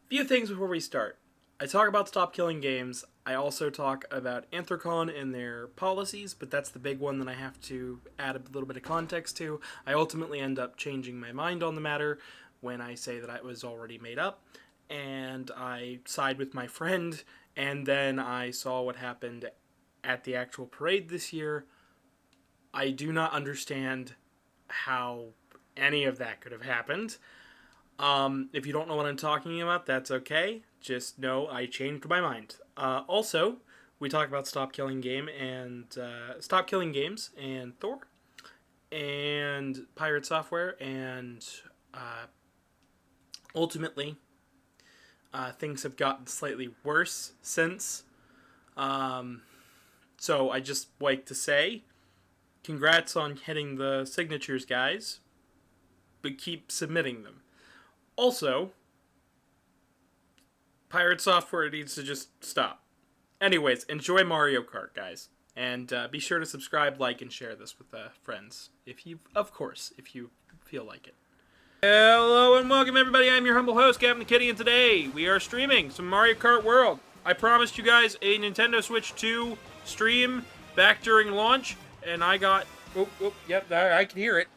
Few things before we start. I talk about stop killing games. I also talk about Anthrocon and their policies, but that's the big one that I have to add a little bit of context to. I ultimately end up changing my mind on the matter when I say that it was already made up, and I side with my friend, and then I saw what happened at the actual parade this year. I do not understand how any of that could have happened. If you don't know what I'm talking about, that's okay. Just know I changed my mind. Also, we talk about Stop Killing Games and Thor and PirateSoftware, and ultimately, things have gotten slightly worse since. So I just like to say, congrats on hitting the signatures, guys, but keep submitting them. Also, PirateSoftware needs to just stop. Anyways, enjoy Mario Kart, guys. And be sure to subscribe, like, and share this with friends. If you feel like it. Hello and welcome, everybody. I'm your humble host, Gavin the Kitty, and today we are streaming some Mario Kart World. I promised you guys a Nintendo Switch 2 stream back during launch, and I got... Yep, I can hear it.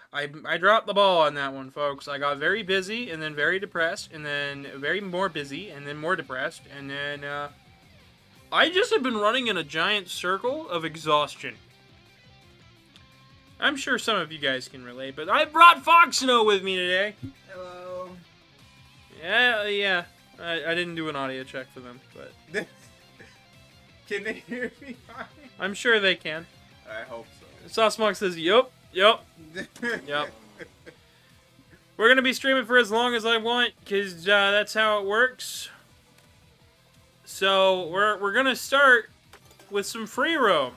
I dropped the ball on that one, folks. I got very busy, and then very depressed, and then very more busy, and then more depressed, and then, I just have been running in a giant circle of exhaustion. I'm sure some of you guys can relate, but I brought Foxono with me today. Hello. Yeah. I didn't do an audio check for them, but... Can they hear me fine? I'm sure they can. I hope so. Sauce says, Yup. We're gonna be streaming for as long as I want, because that's how it works. So, we're gonna start with some free roam.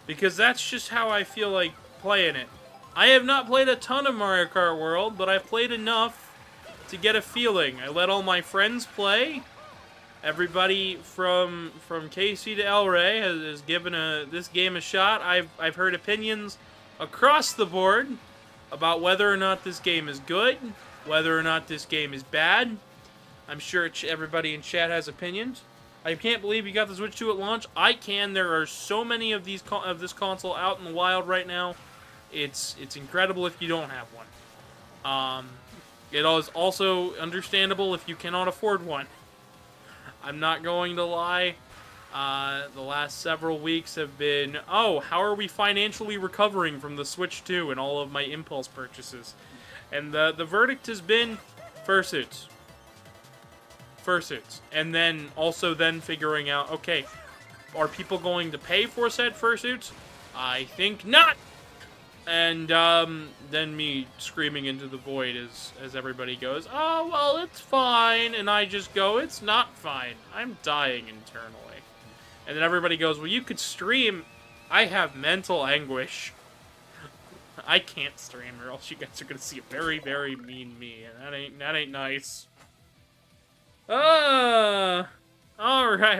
Because that's just how I feel like playing it. I have not played a ton of Mario Kart World, but I've played enough to get a feeling. I let all my friends play. Everybody from Casey to El Rey has given this game a shot. I've heard opinions across the board about whether or not this game is good, whether or not this game is bad. I'm sure everybody in chat has opinions. I can't believe you got the Switch 2 at launch. I can. There are so many of this console out in the wild right now. It's incredible if you don't have one. It is also understandable if you cannot afford one. I'm not going to lie. The last several weeks have been, how are we financially recovering from the Switch 2 and all of my impulse purchases? And the verdict has been fursuits. And then also figuring out, okay, are people going to pay for said fursuits? I think not. And then me screaming into the void as everybody goes, oh, well, it's fine. And I just go, it's not fine. I'm dying internally. And then everybody goes, well, you could stream. I have mental anguish. I can't stream or else you guys are going to see a very, very mean me. And that ain't nice. Alright,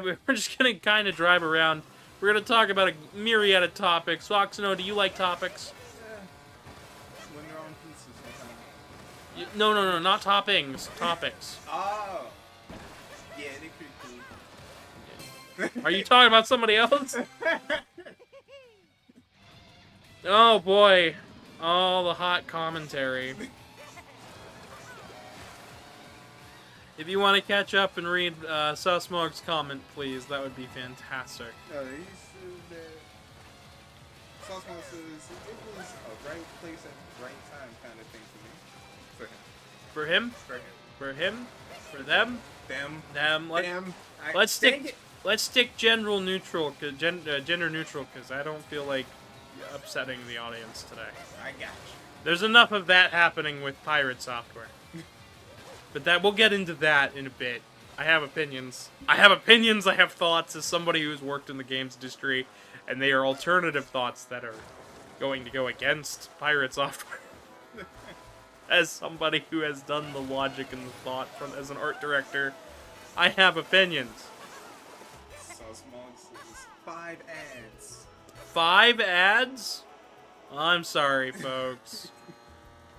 we're just going to kind of drive around. We're going to talk about a myriad of topics. Foxono, do you like topics? No, not toppings. Topics. Oh. Yeah, they're pretty cool. Are you talking about somebody else? Oh, boy. Oh, the hot commentary. If you want to catch up and read Sussmog's comment, please, that would be fantastic. No, he said that Sussmog says it was a right place at the right time kind of thing for me. For him? For him? For them? Them. Let's stick gender neutral, because I don't feel like upsetting the audience today. I got you. There's enough of that happening with PirateSoftware. But we'll get into that in a bit. I have opinions. I have thoughts as somebody who's worked in the games industry, and they are alternative thoughts that are going to go against PirateSoftware. As somebody who has done the logic and the thought as an art director, I have opinions. So small, 5 ads. 5 ads? I'm sorry, folks.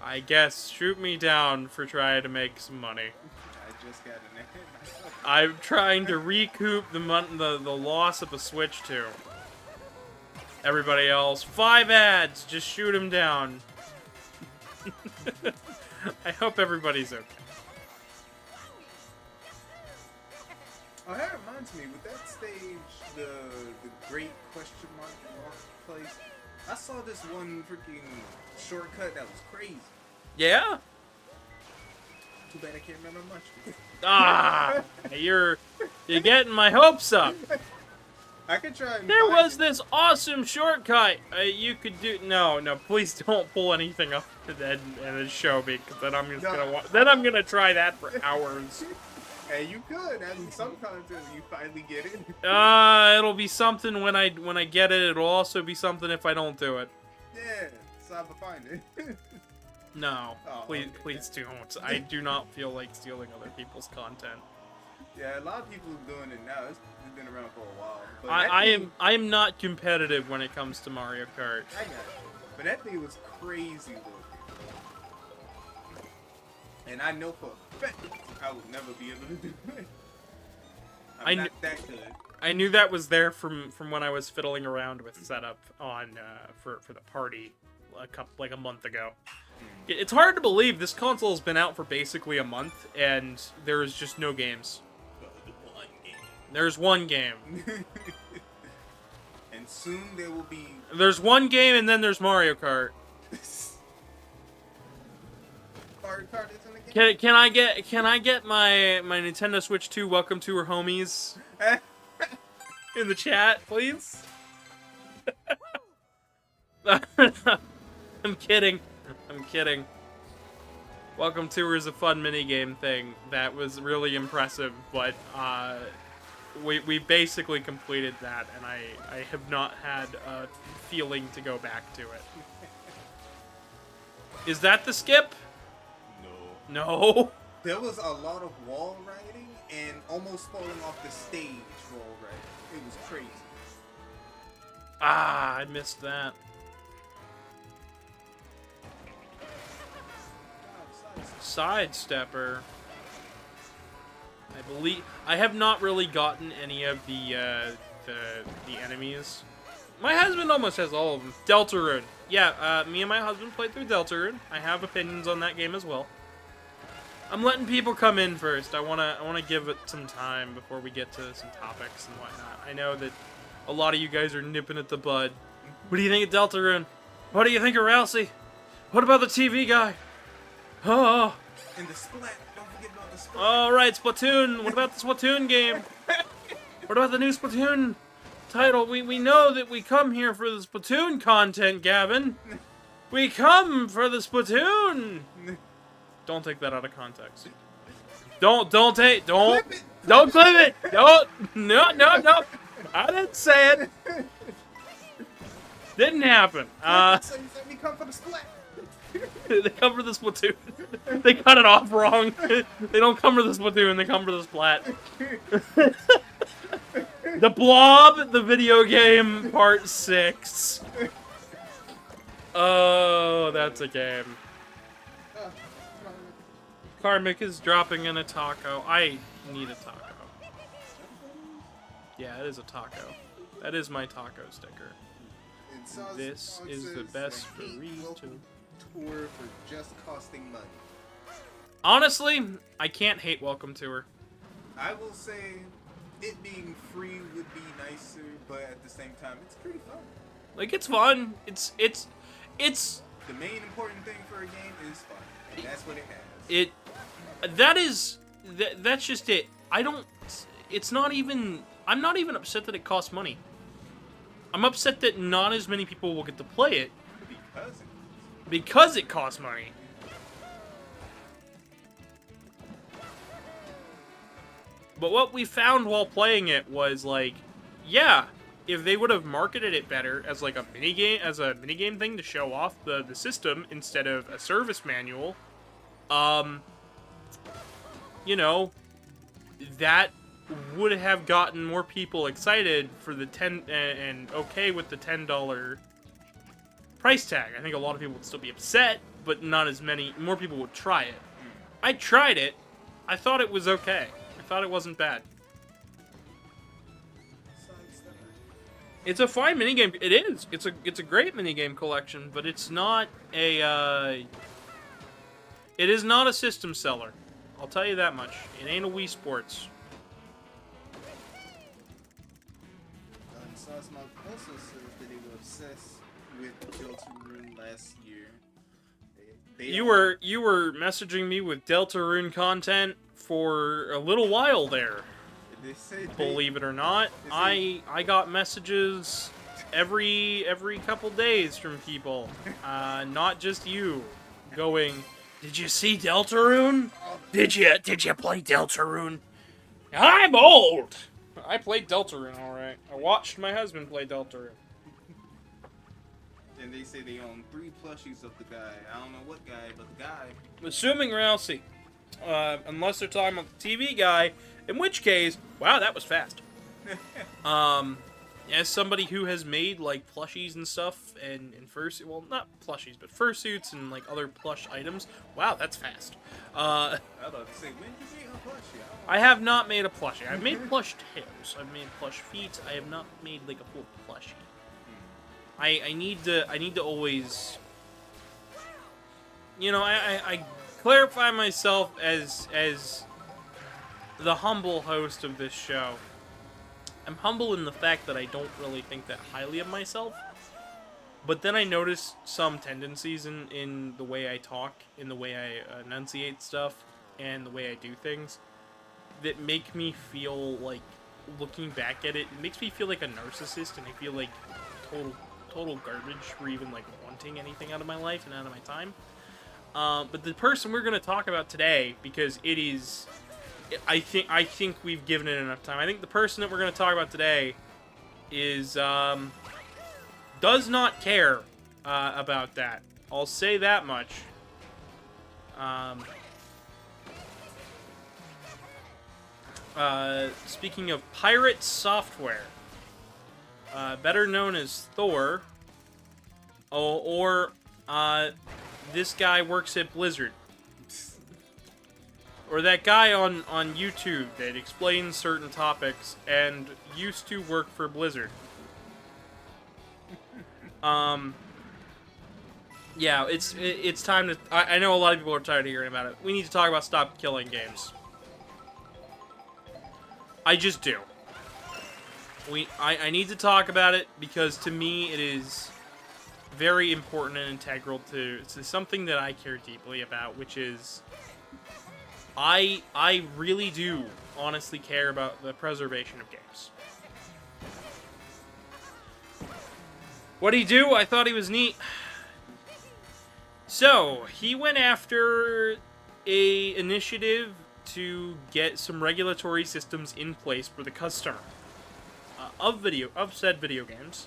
I guess shoot me down for trying to make some money. I just got an ad. I'm trying to recoup the loss of a Switch 2. Everybody else, 5 ads, just shoot them down. I hope everybody's okay. Oh, that reminds me, with that stage, the great question mark in marketplace, I saw this one freaking shortcut that was crazy. Yeah? Too bad I can't remember much. Ah, you're getting my hopes up. I could try and There find was it. this awesome shortcut you could do. No, please don't pull anything up and then show me, because then I'm just gonna try that for hours. Hey, you could. I mean, sometimes you finally get it. It'll be something when I get it. It'll also be something if I don't do it. Yeah, so I'll find it. No, Oh, please, okay. please don't. I do not feel like stealing other people's content. Yeah, a lot of people are doing it now. It's been around for a while. But I am not competitive when it comes to Mario Kart. I got it. But that thing was crazy looking. And I know for a fact I would never be able to do it. I'm not that good. I knew that was there from when I was fiddling around with setup on for the party a month ago. It's hard to believe this console has been out for basically a month and there is just no games. There's one game. And soon there will be. There's one game and then there's Mario Kart. Mario Kart is in the game. Can I get my Nintendo Switch 2 welcome to her homies in the chat, please? I'm kidding. Welcome to her is a fun minigame thing that was really impressive, but we basically completed that, and I have not had a feeling to go back to it. Is that the skip? No. There was a lot of wall riding and almost falling off the stage wall riding. It was crazy. Ah, I missed that. Sidestepper. I believe I have not really gotten any of the enemies. My husband almost has all of them. Deltarune. Yeah, me and my husband played through Deltarune. I have opinions on that game as well. I'm letting people come in first. I wanna give it some time before we get to some topics and whatnot. I know that a lot of you guys are nipping at the bud. What do you think of Deltarune? What do you think of Rousey? What about the TV guy? Oh. And the Splat. Don't forget about the Splat. Alright, Splatoon. What about the Splatoon game? What about the new Splatoon title? We know that we come here for the Splatoon content, Gavin. We come for the Splatoon. Don't take that out of context. Don't clip it. No. I didn't say it. Didn't happen. So you said we come for the Splat. They come for the Splatoon. They cut it off wrong. They don't come for the Splatoon, they come for the Splat. The Blob, the video game, part 6. Oh, that's a game. Karmic is dropping in a taco. I need a taco. Yeah, it is a taco. That is my taco sticker. This is the best Furry tour for just costing money. Honestly, I can't hate Welcome Tour. I will say it being free would be nicer, but at the same time, it's pretty fun. Like, it's fun. It's The main important thing for a game is fun, and that's what it has. That's just it. I'm not even upset that it costs money. I'm upset that not as many people will get to play it. Because it costs money. But what we found while playing it was like, yeah, if they would have marketed it better as like a minigame thing to show off the system instead of a service manual, you know, that would have gotten more people excited for the and okay with the $10 price tag. I think a lot of people would still be upset, but not as many. More people would try it. I tried it. I thought it was okay. I thought it wasn't bad. It's a fine minigame. It is. It's a great minigame collection, but it's not a. It is not a system seller. I'll tell you that much. It ain't a Wii Sports. Sosmog also says that they were obsessed with Deltarune last year. You were messaging me with Deltarune content for a little while there. Believe it or not, I got messages every couple days from people, not just you, going, "Did you see Deltarune? Did you play Deltarune? I'm old. I played Deltarune, all right. I watched my husband play Deltarune." And they say they own 3 plushies of the guy. I don't know what guy, but the guy. Assuming Rousey, unless they're talking about the TV guy, in which case, wow, that was fast. As somebody who has made like plushies and stuff and fursuits, well, not plushies, but fursuits and like other plush items, wow, that's fast. I was about to say, when did you make a plushie? I have not made a plushie. I've made plush tails. I've made plush feet. I have not made like a full plushie. I need to always, you know, I clarify myself as the humble host of this show. I'm humble in the fact that I don't really think that highly of myself, but then I notice some tendencies in the way I talk, in the way I enunciate stuff, and the way I do things that make me feel like, looking back at it, it makes me feel like a narcissist, and I feel like total garbage for even like wanting anything out of my life and out of my time. But the person we're going to talk about today, because it is, I think we've given it enough time. I think the person that we're going to talk about today is does not care about that. I'll say that much. Speaking of PirateSoftware, better known as Thor, or this guy works at Blizzard. Or that guy on YouTube that explains certain topics and used to work for Blizzard. Yeah, it's time to... I know a lot of people are tired of hearing about it. We need to talk about Stop Killing Games. I just do. I need to talk about it because to me it is very important and integral to something that I care deeply about, which is... I really do honestly care about the preservation of games. What'd he do? I thought he was neat. So, he went after a initiative to get some regulatory systems in place for the customer of said video games.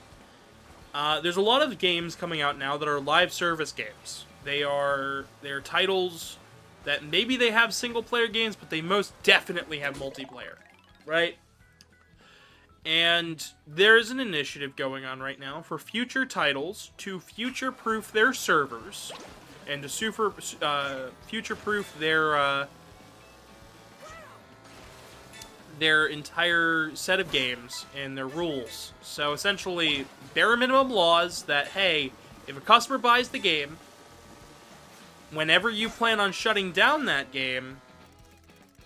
There's a lot of games coming out now that are live service games. They're titles that maybe they have single-player games, but they most definitely have multiplayer, right? And there's an initiative going on right now for future titles to future-proof their servers and to future-proof their entire set of games and their rules. So essentially, bare minimum laws that, hey, if a customer buys the game, whenever you plan on shutting down that game,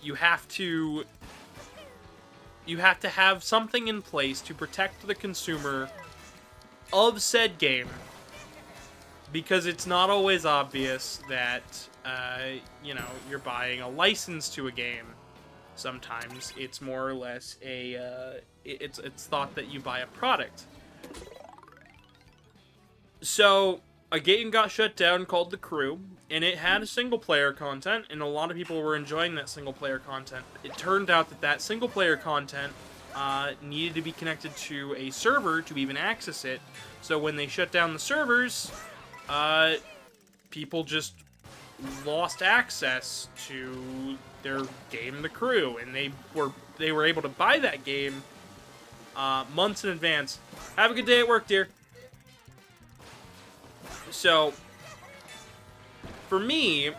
you have to have something in place to protect the consumer of said game, because it's not always obvious that you know, you're buying a license to a game. Sometimes it's more or less it's thought that you buy a product. So a game got shut down called The Crew, and it had single-player content, and a lot of people were enjoying that single-player content. It turned out that single-player content needed to be connected to a server to even access it, so when they shut down the servers, people just lost access to their game, The Crew, and they were able to buy that game months in advance. Have a good day at work, dear. So, for me,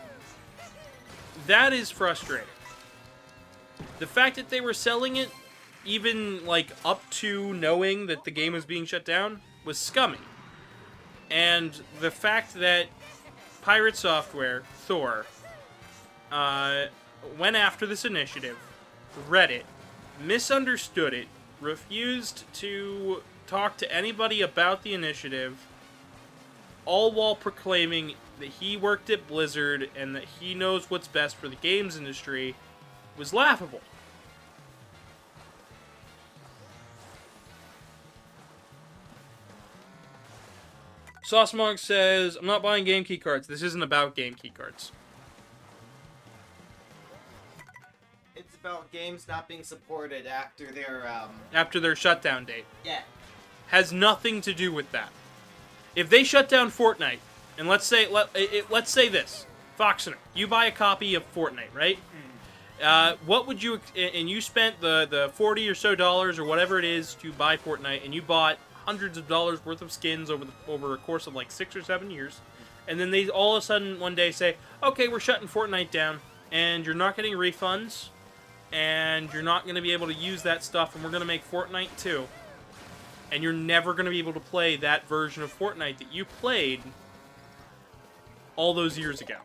that is frustrating. The fact that they were selling it, even, like, up to knowing that the game was being shut down, was scummy. And the fact that PirateSoftware, Thor, went after this initiative, read it, misunderstood it, refused to talk to anybody about the initiative, all while proclaiming that he worked at Blizzard and that he knows what's best for the games industry, was laughable. Sauce Monk says, I'm not buying game key cards. This isn't about game key cards. It's about games not being supported after After their shutdown date. Yeah. Has nothing to do with that. If they shut down Fortnite, and let's say this, Foxono, you buy a copy of Fortnite, right? What would you, and you spent the $40 or so or whatever it is to buy Fortnite, and you bought hundreds of dollars worth of skins over a course of like 6 or 7 years, and then they all of a sudden one day say, okay, we're shutting Fortnite down, and you're not getting refunds, and you're not going to be able to use that stuff, and we're going to make Fortnite 2. And you're never going to be able to play that version of Fortnite that you played all those years ago.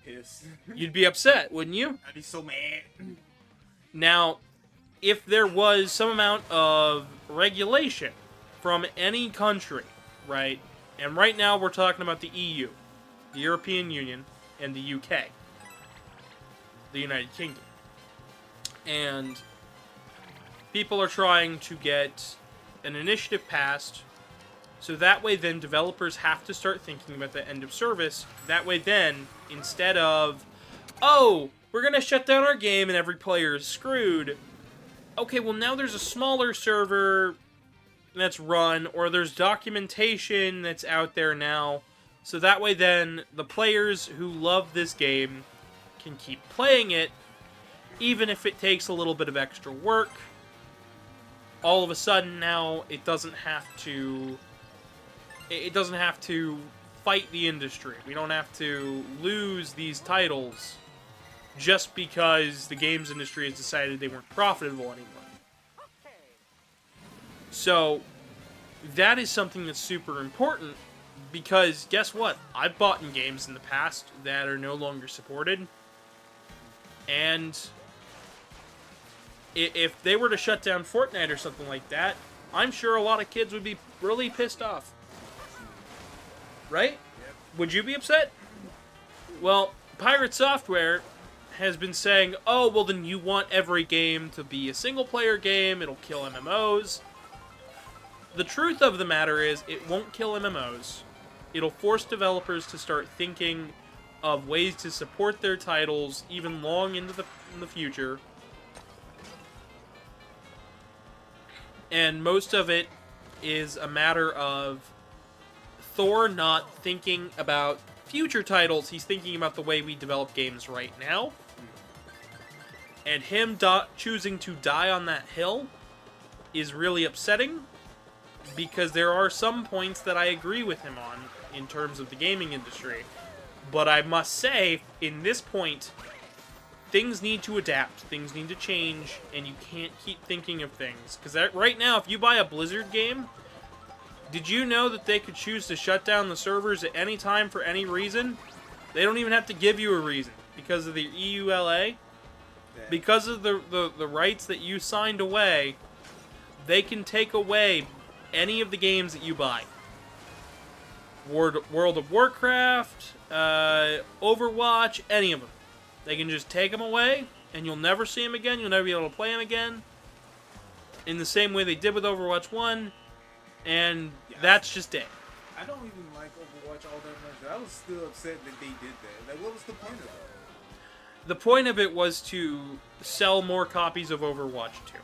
Yes. You'd be upset, wouldn't you? I'd be so mad. Now, if there was some amount of regulation from any country, right? And right now we're talking about the EU, the European Union, and the UK, the United Kingdom. And people are trying to get an initiative passed, so that way then developers have to start thinking about the end of service. That way then, instead of, oh, we're going to shut down our game and every player is screwed, okay, well now there's a smaller server that's run, or there's documentation that's out there now, so that way then the players who love this game can keep playing it, even if it takes a little bit of extra work. All of a sudden now it doesn't have to fight the industry. We don't have to lose these titles just because the games industry has decided they weren't profitable anymore. So that is something that's super important, because guess what? I've bought in games in the past that are no longer supported, and if they were to shut down Fortnite or something like that, I'm sure a lot of kids would be really pissed off. Right? Yep. Would you be upset? Well, PirateSoftware has been saying, oh, well then you want every game to be a single-player game, it'll kill MMOs. The truth of the matter is, it won't kill MMOs. It'll force developers to start thinking of ways to support their titles even long into the future. And most of it is a matter of Thor not thinking about future titles. He's thinking about the way we develop games right now. And him choosing to die on that hill is really upsetting, because there are some points that I agree with him on in terms of the gaming industry. But I must say, in this point, things need to adapt, things need to change, and you can't keep thinking of things. Because right now, if you buy a Blizzard game, did you know that they could choose to shut down the servers at any time for any reason? They don't even have to give you a reason, because of the EULA. Because of the rights that you signed away, they can take away any of the games that you buy. World of Warcraft, Overwatch, any of them. They can just take them away, and you'll never see them again. You'll never be able to play them again. In the same way they did with Overwatch 1, and that's just it. I don't even like Overwatch all that much. I was still upset that they did that. Like, what was the point of that? The point of it was to sell more copies of Overwatch 2.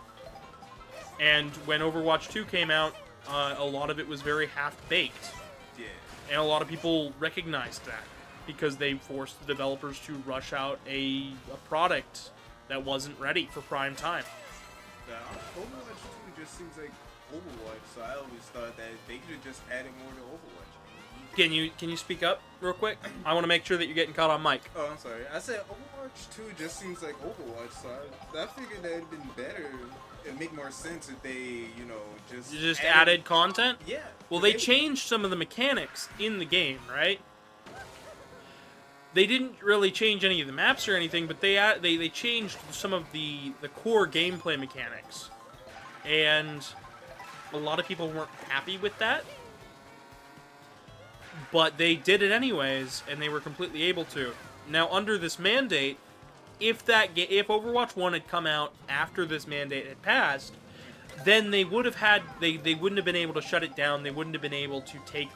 And when Overwatch 2 came out, a lot of it was very half-baked. Yeah. And a lot of people recognized that, because they forced the developers to rush out a product that wasn't ready for prime time. Overwatch 2 just seems like Overwatch, so I always thought that they could have just added more to Overwatch. Can you speak up real quick? I want to make sure that you're getting caught on mic. Oh, I'm sorry. I said Overwatch 2 just seems like Overwatch, so I figured that it'd been better. It'd make more sense if they, you know, You just added content? Yeah. Well, they changed some of the mechanics in the game, right? They didn't really change any of the maps or anything, but they changed some of the core gameplay mechanics. And a lot of people weren't happy with that. But they did it anyways, and they were completely able to. Now, under this mandate, if Overwatch 1 had come out after this mandate had passed, then they would have had they wouldn't have been able to shut it down. They wouldn't have been able to take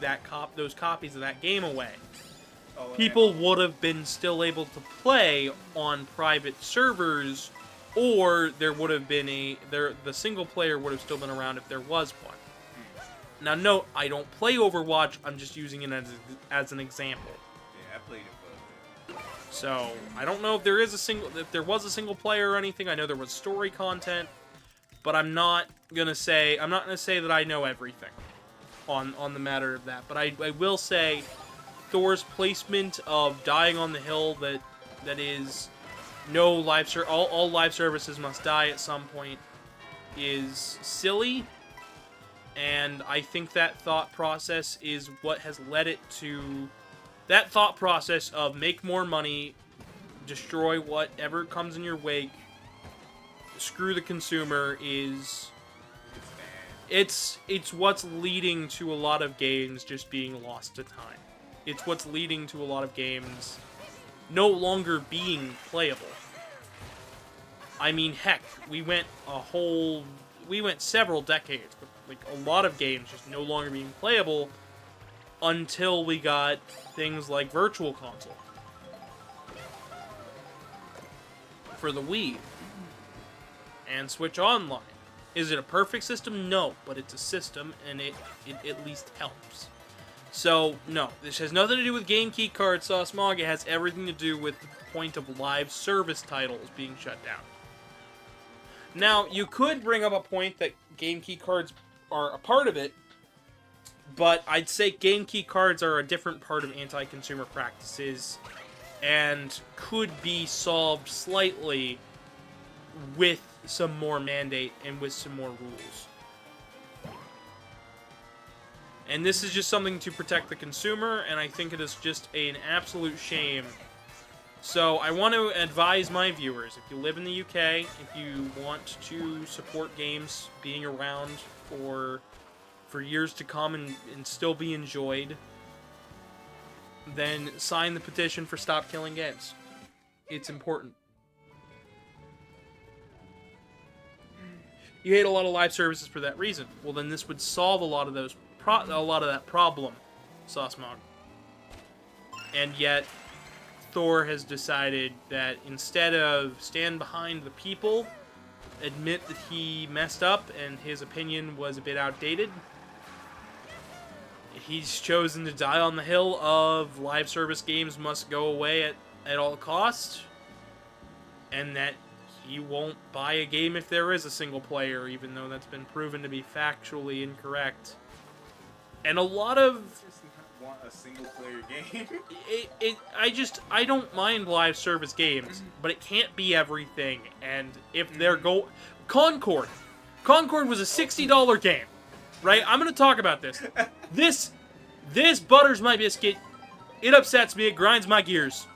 those copies of that game away. People would have been still able to play on private servers, or there would have been the single player would have still been around if there was one. Now, note, I don't play Overwatch. I'm just using it as an example. Yeah, I played it for a bit. So I don't know if there was a single player or anything. I know there was story content, but I'm not gonna say that I know everything on the matter of that. But I will say Thor's placement of dying on the hill that is no live all live services must die at some point is silly. And I think that thought process is what has led it to that thought process of make more money, destroy whatever comes in your wake, screw the consumer it's what's leading to a lot of games just being lost to time. It's what's leading to a lot of games no longer being playable. I mean, heck, we went several decades with like a lot of games just no longer being playable until we got things like Virtual Console for the Wii and Switch Online. Is it a perfect system? No, but it's a system and it at least helps. So, no, this has nothing to do with Game Key Card Sauce Mog. It has everything to do with the point of live service titles being shut down. Now, you could bring up a point that game key cards are a part of it, but I'd say game key cards are a different part of anti-consumer practices and could be solved slightly with some more mandate and with some more rules. And this is just something to protect the consumer, and I think it is just an absolute shame. So I want to advise my viewers, if you live in the UK, if you want to support games being around for years to come and still be enjoyed, then sign the petition for Stop Killing Games. It's important. You hate a lot of live services for that reason. Well, then this would solve a lot of that problem, Saucemog. And yet Thor has decided that instead of stand behind the people, admit that he messed up and his opinion was a bit outdated, he's chosen to die on the hill of live service games must go away at all costs, and that he won't buy a game if there is a single player, even though that's been proven to be factually incorrect. And a lot of want a single player game. I don't mind live service games, but it can't be everything. And if they're Concord was a $60 game, right? I'm gonna talk about this. This butters my biscuit. It upsets me. It grinds my gears.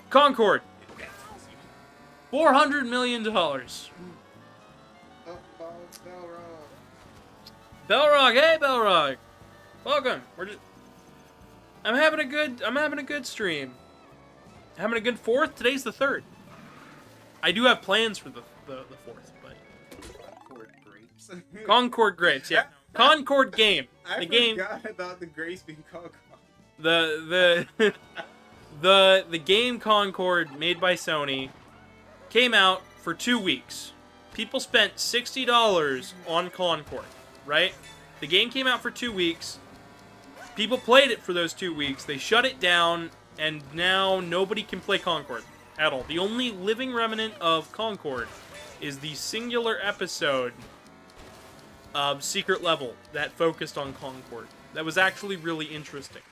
Concord, $400 million. Belrog, hey Belrog. Welcome. I'm having a good stream. Having a good 4th. Today's the 3rd. I do have plans for the 4th, but Concord grapes. Concord grapes, yeah. Concord game. I forgot about the grapes being called the game Concord, made by Sony, came out for 2 weeks. People spent $60 on Concord, right? The game came out for 2 weeks. People played it for those 2 weeks. They shut it down, and now nobody can play Concord at all. The only living remnant of Concord is the singular episode of Secret Level that focused on Concord. that was actually really interesting.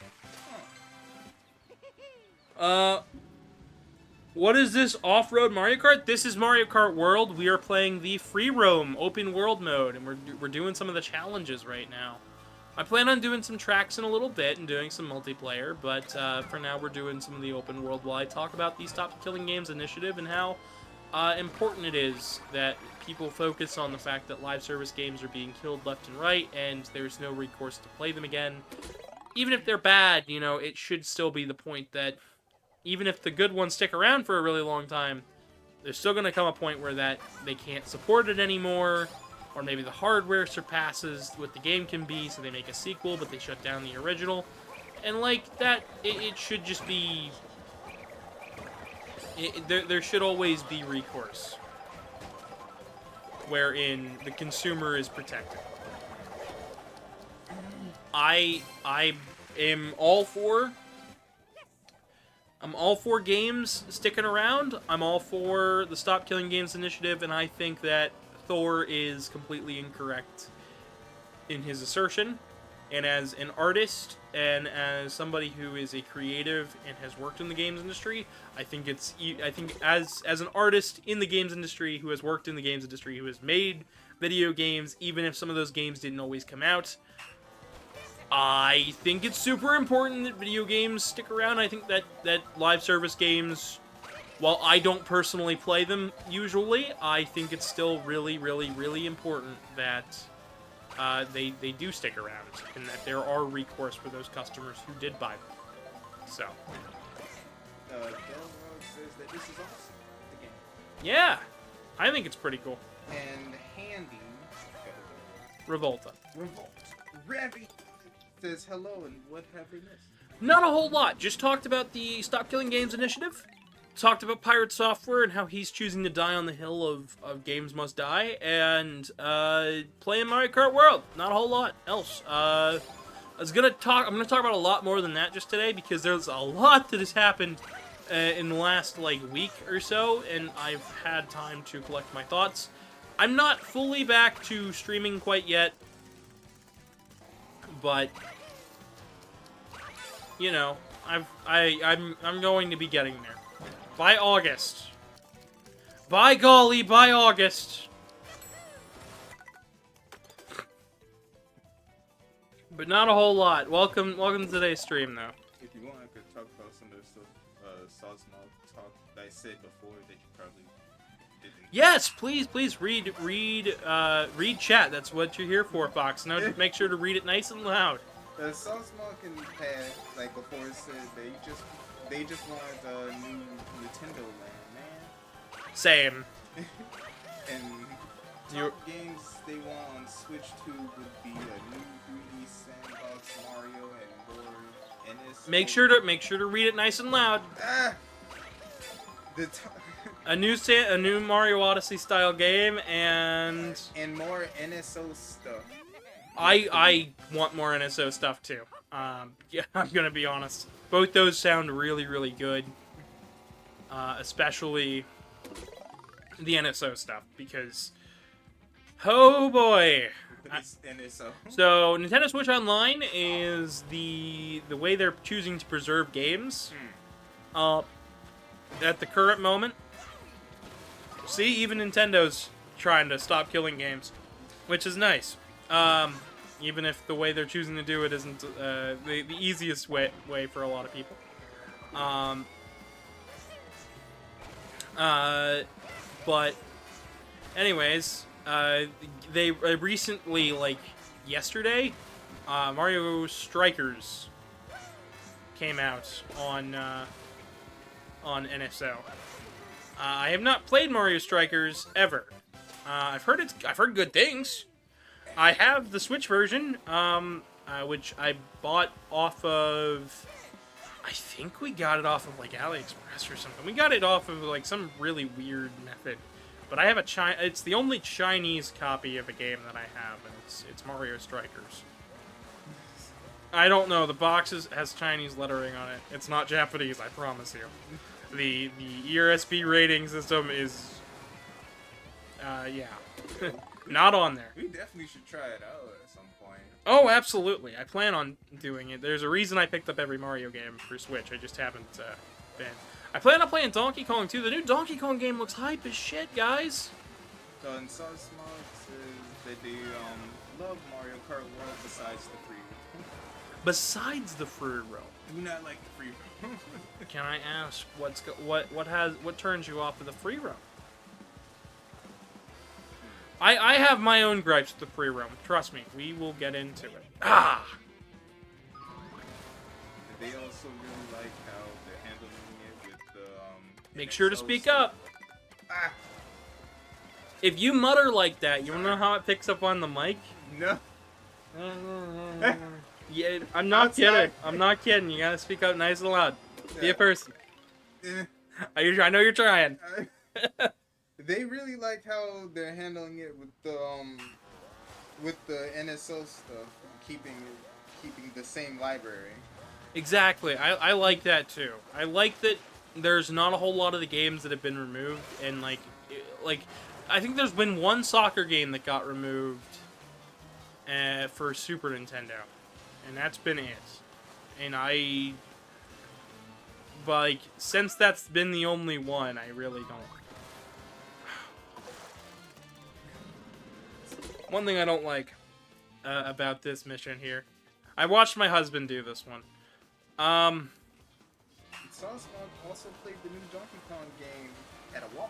What is this off-road Mario Kart? This is Mario Kart World. We are playing the free roam open world mode, and we're doing some of the challenges right now. I plan on doing some tracks in a little bit and doing some multiplayer, but for now we're doing some of the open world while I talk about the Stop Killing Games initiative and how important it is that people focus on the fact that live service games are being killed left and right, and there's no recourse to play them again. Even if they're bad, you know, it should still be the point that even if the good ones stick around for a really long time, there's still going to come a point where that they can't support it anymore, or maybe the hardware surpasses what the game can be, so they make a sequel, but they shut down the original. And like that, it should just be... there should always be recourse, wherein the consumer is protected. I am all for... I'm all for games sticking around. I'm all for the Stop Killing Games initiative, and I think that Thor is completely incorrect in his assertion. And as an artist, and as somebody who is a creative and has worked in the games industry, I think as an artist in the games industry, who has worked in the games industry, who has made video games, even if some of those games didn't always come out, I think it's super important that video games stick around. I think that live service games, while I don't personally play them usually, I think it's still really, really, really important that they do stick around, and that there are recourse for those customers who did buy them. So. Delrog says that this is awesome, the game. Yeah, I think it's pretty cool. And Handy... Revolta. Ravi says hello, and what have we missed? Not a whole lot. Just talked about the Stop Killing Games initiative. Talked about PirateSoftware and how he's choosing to die on the hill of games must die. And playing Mario Kart World. Not a whole lot else. I'm gonna talk about a lot more than that just today, because there's a lot that has happened in the last week or so, and I've had time to collect my thoughts. I'm not fully back to streaming quite yet, but you know, I'm going to be getting there. By August. By golly, by August. But not a whole lot. Welcome to today's stream, though. If you want, I could talk about some of the stuff, Sosmo talk that I said before that you probably didn't. Yes, please read chat. That's what you're here for, Fox. Now, just make sure to read it nice and loud. Sosmo can have, before it said they just wanted a new Nintendo Land, man. Same. And top games they want on Switch 2 would be a new 3D sandbox Mario and more NS. Make sure to read it nice and loud. A new Mario Odyssey style game and more NSO stuff. I want more NSO stuff too. Yeah, I'm gonna be honest. Both those sound really, really good. Especially the NSO stuff, because oh boy. NSO. So Nintendo Switch Online is the way they're choosing to preserve games. At the current moment. See, even Nintendo's trying to stop killing games, which is nice. Even if the way they're choosing to do it isn't the easiest way for a lot of people. But anyways, they recently, yesterday, Mario Strikers came out on NSO. I have not played Mario Strikers ever. I've heard good things. I have the Switch version, which I bought off of. I think we got it off of AliExpress or something. We got it off of some really weird method. But I have it's the only Chinese copy of a game that I have, and it's Mario Strikers. I don't know. The box has Chinese lettering on it. It's not Japanese, I promise you. The ERSB rating system is, yeah, not on there. We definitely should try it out at some point. Oh, absolutely. I plan on doing it. There's a reason I picked up every Mario game for Switch. I just haven't been. I plan on playing Donkey Kong too. The new Donkey Kong game looks hype as shit, guys. So in Sauce Mod says that they love Mario Kart World besides the free roam. Besides the free roam, Do not like the free roam. can I ask what turns you off of the free roam? I have my own gripes with the free roam. Trust me, we will get into it. Ah. They also really like how they're handling it with the Make sure to speak stuff. up. Ah, If you mutter like that, you wanna know how it picks up on the mic? no. Yeah, I'm not Outside. kidding. I'm not kidding. You gotta speak up nice and loud. Be a person. Eh. I know you're trying. They really like how they're handling it with the NSO stuff, keeping the same library. Exactly. I like that too. I like that there's not a whole lot of the games that have been removed, and like I think there's been one soccer game that got removed for Super Nintendo, and that's been it. And but like since that's been the only one, I really don't. One thing I don't like about this mission here, I watched my husband do this one. Sauce Mod also played the new Donkey Kong game at a Walmart.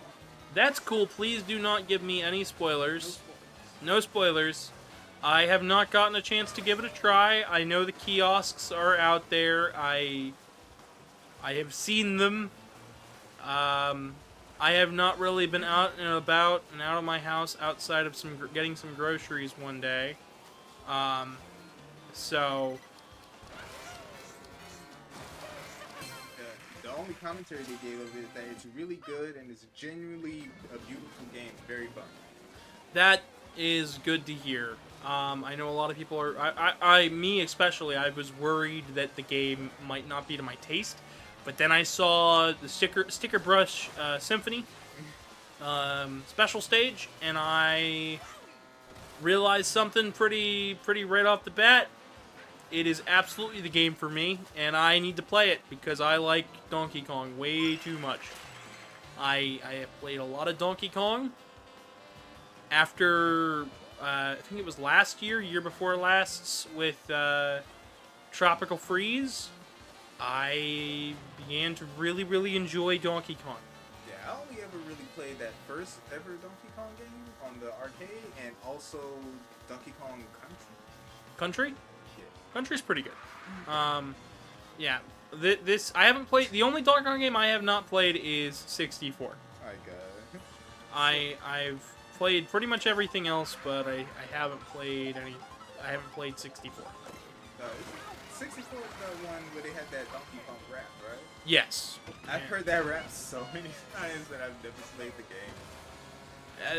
That's cool. Please do not give me any No spoilers. spoilers. No spoilers. I have not gotten a chance to give it a try. I know the kiosks are out there. I have seen them. I have not really been out and about and out of my house outside of getting some groceries one day. So The only commentary they gave of it is that it's really good and it's genuinely a beautiful game, very fun. that is good to hear. I know a lot of people are. Me especially, I was worried that the game might not be to my taste, but then I saw the Sticker Brush Symphony special stage, and I realized something pretty right off the bat. It is absolutely the game for me, and I need to play it because I like Donkey Kong way too much. I have played a lot of Donkey Kong. After, I think it was last year before last, with Tropical Freeze, I began to really enjoy Donkey Kong. Yeah, I only ever really played that first ever Donkey Kong game on the arcade and also Donkey Kong Country. Country? Yeah. Country's pretty good. Yeah. This I haven't played. The only Donkey Kong game I have not played is 64. I got it. I've played pretty much everything else, but I haven't played any. I haven't played 64. 64 is the one where they had that Donkey Kong rap, right? Yes. I've heard that rap so many times that I've never played the game.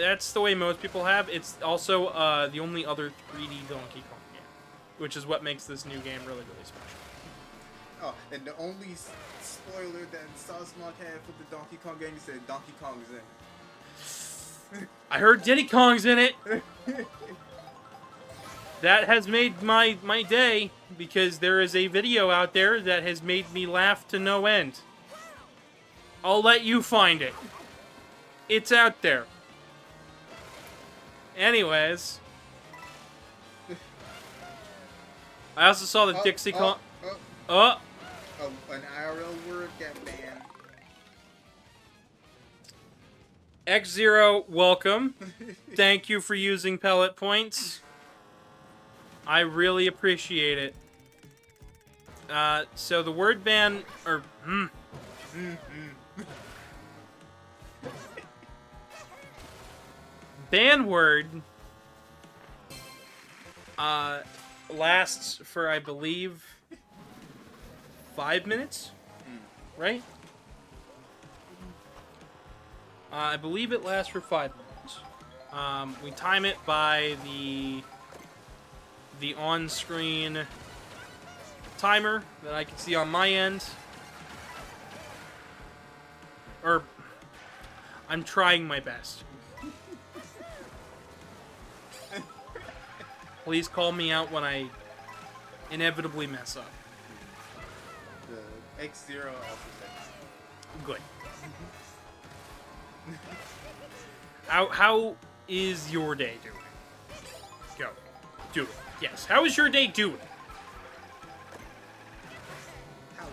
That's the way most people have. It's also the only other 3D Donkey Kong game, which is what makes this new game really special. Oh, and the only spoiler that Sauce Mod had for the Donkey Kong game, he said Donkey Kong is in it. I heard Diddy Kong's in it. That has made my day, because there is a video out there that has made me laugh to no end. I'll let you find it. It's out there. Anyways. I also saw the Dixie Kong... Oh! An IRL word got banned. X0, welcome. Thank you for using pellet points. I really appreciate it. So the word ban, or ban word lasts for, I believe, 5 minutes, right? I believe it lasts for 5 minutes. We time it by the on-screen timer that I can see on my end. Or, I'm trying my best. Please call me out when I inevitably mess up. The X0 also says. Good. How is your day doing? Go. Do it. Yes. How is your day doing? How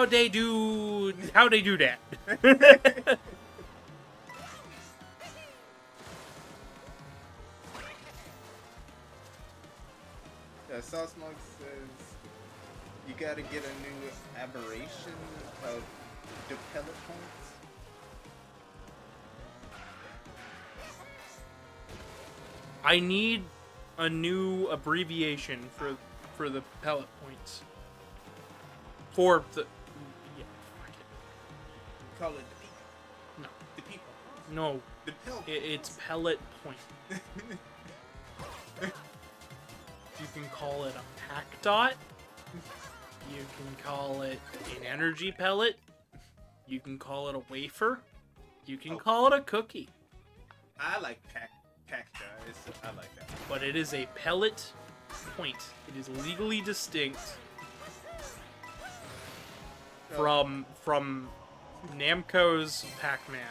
did it? How they do that? Sauce Monk says you gotta get a new aberration of the pellet points. I need a new abbreviation for the pellet points. For the yeah, Call it the people. no, The people. no, The pellet. it's pellet point. You can call it a pack dot. You can call it an energy pellet. You can call it a wafer. You can call it a cookie. I like pack guys. I like that. But it is a pellet point. It is legally distinct from Namco's Pac-Man.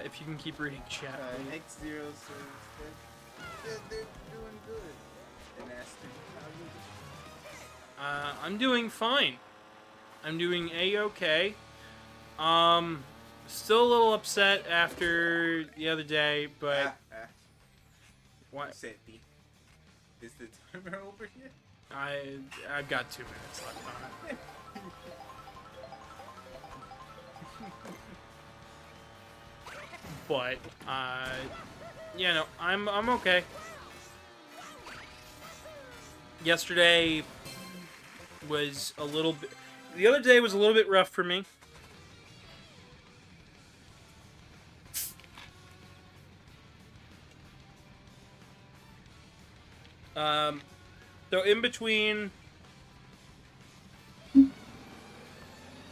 If you can keep reading chat. X0 says that they're doing good. And asked him how you doing. I'm doing fine. I'm doing a-okay. Still a little upset after the other day, but what? Said B. Is the timer over yet? I've got 2 minutes left on it. But yeah, no, I'm okay. Yesterday was a little bit. The other day was a little bit rough for me. So in between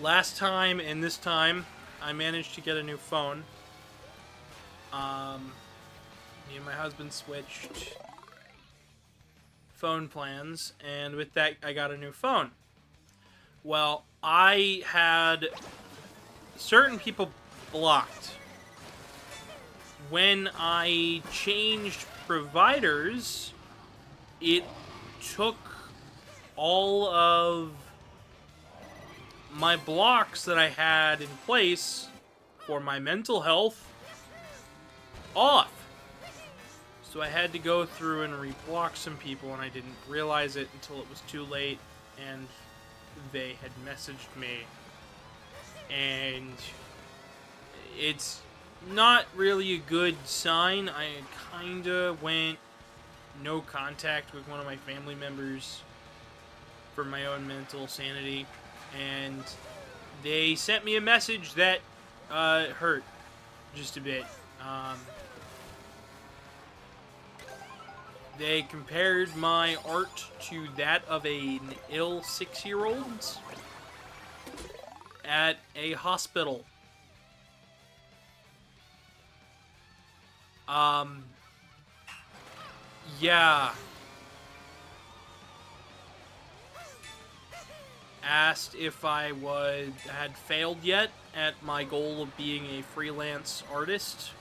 last time and this time, I managed to get a new phone. Me and my husband switched phone plans, and with that, I got a new phone. Well, I had certain people blocked. When I changed providers, it took all of my blocks that I had in place for my mental health off. So I had to go through and reblock some people, and I didn't realize it until it was too late, and they had messaged me. And it's not really a good sign. I kinda went no contact with one of my family members for my own mental sanity, and they sent me a message that hurt just a bit. They compared my art to that of an ill 6-year-old at a hospital. Yeah. Asked if I had failed yet at my goal of being a freelance artist.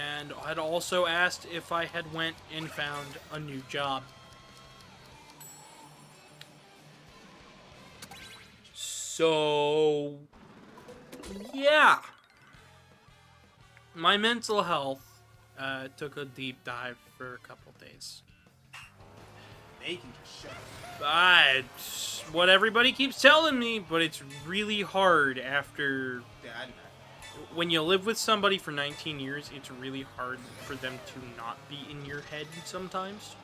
And had also asked if I had went and found a new job. So, yeah. My mental health took a deep dive for a couple days. They can just shut up. It's what everybody keeps telling me, but it's really hard after... Yeah, I know. When you live with somebody for 19 years, it's really hard for them to not be in your head sometimes.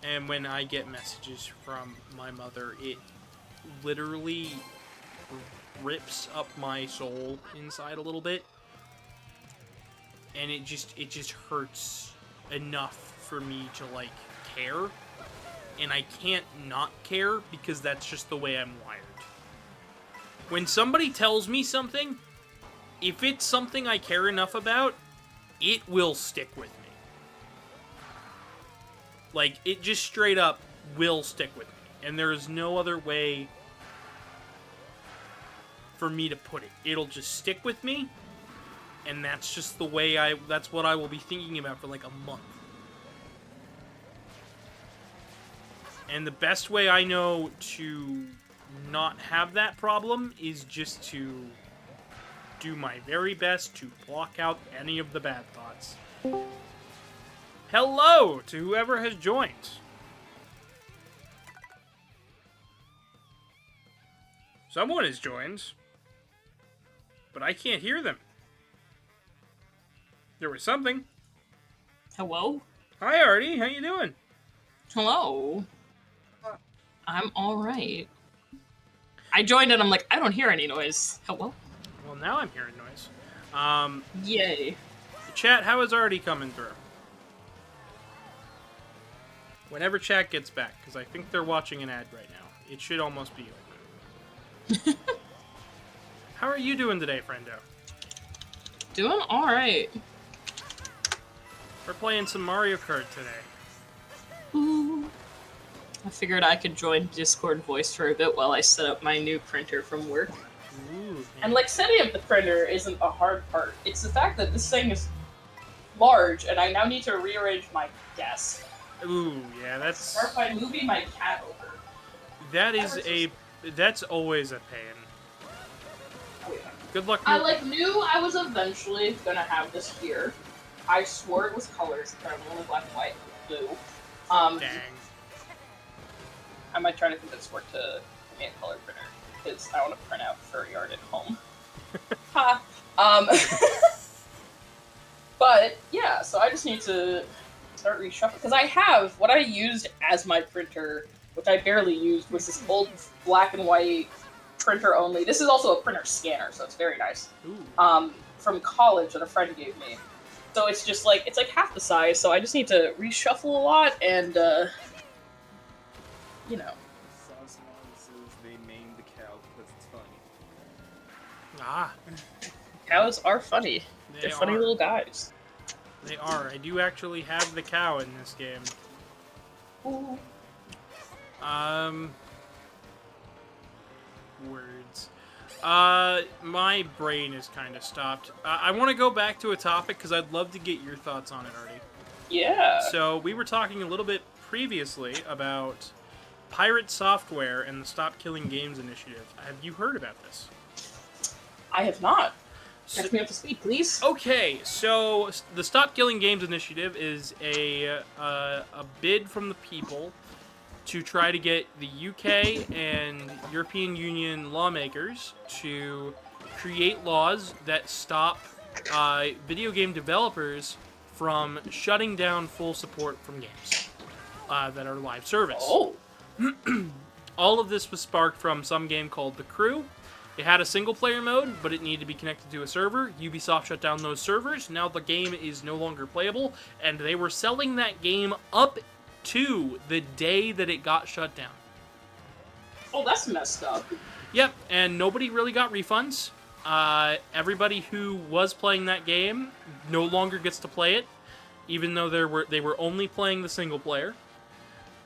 And when I get messages from my mother, it literally rips up my soul inside a little bit. And it just hurts enough for me to, like, care. And I can't not care because that's just the way I'm wired. When somebody tells me something, if it's something I care enough about, it will stick with me. Like, it just straight up will stick with me. And there is no other way for me to put it. It'll just stick with me, and that's just the way that's what I will be thinking about for like a month. And the best way I know to not have that problem is just to do my very best to block out any of the bad thoughts. Hello to whoever has joined. Someone has joined, but I can't hear them. There was something. Hello? Hi, Artie. How you doing? Hello? I'm alright. I joined and I'm like, I don't hear any noise. Hello? Well, now I'm hearing noise. Yay. Chat, how is Artie coming through? Whenever chat gets back, because I think they're watching an ad right now. It should almost be over. How are you doing today, friendo? Doing alright. We're playing some Mario Kart today. Ooh. I figured I could join Discord voice for a bit while I set up my new printer from work. Ooh, And like setting up the printer isn't a hard part. It's the fact that this thing is large and I now need to rearrange my desk. ooh, yeah, that's... Start by moving my cat over. That's always a pain. Oh, yeah. Good luck. I knew I was eventually gonna have this here. I swore it was colors, apparently only black and white, blue. Dang. I might try to convince work to give me a color printer, because I want to print out Furry art at home. Ha! But, yeah, so I just need to start reshuffling, because I have, what I used as my printer, which I barely used, was this old black and white printer only. This is also a printer scanner, so it's very nice. Ooh. From college that a friend gave me. So it's just like, it's like half the size, so I just need to reshuffle a lot, and, you know. Sauce says they named the cow because it's funny. Ah, Cows are funny. They're funny little guys. They are. I do actually have the cow in this game. Ooh. Words. My brain is kind of stopped. I want to go back to a topic because I'd love to get your thoughts on it, Artie. Yeah. So, we were talking a little bit previously about PirateSoftware and the Stop Killing Games initiative. Have you heard about this? I have not. Catch me up to speed, please. Okay, so the Stop Killing Games initiative is a bid from the people to try to get the UK and European Union lawmakers to create laws that stop video game developers from shutting down full support from games that are live service. Oh. All of this was sparked from some game called The Crew. It had a single-player mode, but it needed to be connected to a server. Ubisoft shut down those servers. Now the game is no longer playable, and they were selling that game up to the day that it got shut down. Oh, that's messed up. Yep, and nobody really got refunds. Everybody who was playing that game no longer gets to play it, even though they were only playing the single-player.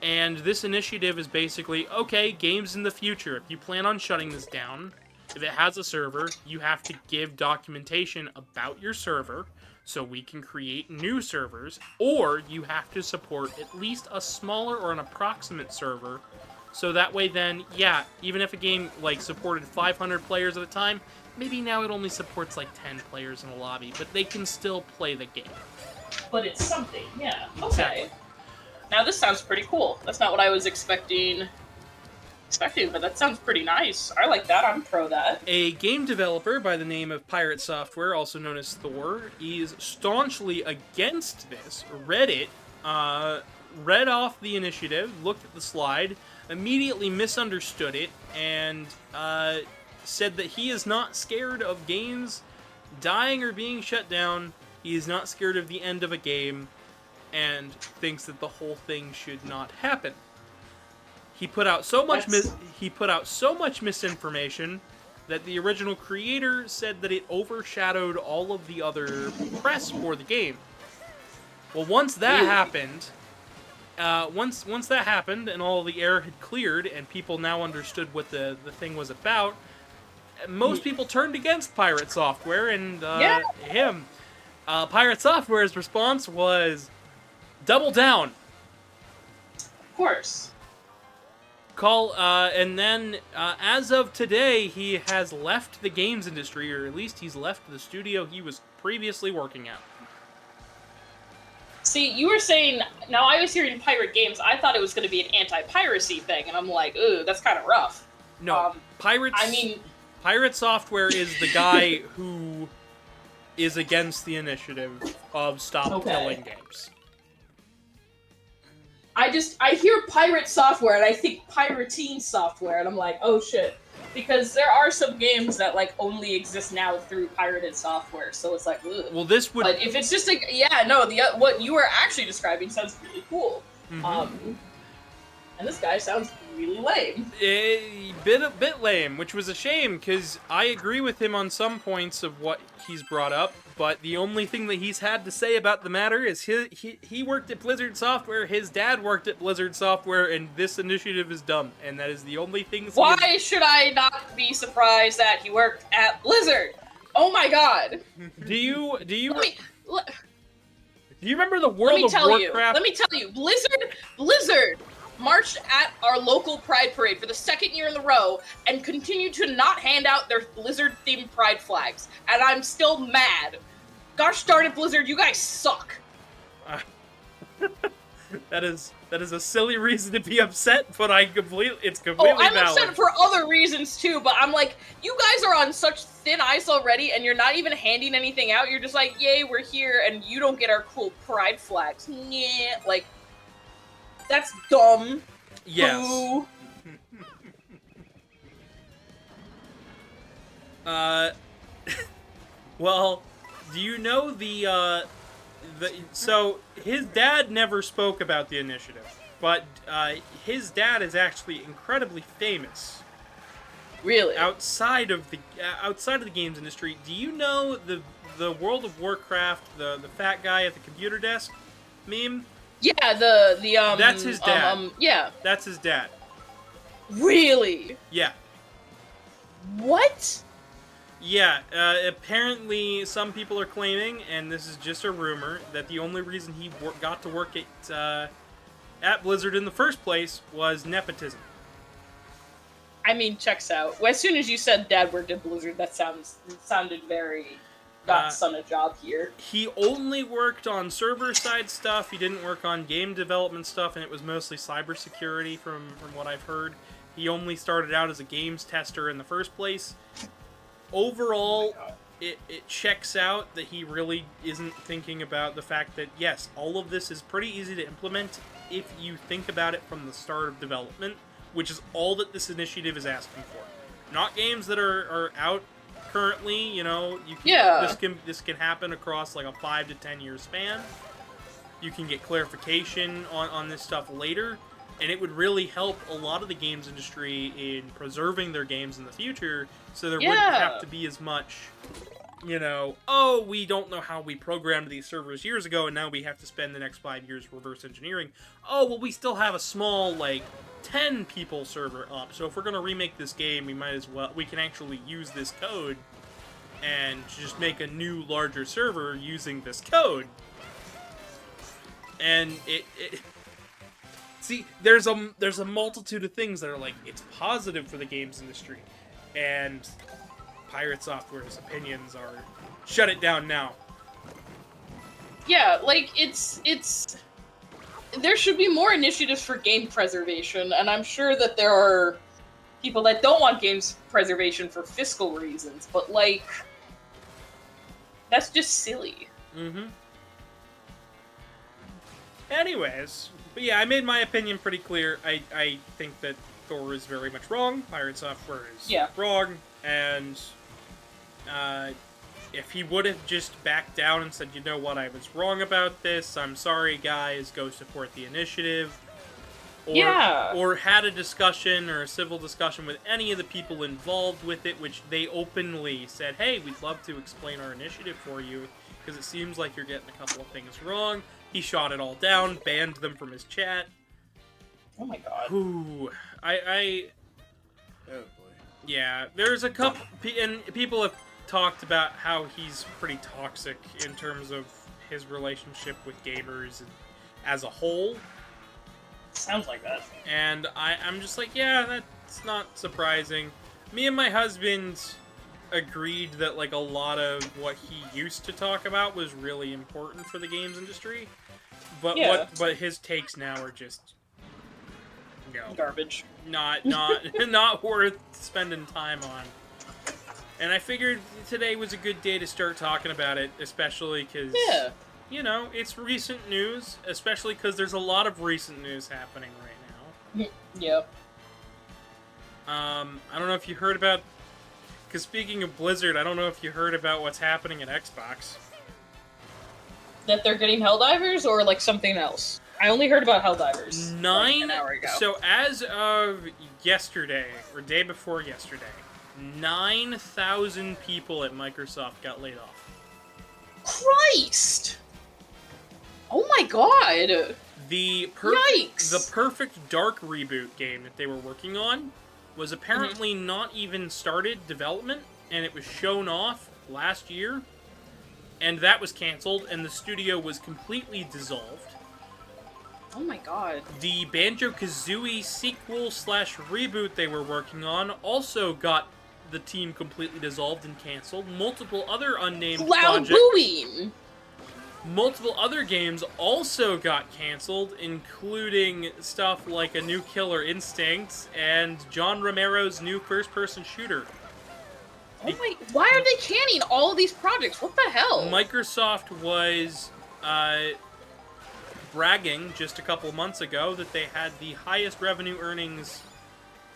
And this initiative is basically, okay, games in the future, if you plan on shutting this down, if it has a server, you have to give documentation about your server so we can create new servers, or you have to support at least a smaller or an approximate server, so that way then, yeah, even if a game like supported 500 players at a time, maybe now it only supports like 10 players in a lobby, but they can still play the game. But it's something, yeah. Okay. Exactly. Now this sounds pretty cool. That's not what I was expecting, but that sounds pretty nice. I like that. I'm pro that. A game developer by the name of PirateSoftware, also known as Thor, is staunchly against this. Read it, read off the initiative, looked at the slide, immediately misunderstood it, and said that he is not scared of games dying or being shut down. He is not scared of the end of a game, and thinks that the whole thing should not happen. He put out so much misinformation that the original creator said that it overshadowed all of the other press for the game. Well, once that happened, once that happened and all the air had cleared and people now understood what the thing was about, most people turned against Pirate Software and him. Pirate Software's response was, double down. Of course. And then, as of today, he has left the games industry, or at least he's left the studio he was previously working at. See, you were saying, now I was hearing pirate games, I thought it was going to be an anti-piracy thing, and I'm like, ooh, that's kind of rough. No, Pirate Software is the guy who is against the initiative of Stop Killing Games. I hear Pirate Software, and I think Pirating Software, and I'm like, oh shit. Because there are some games that, like, only exist now through pirated software, so it's like, ugh. Well, this would... But if it's just like, what you were actually describing sounds really cool. Mm-hmm. And this guy sounds really lame. A bit lame, which was a shame, because I agree with him on some points of what he's brought up, but the only thing that he's had to say about the matter is he worked at Blizzard Software, his dad worked at Blizzard Software, and this initiative is dumb, and that is the only thing... Why should I not be surprised that he worked at Blizzard? Oh my god! Do you remember the World of Warcraft? Let me tell you, Blizzard marched at our local Pride Parade for the second year in a row and continued to not hand out their Blizzard-themed Pride flags. And I'm still mad. Gosh darn it, Blizzard, you guys suck. That is a silly reason to be upset, but it's completely I'm valid. upset for other reasons too, but I'm like, you guys are on such thin ice already, and you're not even handing anything out. You're just like, yay, we're here, and you don't get our cool Pride flags. Yeah, like, that's dumb. Yes. Boo. Well, do you know so his dad never spoke about the initiative, but his dad is actually incredibly famous. Really? Outside of the games industry, do you know the World of Warcraft, the fat guy at the computer desk meme? Yeah, That's his dad. Yeah. That's his dad. Really? Yeah. What? Yeah, apparently some people are claiming, and this is just a rumor, that the only reason he got to work at Blizzard in the first place was nepotism. I mean, checks out. As soon as you said Dad worked at Blizzard, that sounded very got son a job here. He only worked on server-side stuff. He didn't work on game development stuff, and it was mostly cybersecurity from what I've heard. He only started out as a games tester in the first place. Overall, it checks out that he really isn't thinking about the fact that, yes, all of this is pretty easy to implement if you think about it from the start of development, which is all that this initiative is asking for. Not games that are out currently, you know, this can happen across like a 5 to 10 year span. You can get clarification on this stuff later, and it would really help a lot of the games industry in preserving their games in the future, so there wouldn't have to be as much, you know, oh, we don't know how we programmed these servers years ago, and now we have to spend the next 5 years reverse engineering. Oh, well, we still have a small, like, 10 people server up, so if we're going to remake this game, we can actually use this code and just make a new, larger server using this code. And see, there's a multitude of things that are like, it's positive for the games industry, and Pirate Software's opinions are, shut it down now. Yeah, like, there should be more initiatives for game preservation, and I'm sure that there are people that don't want games preservation for fiscal reasons, but, like, that's just silly. Mm-hmm. Anyways, but yeah, I made my opinion pretty clear. I think that Thor is very much wrong. Pirate Software is wrong, and if he would have just backed down and said, you know what, I was wrong about this, I'm sorry guys, go support the initiative, or had a discussion or a civil discussion with any of the people involved with it, which they openly said, hey, we'd love to explain our initiative for you, because it seems like you're getting a couple of things wrong. He shot it all down, banned them from his chat. Oh my god. Ooh, Oh boy. yeah, there's a couple, and people have talked about how he's pretty toxic in terms of his relationship with gamers as a whole. Sounds like that. And I'm just like, yeah, that's not surprising. Me and my husband agreed that, like, a lot of what he used to talk about was really important for the games industry. But but his takes now are just, garbage. Not worth spending time on. And I figured today was a good day to start talking about it, especially because, it's recent news, especially because there's a lot of recent news happening right now. Yeah. I don't know if you heard about, because speaking of Blizzard, I don't know if you heard about what's happening at Xbox. That they're getting Helldivers or, like, something else? I only heard about Helldivers like an hour ago. So as of yesterday, or day before yesterday, 9,000 people at Microsoft got laid off. Christ! Oh my god! Yikes! The perfect Dark reboot game that they were working on was apparently not even started development, and it was shown off last year, and that was canceled, and the studio was completely dissolved. Oh my god. The Banjo-Kazooie sequel/reboot they were working on also got the team completely dissolved and canceled. Multiple other unnamed projects. Booing! Multiple other games also got canceled, including stuff like a new Killer Instinct and John Romero's new first-person shooter. Oh my... Why are they canning all of these projects? What the hell? Microsoft was bragging just a couple months ago that they had the highest revenue earnings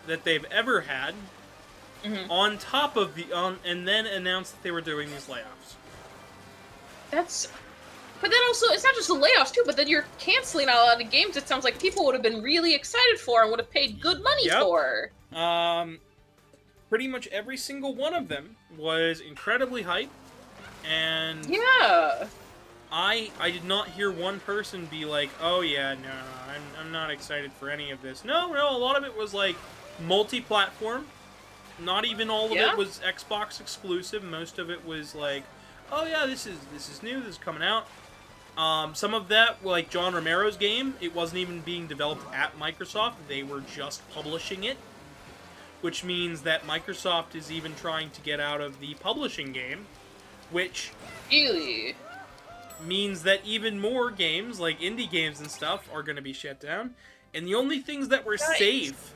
that they've ever had, on top of and then announced that they were doing these layoffs. But then also, it's not just the layoffs too, but then you're canceling a lot of games it sounds like people would have been really excited for and would have paid good money for. Pretty much every single one of them was incredibly hype, and yeah, I did not hear one person be like, oh yeah, no, I'm not excited for any of this. No, a lot of it was like multi-platform. Not even all of it was Xbox exclusive. Most of it was like, oh yeah, this is new, this is coming out. Some of that, like John Romero's game, it wasn't even being developed at Microsoft. They were just publishing it, which means that Microsoft is even trying to get out of the publishing game, which really means that even more games, like indie games and stuff, are going to be shut down. And the only things that were safe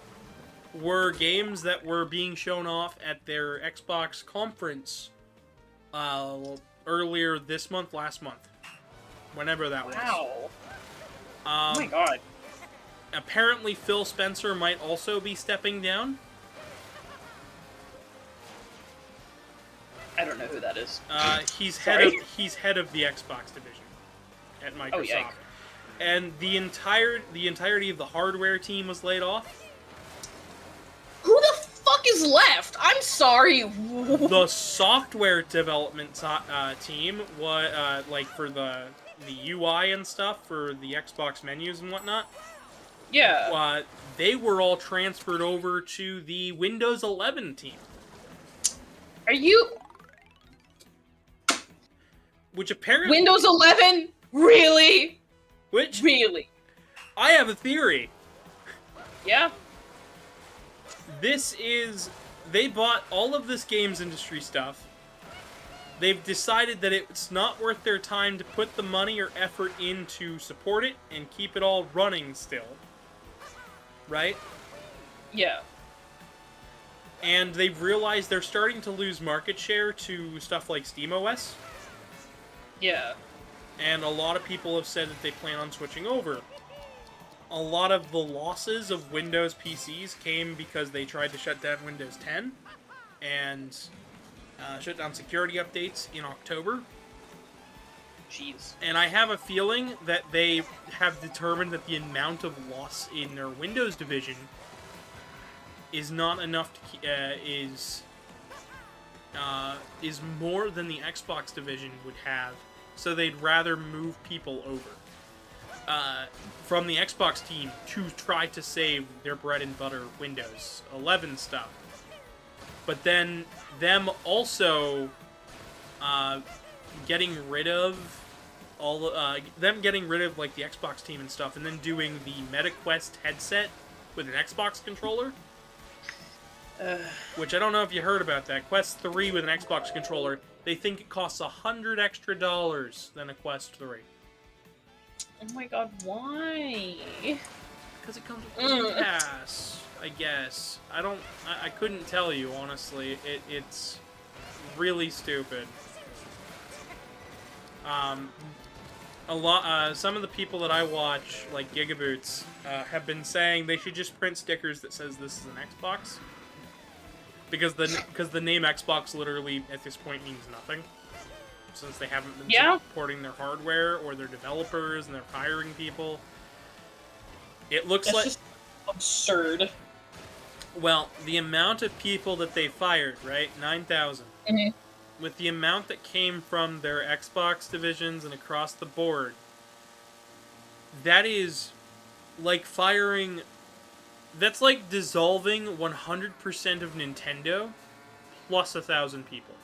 were games that were being shown off at their Xbox conference earlier this month, last month. Whenever that was. Wow. Oh my god. Apparently Phil Spencer might also be stepping down. I don't know who that is. He's head of the Xbox division at Microsoft. Oh, and the entirety of the hardware team was laid off. Who the fuck is left? I'm sorry. The software development team was like for the UI and stuff for the Xbox menus and whatnot. Yeah. They were all transferred over to the Windows 11 team. Are you? Which apparently Windows 11? Really? Which really? I have a theory. Yeah. They bought all of this games industry stuff. They've decided that it's not worth their time to put the money or effort in to support it and keep it all running still. Right? Yeah. And they've realized they're starting to lose market share to stuff like SteamOS. Yeah. And a lot of people have said that they plan on switching over. A lot of the losses of Windows PCs came because they tried to shut down Windows 10 and shut down security updates in October. Jeez. And I have a feeling that they have determined that the amount of loss in their Windows division is not enough to is more than the Xbox division would have, so they'd rather move people over from the Xbox team to try to save their bread and butter Windows 11 stuff. But then them also getting rid of like the Xbox team and stuff, and then doing the MetaQuest headset with an Xbox controller. Which I don't know if you heard about that. Quest 3 with an Xbox controller, they think it costs $100 extra than a Quest 3. Oh my god, why? Because it comes with Game Pass, I guess. I couldn't tell you, honestly. It's really stupid. Some of the people that I watch, like Gigaboots, have been saying they should just print stickers that says this is an Xbox. Because the name Xbox literally at this point means nothing, since they haven't been supporting their hardware or their developers and they're hiring people. It looks like just absurd. Well, the amount of people that they fired, right? 9,000. Mm-hmm. With the amount that came from their Xbox divisions and across the board, that is like firing. That's like dissolving 100% of Nintendo plus 1,000 people.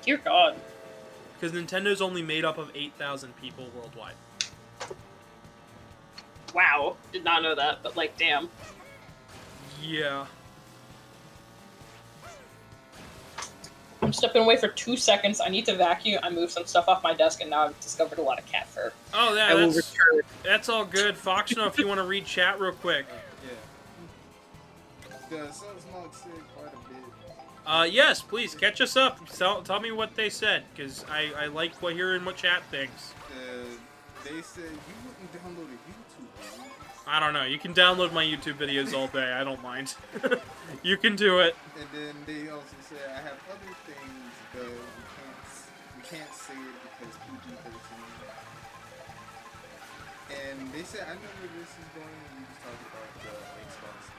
Dear God. Because Nintendo's only made up of 8,000 people worldwide. Wow. Did not know that, but like, damn. Yeah. I'm stepping away for 2 seconds. I need to vacuum. I moved some stuff off my desk, and now I've discovered a lot of cat fur. Oh, yeah, that's all good. Foxono, if you want to read chat real quick. The Soulsmog said quite a bit. Yes, please, catch us up. Tell me what they said, because I like hearing what chat thinks. They said you wouldn't download a YouTube video. I don't know. You can download my YouTube videos all day. I don't mind. You can do it. And then they also said, I have other things, but we can't say it because PG-13. And they said, I know where this is going. We just talked about the Xbox.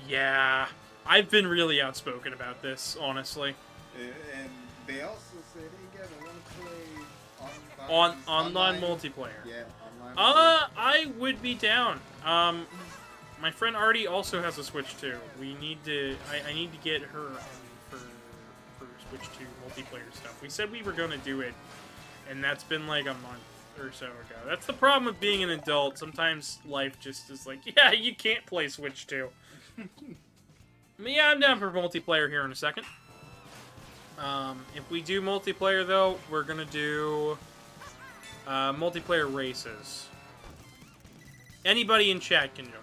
Yeah, I've been really outspoken about this, honestly. And they also said, hey, Gavin, want to play online multiplayer. Yeah, online. I would be down. My friend Artie also has a Switch too. We need to. I need to get her for Switch 2 multiplayer stuff. We said we were gonna do it, and that's been like a month or so ago. That's the problem with being an adult. Sometimes life just is like, yeah, you can't play Switch 2. But yeah, I'm down for multiplayer here in a second. If we do multiplayer, though, we're gonna do multiplayer races. Anybody in chat can join.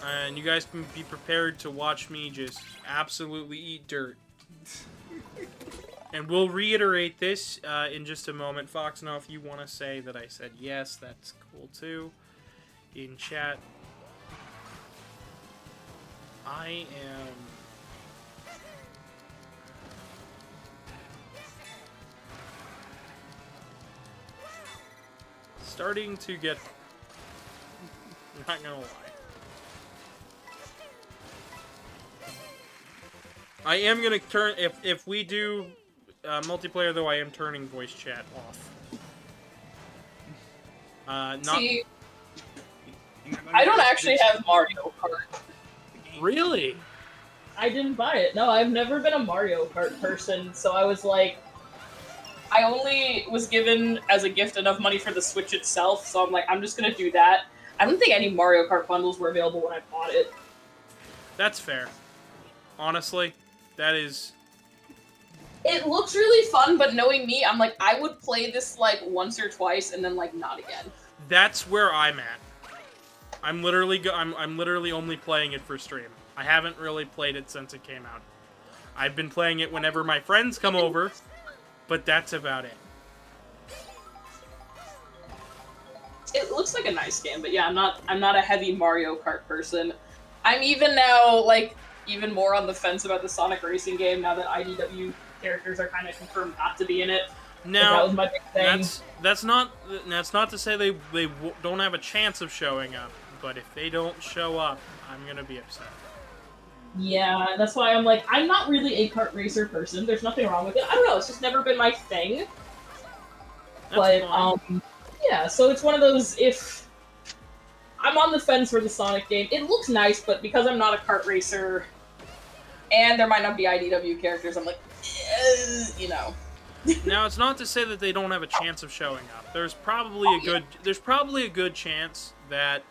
And you guys can be prepared to watch me just absolutely eat dirt. And we'll reiterate this in just a moment. Foxono, if you want to say that I said yes, that's cool too. In chat. I am... starting to get... not gonna lie. I am gonna turn... If we do multiplayer, though, I am turning voice chat off. Not... See, I don't actually have Mario Kart. Really? I didn't buy it. No, I've never been a Mario Kart person, so I was like... I only was given as a gift enough money for the Switch itself, so I'm like, I'm just gonna do that. I don't think any Mario Kart bundles were available when I bought it. That's fair. Honestly, that is... It looks really fun, but knowing me, I'm like, I would play this like once or twice and then like not again. That's where I'm at. I'm literally only playing it for stream. I haven't really played it since it came out. I've been playing it whenever my friends come over, but that's about it. It looks like a nice game, but yeah, I'm not a heavy Mario Kart person. I'm even now like even more on the fence about the Sonic racing game now that IDW characters are kind of confirmed not to be in it. Now, that was my big thing. that's not to say they don't have a chance of showing up, but if they don't show up, I'm gonna be upset. Yeah, that's why I'm like, I'm not really a kart racer person. There's nothing wrong with it. I don't know, it's just never been my thing. That's But, fine. yeah, so it's one of those, if I'm on the fence for the Sonic game, it looks nice, but because I'm not a kart racer, and there might not be IDW characters, I'm like, you know. Now, it's not to say that they don't have a chance of showing up. There's probably a good chance that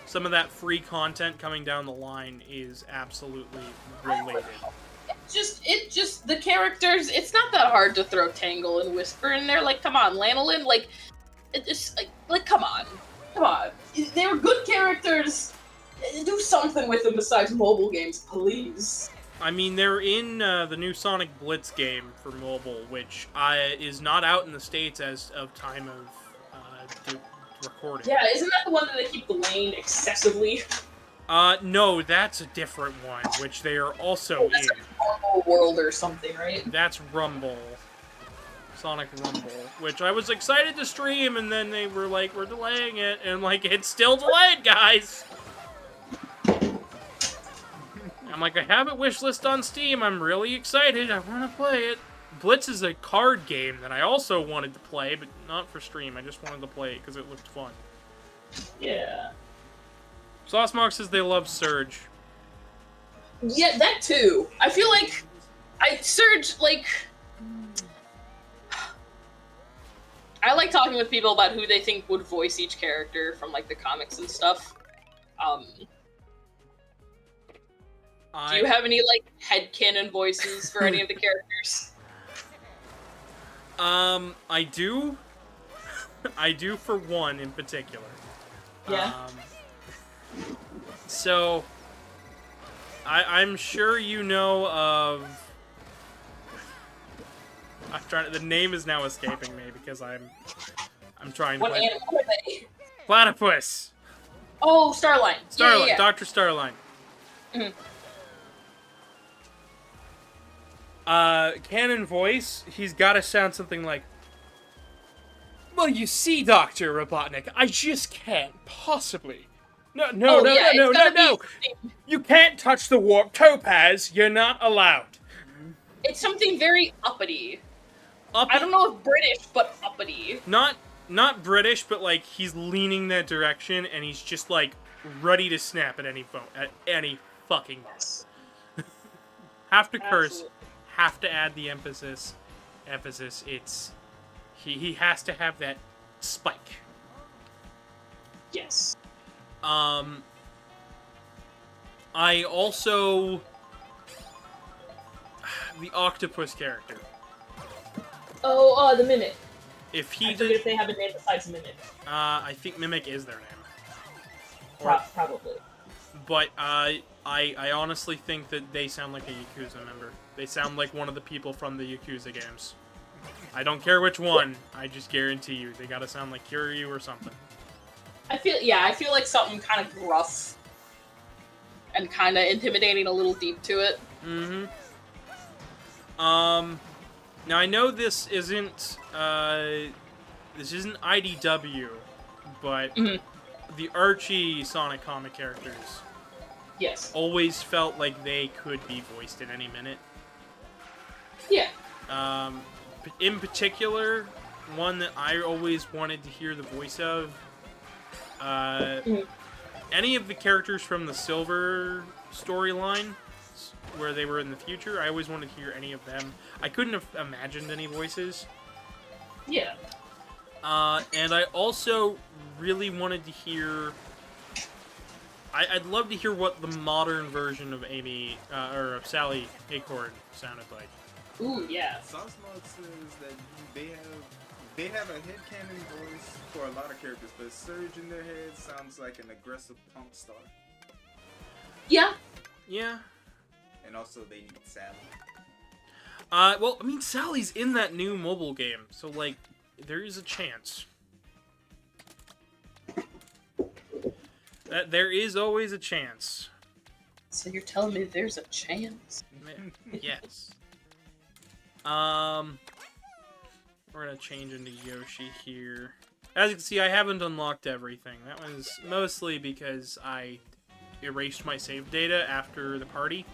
some of that free content coming down the line is absolutely related. It just, the characters, it's not that hard to throw Tangle and Whisper in there. Like, come on, Lanolin, like, it just, like, come on. Come on. They were good characters. Do something with them besides mobile games, please. I mean, they're in the new Sonic Blitz game for mobile, which is not out in the States as of time of recording. Yeah, isn't that the one that they keep delaying excessively? No, that's a different one, which they are also That's in. like Rumble World or something, right? That's Rumble. Sonic Rumble, which I was excited to stream, and then they were like, we're delaying it, and like, it's still delayed, guys! I'm like, I have it wishlist on Steam, I'm really excited, I want to play it. Blitz is a card game that I also wanted to play, but not for stream, I just wanted to play it because it looked fun. Yeah. Saucemark says they love Surge. Yeah, that too. I feel like Surge, like, I like talking with people about who they think would voice each character from, like, the comics and stuff. Do you have any, like, headcanon voices for any of the characters? I do. I do for one in particular. Yeah. So, I'm sure you know of... the name is now escaping me because I'm trying to What play... animal are they? Platypus! Oh, Starline. Starline, Yeah. Dr. Starline. Mhm. Canon voice, he's gotta sound something like, well, you see, Dr. Robotnik, I just can't possibly. No. You can't touch the warp topaz. You're not allowed. It's something very uppity. I don't know if British, but uppity. Not British, but like he's leaning that direction, and he's just like ready to snap at any fucking moment. Have to curse. Absolutely. Have to add the emphasis. It's he has to have that spike. Yes. I also... the octopus character. Oh, the Mimic. If he I forget if they have a name besides Mimic. I think Mimic is their name. Probably. But I honestly think that they sound like a Yakuza member. They sound like one of the people from the Yakuza games. I don't care which one. I just guarantee you, they gotta sound like Kiryu or something. I feel like something kind of gruff and kind of intimidating, a little deep to it. Mm-hmm. Now I know this isn't IDW, but the Archie Sonic comic characters Yes. always felt like they could be voiced at any minute. Yeah. In particular, one that I always wanted to hear the voice of, any of the characters from the Silver storyline, where they were in the future, I always wanted to hear any of them. I couldn't have imagined any voices. Yeah. And I also really wanted to hear... I'd love to hear what the modern version of Amy, or of Sally Acorn sounded like. Ooh, yeah. Saucemark says that they have a headcanon voice for a lot of characters, but Surge in their head sounds like an aggressive punk star. Yeah. Yeah. And also they need Sally. Well, I mean, Sally's in that new mobile game, so, like, there is a chance. There is always a chance. So you're telling me there's a chance? Yes. We're gonna change into Yoshi here. As you can see, I haven't unlocked everything. That was mostly because I erased my save data after the party.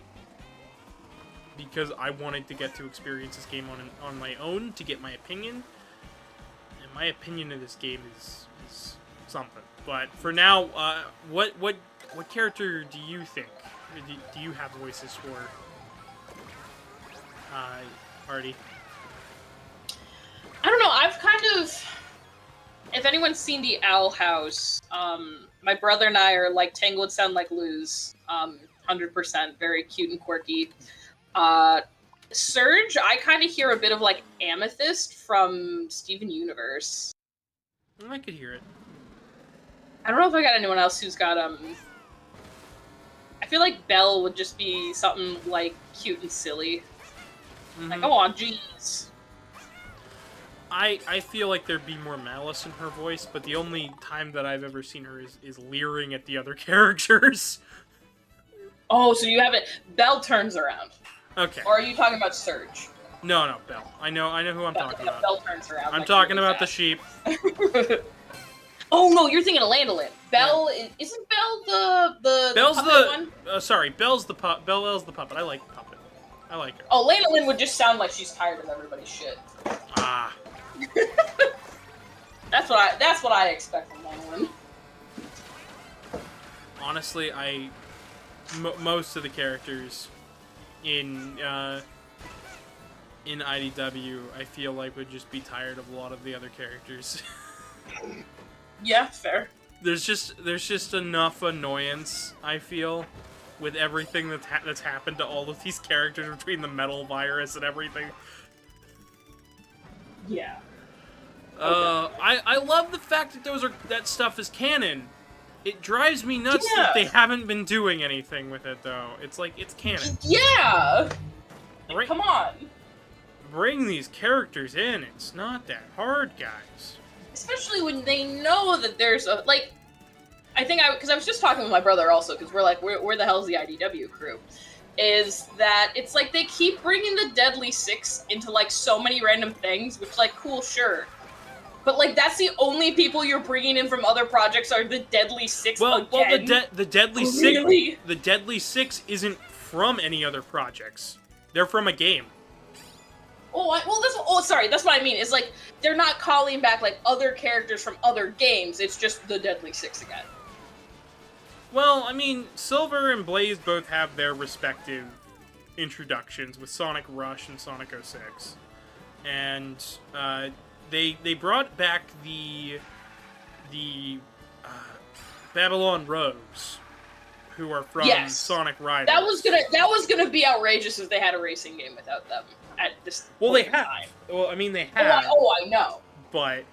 Because I wanted to get to experience this game on my own to get my opinion. And my opinion of this game is something. But for now, what character do you think? Do you have voices for? Party? I don't know. I've kind of. If anyone's seen the Owl House, my brother and I are like Tangled Would Sound Like Lose. 100%, very cute and quirky. Surge, I kind of hear a bit of like Amethyst from Steven Universe. I could hear it. I don't know if I got anyone else who's got I feel like Belle would just be something like cute and silly. Like, oh, jeez. I feel like there'd be more malice in her voice, but the only time that I've ever seen her is leering at the other characters. Oh, so you haven't. Belle turns around. Okay. Or are you talking about Surge? No, Belle. I know who I'm talking about. Belle turns around. I'm like talking really about fast. the sheep. Oh no, you're thinking of Landolin. Belle isn't Belle the Belle's puppet the one? sorry, Belle's the Belle's the puppet. I like the puppet. I like her. Oh, Landolin would just sound like she's tired of everybody's shit. Ah. That's what I expect from Landolin. Honestly, most of the characters in IDW, I feel like would just be tired of a lot of the other characters. Yeah, fair. There's just enough annoyance, I feel, with everything that's happened to all of these characters between the metal virus and everything. Yeah. I love the fact that that stuff is canon. It drives me nuts Yeah. that they haven't been doing anything with it, though. It's like, it's canon. Yeah! Right. Come on. Bring these characters in. It's not that hard, guys. Especially when they know that there's a, like, because I was just talking with my brother also, because we're like, where the hell's the IDW crew? Is that it's like they keep bringing the Deadly Six into, like, so many random things, which, like, cool, sure. But, like, that's the only people you're bringing in from other projects are the Deadly Six again. The Deadly Really? Six, the Deadly Six isn't from any other projects. They're from a game. That's what I mean. Is like they're not calling back like other characters from other games. It's just the Deadly Six again. Well, I mean, Silver and Blaze both have their respective introductions with Sonic Rush and Sonic 06, and they brought back the Babylon Rogues, who are from Sonic Riders. That was gonna be outrageous if they had a racing game without them at this. Well, point they in have. time. Well, I mean, they have. I know. But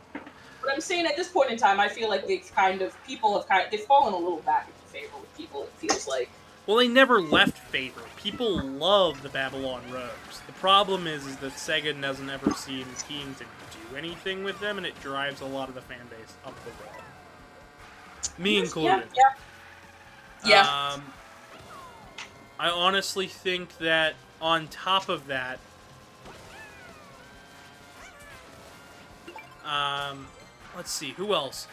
I'm saying at this point in time, I feel like they've fallen a little back into favor with people. It feels like. Well, they never left favor. People love the Babylon Rogues. The problem is that Sega doesn't ever seem keen to do anything with them, and it drives a lot of the fan base up the wall. Me included. Yeah. I honestly think that on top of that, let's see, who else?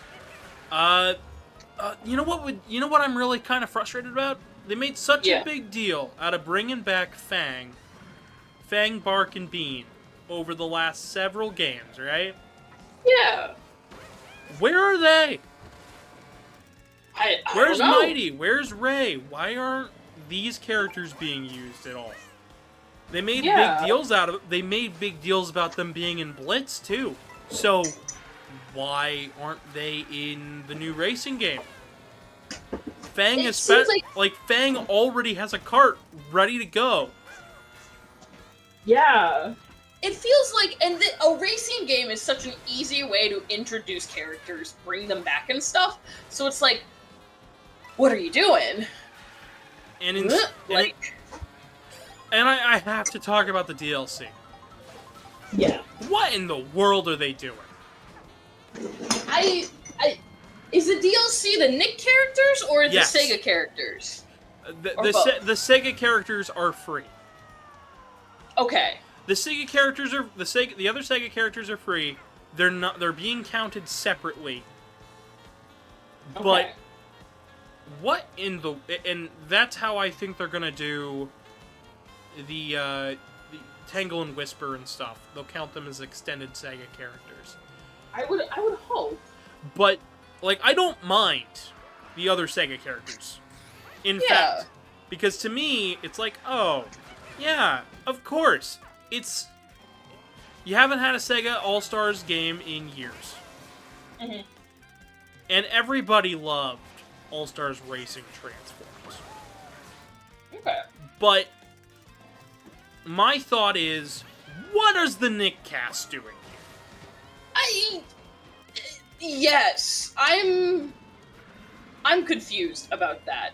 You know what I'm really kind of frustrated about? They made such a big deal out of bringing back Fang, Bark, and Bean over the last several games, right? Yeah. Where are they? Where's don't know. Mighty? Where's Ray? Why aren't these characters being used at all? They made big deals out of it. They made big deals about them being in Blitz too. So why aren't they in the new racing game? Fang is like Fang already has a cart ready to go. Yeah. It feels like, a racing game is such an easy way to introduce characters, bring them back and stuff. So it's like, what are you doing? And I have to talk about the DLC. Yeah. What in the world are they doing? Is the DLC the Nick characters or the Yes. Sega characters? Or both? The Sega characters are free. Okay. The Sega characters are the other Sega characters are free. They're not. They're being counted separately. Okay. But what in the and that's how I think they're gonna do the Tangle and Whisper and stuff. They'll count them as extended Sega characters. I would hope. But like I don't mind the other Sega characters. In Yeah. fact, because to me it's like, oh, yeah, of course. It's you haven't had a Sega All-Stars game in years. Mm-hmm. And everybody loved All-Stars Racing Transformers. Okay. But my thought is, what is the Nick cast doing here? Yes, I'm confused about that.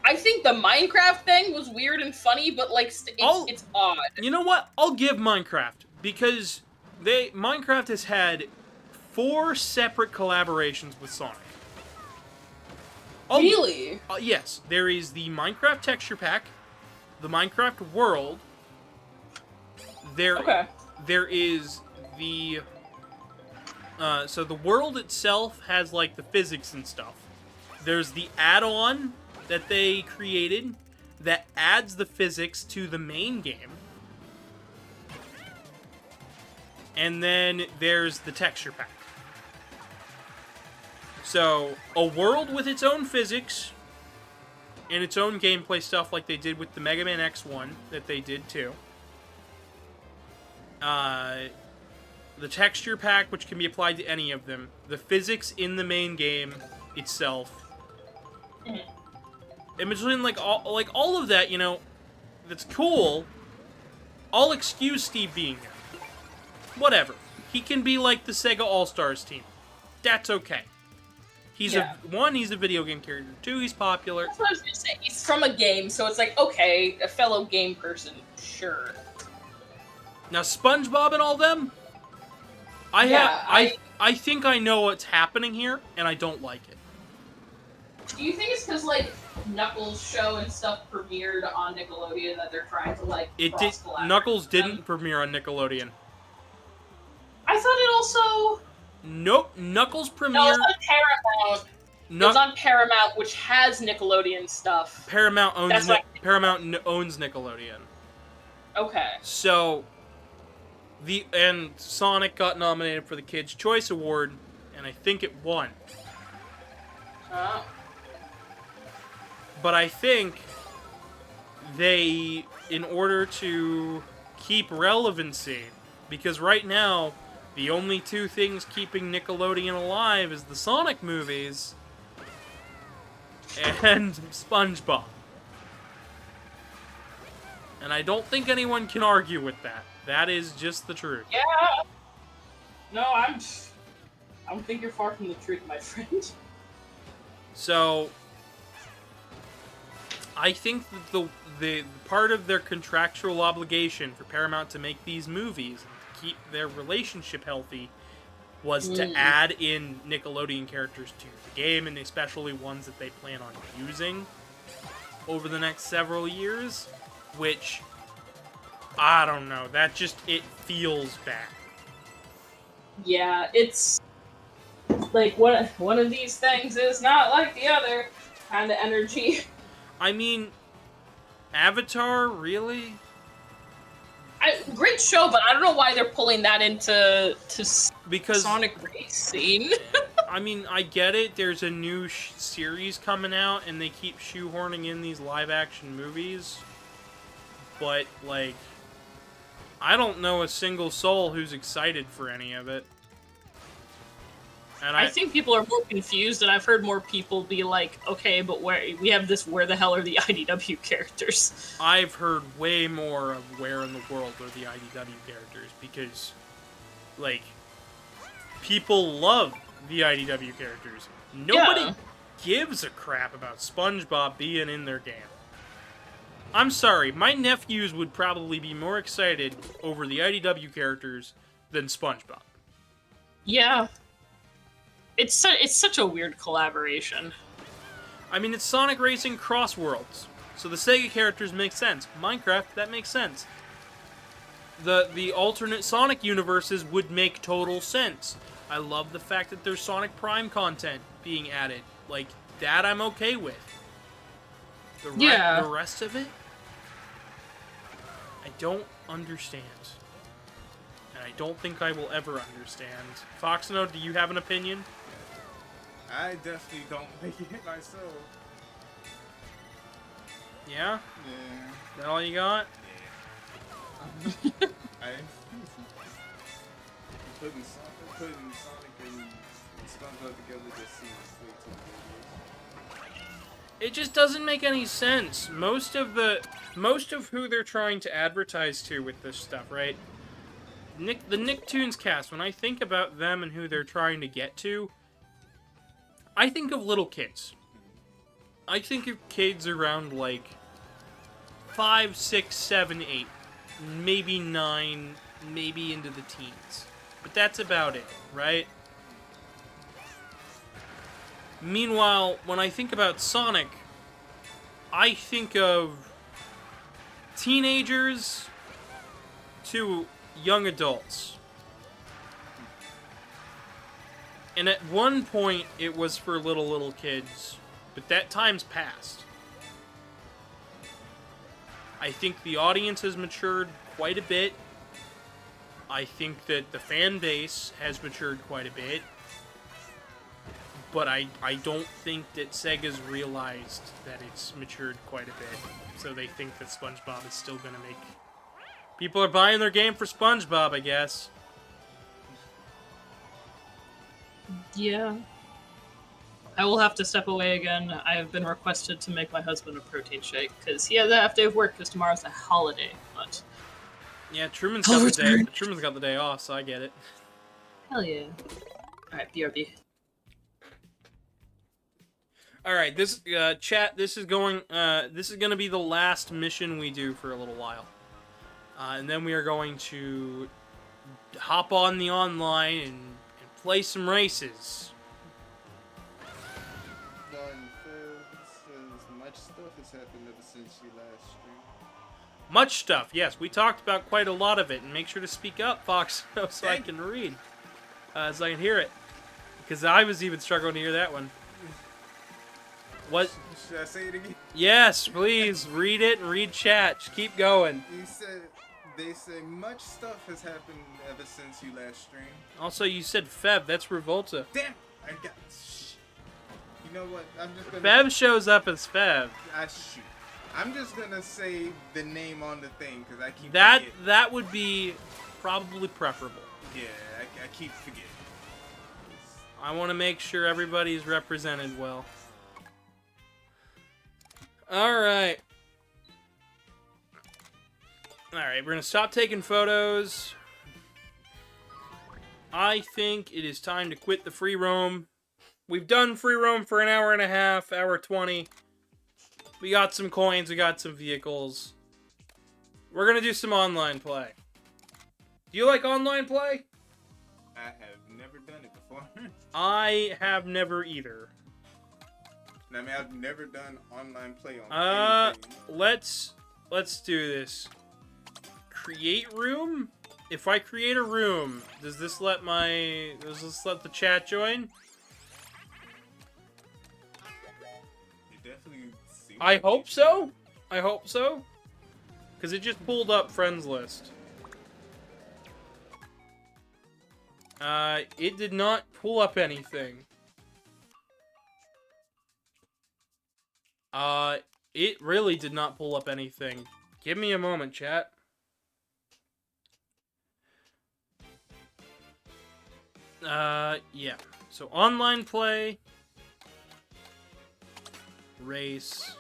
I think the Minecraft thing was weird and funny, but like it's odd. You know what? I'll give Minecraft because Minecraft has had 4 separate collaborations with Sonic. Really? Yes, there is the Minecraft texture pack, the Minecraft world. Okay. There is the so the world itself has like the physics and stuff. There's the add-on that they created that adds the physics to the main game. And then there's the texture pack. So, a world with its own physics and its own gameplay stuff like they did with the Megaman.exe one that they did too. The texture pack, which can be applied to any of them. The physics in the main game itself. And between like all of that, you know, that's cool. I'll excuse Steve being there. Whatever. He can be like the Sega All-Stars team. That's okay. He's a video game character. 2, he's popular. That's what I was gonna say. He's from a game, so it's like, okay, a fellow game person, sure. Now SpongeBob and all them, I think I know what's happening here, and I don't like it. Do you think it's because like Knuckles' show and stuff premiered on Nickelodeon that they're trying to like cross-collaborate Knuckles with them? didn't premiere on Nickelodeon. I thought it also. Nope, Knuckles premiered. No, it's on Paramount. It was on Paramount, which has Nickelodeon stuff. Paramount owns owns Nickelodeon. Okay. So and Sonic got nominated for the Kids' Choice Award, and I think it won. Oh. But I think they, in order to keep relevancy, because right now the only 2 things keeping Nickelodeon alive is the Sonic movies and SpongeBob. And I don't think anyone can argue with that. That is just the truth. Yeah. No, I don't think you're far from the truth, my friend. So I think that the part of their contractual obligation for Paramount to make these movies and to keep their relationship healthy was to add in Nickelodeon characters to the game, and especially ones that they plan on using over the next several years, which I don't know, it feels bad. Yeah, it's like one of these things is not like the other kind of energy. I mean, Avatar, really? Great show, but I don't know why they're pulling that into because Sonic Racing. I mean, I get it. There's a new series coming out, and they keep shoehorning in these live-action movies. But, like, I don't know a single soul who's excited for any of it. And I think people are more confused, and I've heard more people be like, okay, but where the hell are the IDW characters? I've heard way more of where in the world are the IDW characters, because, like, people love the IDW characters. Nobody gives a crap about SpongeBob being in their game. I'm sorry, my nephews would probably be more excited over the IDW characters than SpongeBob. Yeah. It's such a weird collaboration. I mean, it's Sonic Racing Cross Worlds, so the Sega characters make sense. Minecraft, that makes sense. The alternate Sonic universes would make total sense. I love the fact that there's Sonic Prime content being added. Like, that I'm okay with. The rest of it, I don't understand. And I don't think I will ever understand. Foxono, do you have an opinion? I definitely don't make it myself. Yeah? Yeah. Is that all you got? Yeah. Putting Sonic and SpongeBob together just seems way too It just doesn't make any sense. Most of who they're trying to advertise to with this stuff, right? The Nicktoons cast, when I think about them and who they're trying to get to, I think of little kids. I think of kids around, like, 5, 6, 7, 8, maybe 9, maybe into the teens. But that's about it, right? Meanwhile, when I think about Sonic, I think of teenagers to young adults. And at one point, it was for little kids, but that time's passed. I think the audience has matured quite a bit. I think that the fan base has matured quite a bit. But I don't think that Sega's realized that it's matured quite a bit. So they think that SpongeBob is still gonna make... People are buying their game for SpongeBob, I guess. Yeah. I will have to step away again. I have been requested to make my husband a protein shake, because he has a half day of work, because tomorrow's a holiday, but... Yeah, Truman's got the day off, so I get it. Hell yeah. Alright, BRB. Alright, this, chat, this is gonna be the last mission we do for a little while. And then we are going to hop on the online and play some races. Much stuff has happened ever since you last streamed. Much stuff, yes. We talked about quite a lot of it, and make sure to speak up, Fox, so I can read. So I can hear it. Because I was even struggling to hear that one. What? Should I say it again? Yes, please, read it and read chat. Just keep going. They say much stuff has happened ever since you last streamed. Also, you said Feb, that's Revolta. Damn! I got... You know what? I'm just gonna... Feb shows up as Feb. Shoot. I'm just gonna say the name on the thing, because I keep forgetting. forgetting. That would be probably preferable. Yeah, I keep forgetting. I want to make sure everybody's represented well. Alright. Alright, we're gonna stop taking photos. I think it is time to quit the free roam. We've done free roam for an hour and a half, hour 20. We got some coins, we got some vehicles. We're gonna do some online play. Do you like online play? I have never done it before. I have never either. I mean, I've never done online play on anything. Let's do this. Create room? If I create a room, does this let the chat join? It definitely seems I like hope it. so. I hope so. Because it just pulled up friends list. It did not pull up anything. It really did not pull up anything. Give me a moment, chat. Yeah. So, online play. Race.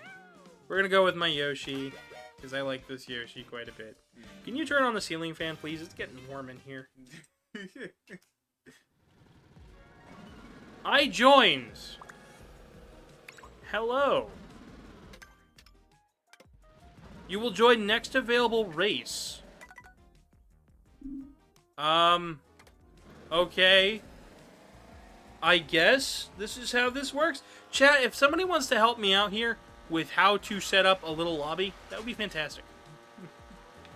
We're gonna go with my Yoshi, because I like this Yoshi quite a bit. Can you turn on the ceiling fan, please? It's getting warm in here. I joined! Hello. You will join next available race. Okay. I guess this is how this works. Chat, if somebody wants to help me out here with how to set up a little lobby, that would be fantastic.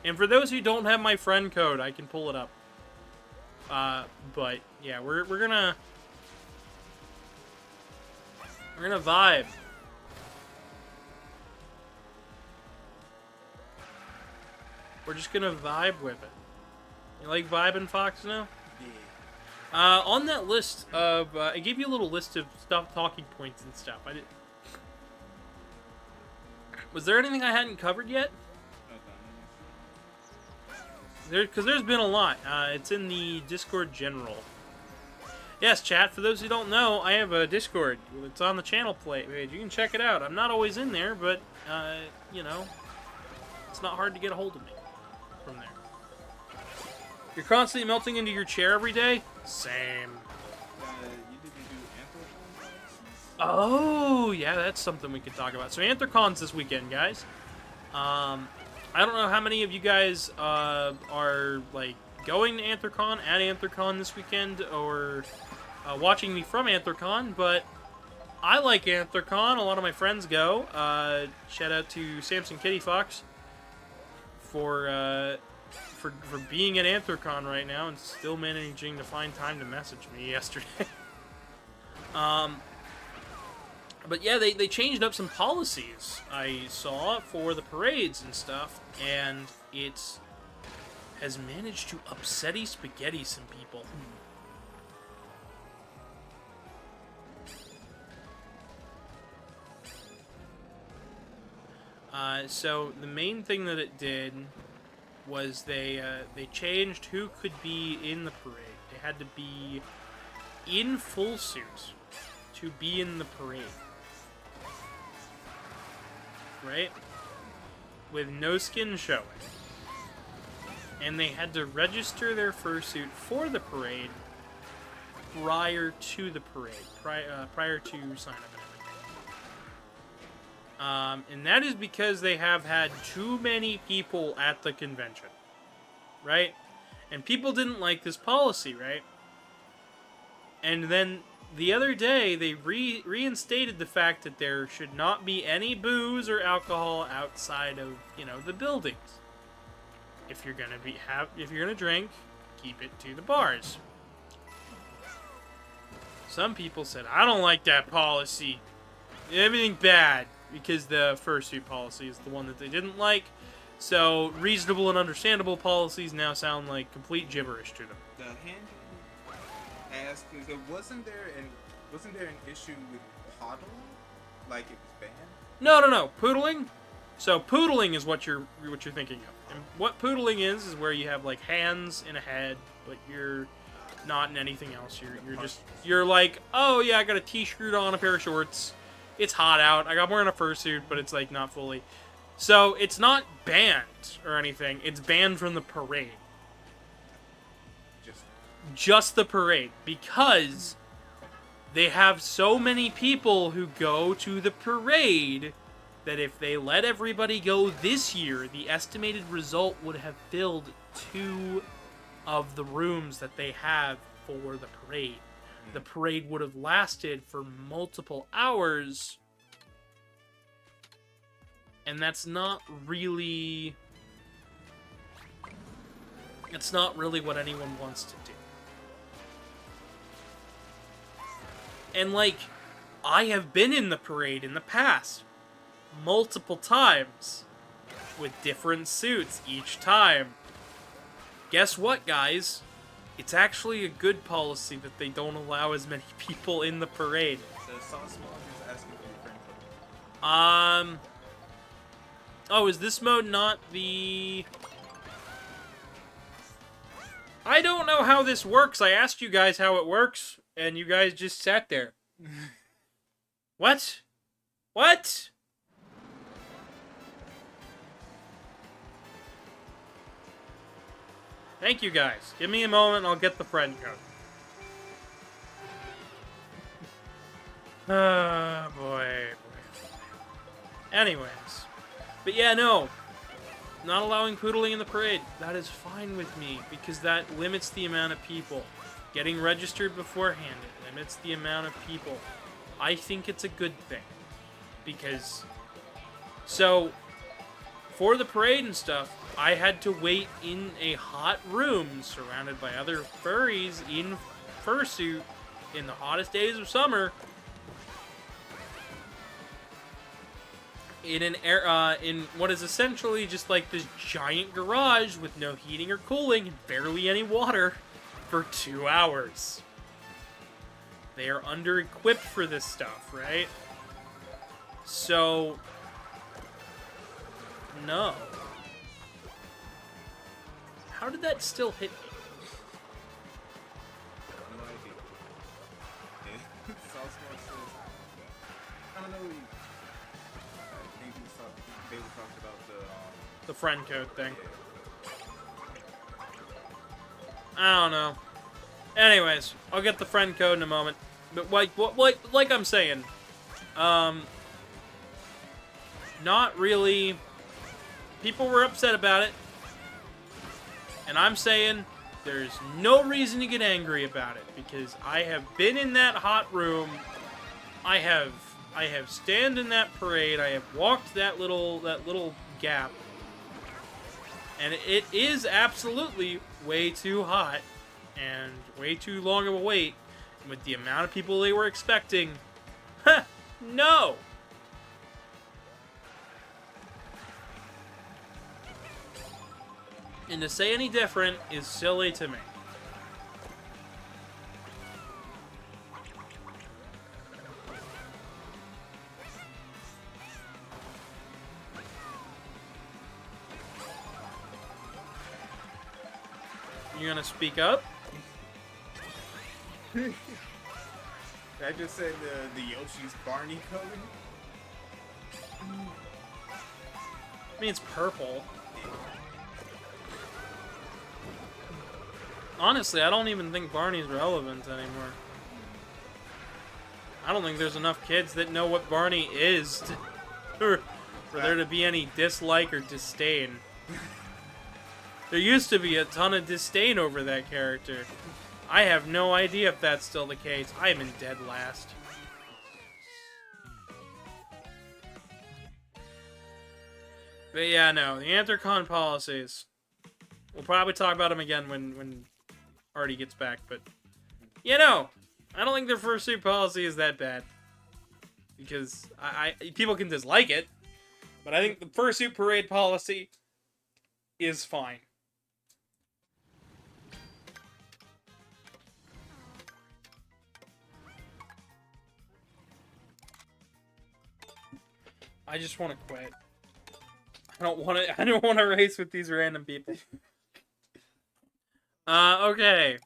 And for those who don't have my friend code, I can pull it up. But yeah, we're gonna vibe. We're just gonna vibe with it. You like vibing, Foxono? Yeah. On that list of, I gave you a little list of stuff, talking points and stuff. Was there anything I hadn't covered yet? Because there's been a lot. It's in the Discord general. Yes, chat, for those who don't know, I have a Discord. It's on the channel page. You can check it out. I'm not always in there, but, you know, it's not hard to get a hold of me from there. You're constantly melting into your chair every day? Same. You didn't do Anthrocon? Oh, yeah, that's something we could talk about. So Anthrocon's this weekend, guys. I don't know how many of you guys are, like, going to Anthrocon, at Anthrocon this weekend, or watching me from Anthrocon, but I like Anthrocon. A lot of my friends go. Shout out to Samson Kitty Fox for being at Anthrocon right now and still managing to find time to message me yesterday. But yeah, they changed up some policies I saw for the parades and stuff, and it has managed to upsetty spaghetti some people. So the main thing that it did was they changed who could be in the parade. They had to be in full suit to be in the parade. Right? With no skin showing. And they had to register their fursuit for the parade prior to the parade. Prior to sign up and everything. And that is because they have had too many people at the convention. Right? And people didn't like this policy, right? And then the other day, they reinstated the fact that there should not be any booze or alcohol outside of, you know, the buildings. If you're gonna drink, keep it to the bars. Some people said, I don't like that policy. Everything bad, because the fursuit policy is the one that they didn't like. So reasonable and understandable policies now sound like complete gibberish to them. The hand asked, wasn't there an issue with poodling? Like it was banned? No. Poodling. So poodling is what you're thinking of. And what poodling is where you have like hands and a head, but you're not in anything else. You're like, oh yeah, I got a t-shirt on, a pair of shorts. It's hot out. I'm wearing a fursuit, but it's like not fully. So it's not banned or anything. It's banned from the parade. Just the parade, because they have so many people who go to the parade that if they let everybody go this year, the estimated result would have filled 2 of the rooms that they have for the parade. The parade would have lasted for multiple hours, and that's not really what anyone wants to do. And, like, I have been in the parade in the past. Multiple times. With different suits each time. Guess what, guys? It's actually a good policy that they don't allow as many people in the parade. So Sauce Mom is asking for your friend code. Oh, is this mode not the... I don't know how this works. I asked you guys how it works. And you guys just sat there. What? What? Thank you guys. Give me a moment and I'll get the friend code. Boy. Anyways. But yeah, no. Not allowing poodling in the parade. That is fine with me, because that limits the amount of people. getting registered beforehand. It limits the amount of people. I think it's a good thing. Because, so, for the parade and stuff, I had to wait in a hot room surrounded by other furries in fursuit in the hottest days of summer in what is essentially just like this giant garage with no heating or cooling and barely any water for 2 hours. They are under-equipped for this stuff, right? So, no. How did that still hit me? No idea. Yeah. Sauce says, I don't know. I think they were talking about The friend code thing. yeah. I don't know. Anyways, I'll get the friend code in a moment. But like I'm saying, not really. People were upset about it, and I'm saying there's no reason to get angry about it because I have been in that hot room. I have stand in that parade. I have walked that little gap, and it is absolutely way too hot and way too long of a wait with the amount of people they were expecting. Huh, no. And to say any different is silly to me. You gonna speak up? I just said the Yoshi's Barney color. I mean, it's purple. Honestly, I don't even think Barney's relevant anymore. I don't think there's enough kids that know what Barney is for there to be any dislike or disdain. There used to be a ton of disdain over that character. I have no idea if that's still the case. I am in dead last. But yeah, no, the Anthrocon policies. We'll probably talk about them again when Artie gets back, but you know, I don't think their fursuit policy is that bad. Because people can dislike it, but I think the fursuit parade policy is fine. I just want to quit. I don't want to race with these random people. Okay.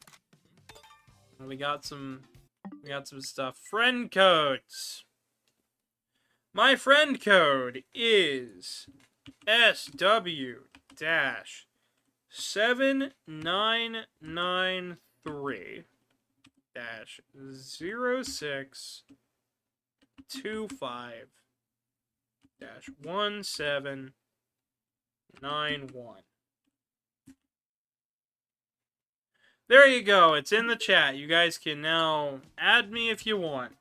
We got some stuff. Friend codes. My friend code is SW9993-0625-1791. There you go. It's in the chat. You guys can now add me if you want.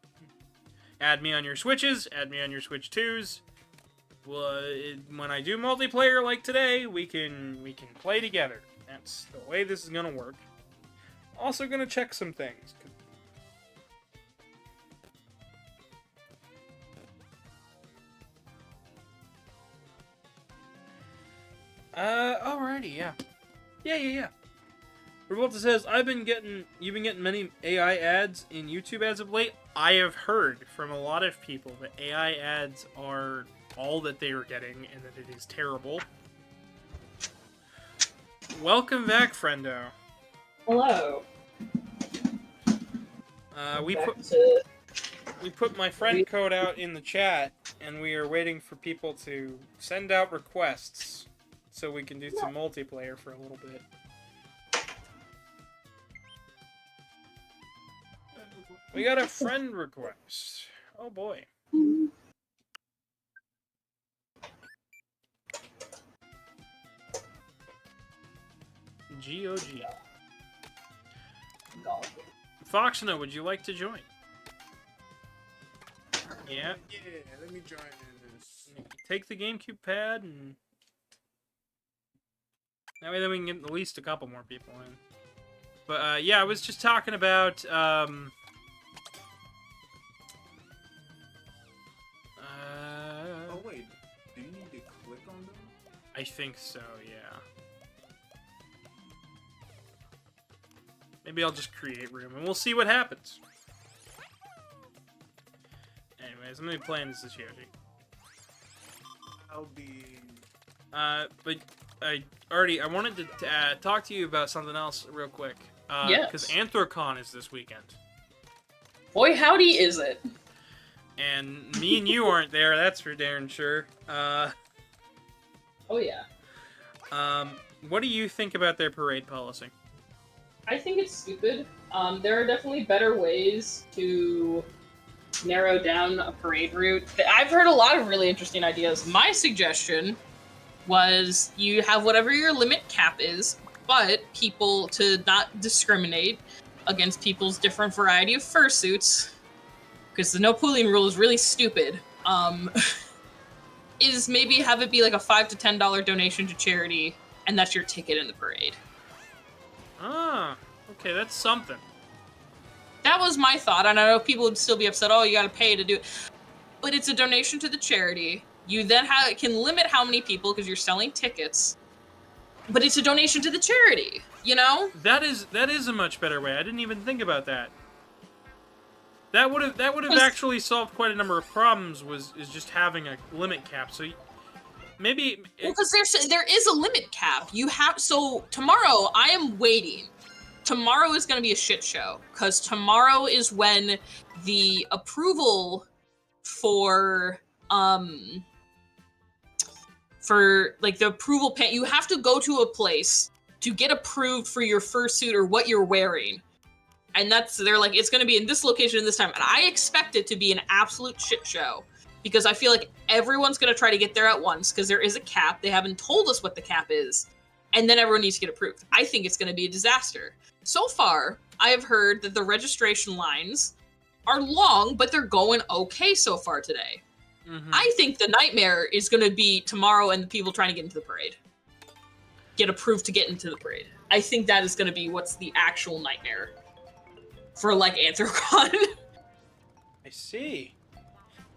Add me on your Switches. Add me on your Switch 2s. Well, when I do multiplayer like today, we can play together. That's the way this is gonna work. Also gonna check some things. Alrighty, yeah. Yeah. Revolta says, you've been getting many AI ads in YouTube ads of late. I have heard from a lot of people that AI ads are all that they are getting and that it is terrible. Welcome back, friendo. Hello. We put my friend code out in the chat, and we are waiting for people to send out requests so we can do some multiplayer for a little bit. We got a friend request. Oh boy. GOG. golf. Foxono, would you like to join? Yeah. Yeah, let me join in this. Take the GameCube pad and that way then we can get at least a couple more people in. But yeah, I was just talking about Oh wait, do you need to click on them? I think so, yeah. Maybe I'll just create room and we'll see what happens. Anyways, I'm gonna be playing this Yoshi. I'll be. But I wanted to talk to you about something else real quick. Yes. Because Anthrocon is this weekend. Boy, howdy is it. And me and you aren't there, that's for darn sure. Oh yeah. What do you think about their parade policy? I think it's stupid. There are definitely better ways to narrow down a parade route. I've heard a lot of really interesting ideas. My suggestion was you have whatever your limit cap is, but people to not discriminate against people's different variety of fursuits, because the no pooling rule is really stupid, is maybe have it be like a $5 to $10 donation to charity, and that's your ticket in the parade. Ah, okay, that's something. That was my thought, and I know people would still be upset, oh, you gotta pay to do it. But it's a donation to the charity. You then can limit how many people, because you're selling tickets. But it's a donation to the charity, you know? That is a much better way. I didn't even think about that. That would have actually solved quite a number of problems. Is just having a limit cap. So maybe because there is a limit cap. You have tomorrow. I am waiting. Tomorrow is going to be a shit show because tomorrow is when the approval for like the approval you have to go to a place to get approved for your fursuit or what you're wearing. And they're like, it's going to be in this location in this time. And I expect it to be an absolute shit show because I feel like everyone's going to try to get there at once because there is a cap. They haven't told us what the cap is. And then everyone needs to get approved. I think it's going to be a disaster. So far, I have heard that the registration lines are long, but they're going okay so far today. Mm-hmm. I think the nightmare is going to be tomorrow and the people trying to get into the parade. Get approved to get into the parade. I think that is going to be what's the actual nightmare for, like, Anthrocon. I see.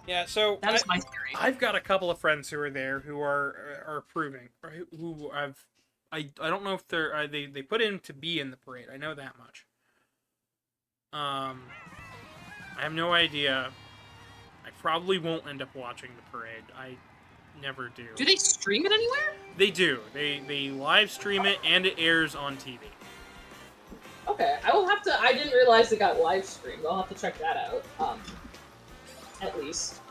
Yeah, so that is my theory. I've got a couple of friends who are there who are approving, or who I don't know if they put in to be in the parade. I know that much. I have no idea. I probably won't end up watching the parade. I never do. Do they stream it anywhere? They do. They live stream it and it airs on TV. Okay, I will have to. I didn't realize it got live streamed. I'll have to check that out. At least.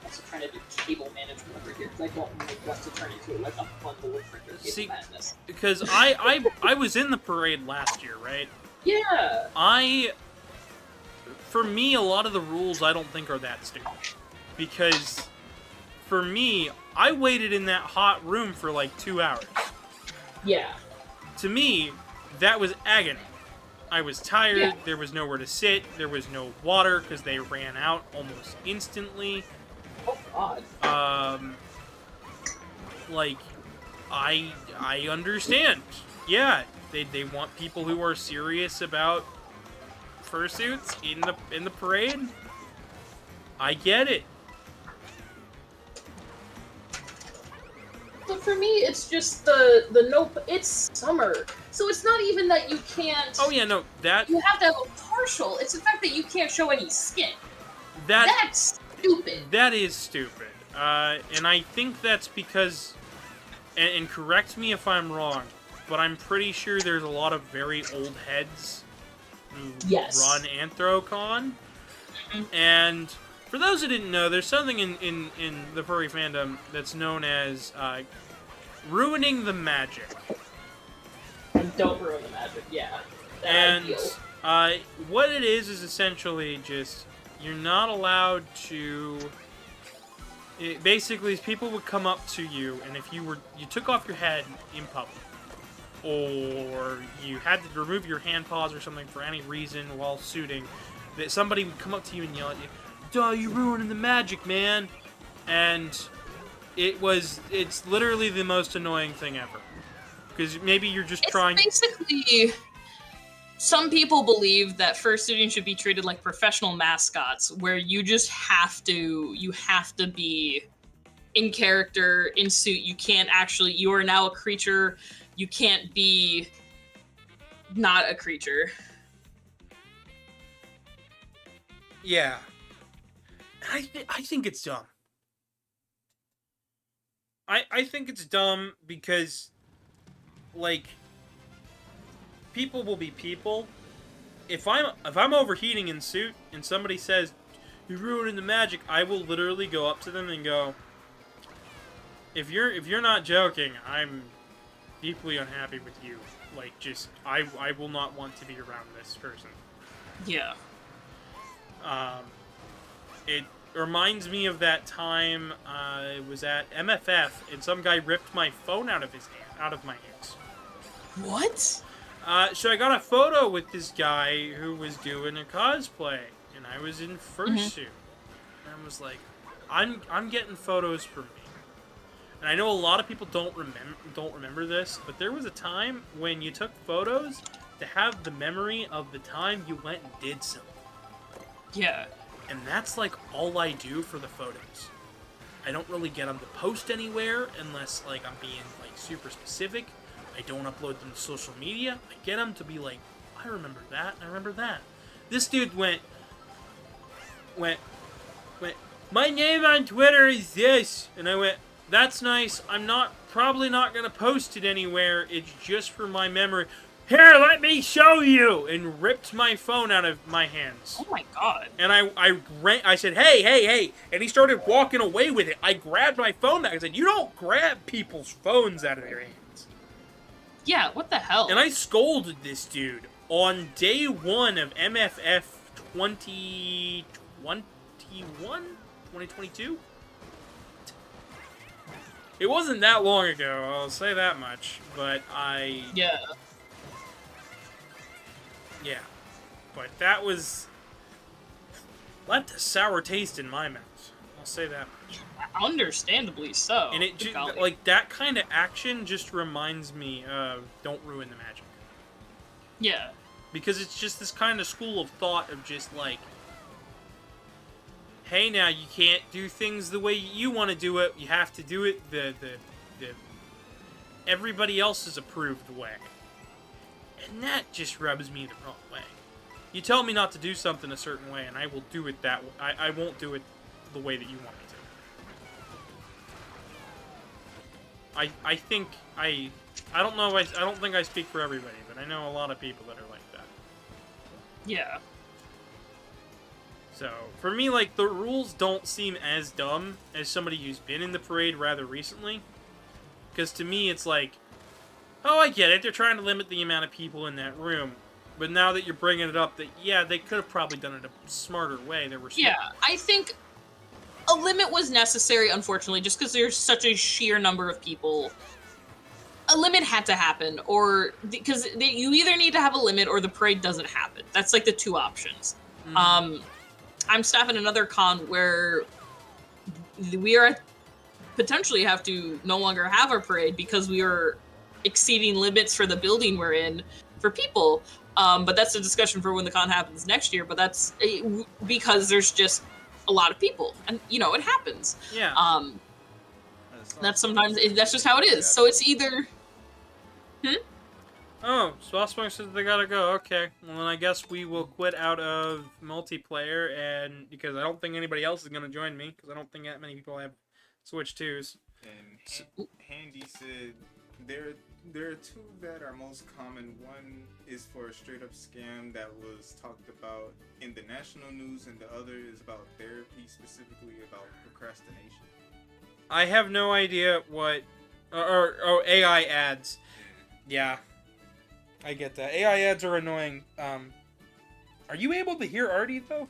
Also trying to do cable management over here because I don't want us to turn into like a bundle of printer cable madness. Because I was in the parade last year, right? Yeah. For me, a lot of the rules I don't think are that stupid. Because, for me, I waited in that hot room for like 2 hours. Yeah. To me, that was agony. I was tired, yeah. There was nowhere to sit, there was no water because they ran out almost instantly. Oh god. Like, I understand. Yeah, they want people who are serious about fursuits in the parade. I get it. But for me, it's just the nope. It's summer, so it's not even that you can't. Oh yeah, no, that you have to have a partial. It's the fact that you can't show any skin. That's stupid. That is stupid. And I think that's because, and correct me if I'm wrong, but I'm pretty sure there's a lot of very old heads who run Anthrocon. Mm-hmm. And for those who didn't know, there's something in the furry fandom that's known as ruining the magic. And don't ruin the magic, yeah. And what it is essentially just, you're not allowed to... Basically, people would come up to you, and if you took off your head in public, or you had to remove your hand paws or something for any reason while suiting, that somebody would come up to you and yell at you, "Duh, you're ruining the magic, man!" And it's literally the most annoying thing ever. Because maybe you're just trying... Basically, some people believe that first students should be treated like professional mascots, where you just have to be in character, in suit. You can't actually, you are now a creature. You can't be not a creature. Yeah. I think it's dumb. I think it's dumb because, like, people will be people. If I'm overheating in suit and somebody says, "You're ruining the magic," I will literally go up to them and go, if you're not joking, I'm deeply unhappy with you. Like, just, I will not want to be around this person. Yeah. It reminds me of that time I was at MFF and some guy ripped my phone out of my hands. What? So I got a photo with this guy who was doing a cosplay, and I was in fursuit. And I was like, I'm getting photos for me. And I know a lot of people don't remember this, but there was a time when you took photos to have the memory of the time you went and did something. Yeah. And that's like all I do for the photos. I don't really get them to post anywhere unless like I'm being like super specific. I don't upload them to social media. I get them to be like, I remember that, I remember that. This dude went, my name on Twitter is this. And I went, that's nice. I'm probably not going to post it anywhere. It's just for my memory. Here, let me show you! And ripped my phone out of my hands. Oh my god. And I said, hey. And he started walking away with it. I grabbed my phone back. I said, you don't grab people's phones out of their hands. Yeah, what the hell? And I scolded this dude on day 1 of MFF 2022? It wasn't that long ago, I'll say that much. But Yeah. Yeah. But that left a sour taste in my mouth. I'll say that much. Understandably so. And it like that kind of action just reminds me of don't ruin the magic. Yeah. Because it's just this kind of school of thought of just like, hey, now you can't do things the way you want to do it. You have to do it the everybody else's approved way. And that just rubs me the wrong way. You tell me not to do something a certain way, and I will do it that way. I won't do it the way that you want me to. I think I don't know. I don't think I speak for everybody, but I know a lot of people that are like that. Yeah. So for me, like, the rules don't seem as dumb as somebody who's been in the parade rather recently. Because to me, it's like, oh, I get it. They're trying to limit the amount of people in that room. But now that you're bringing it up, that, yeah, they could have probably done it a smarter way. Yeah, I think a limit was necessary, unfortunately, just because there's such a sheer number of people. A limit had to happen, or because you either need to have a limit or the parade doesn't happen. That's like the two options. Mm-hmm. I'm staffing another con where we are potentially have to no longer have our parade because we are exceeding limits for the building we're in for people. But that's a discussion for when the con happens next year. But that's because there's just a lot of people, and you know it happens. Yeah. That's sometimes that's just how it is. So it's either. Oh, Swasspunk says they gotta go. Okay, well then I guess we will quit out of multiplayer, and because I don't think anybody else is gonna join me, because I don't think that many people have Switch 2s. And Handy said there are two that are most common. One is for a straight up scam that was talked about in the national news, and the other is about therapy, specifically about procrastination. I have no idea what or AI ads. Yeah. I get that. AI ads are annoying. Are you able to hear Artie, though?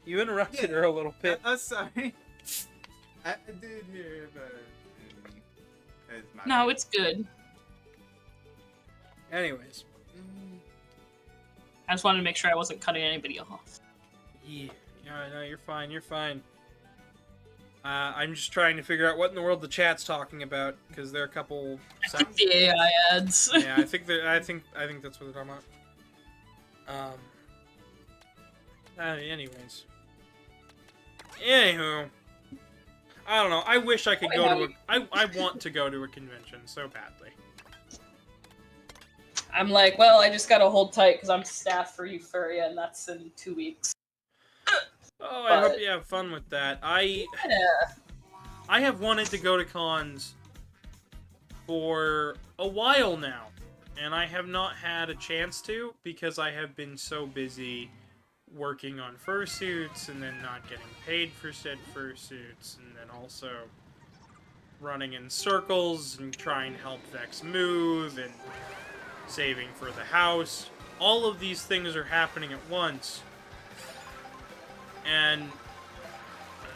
You interrupted her a little bit. Sorry. I did hear, but... No, it's good. Anyways. I just wanted to make sure I wasn't cutting anybody off. Yeah. No, you're fine. You're fine. I'm just trying to figure out what in the world the chat's talking about because there are a couple. I think the AI ads. Yeah, I think that's what they're talking about. Anyways. Anywho, I don't know. I wish I could go to I want to go to a convention so badly. I'm like, well, I just gotta hold tight because I'm staff for Furry, and that's in 2 weeks. Oh, I hope you have fun with that. I have wanted to go to cons for a while now, and I have not had a chance to because I have been so busy working on fursuits and then not getting paid for said fursuits, and then also running in circles and trying to help Vex move and saving for the house. All of these things are happening at once. And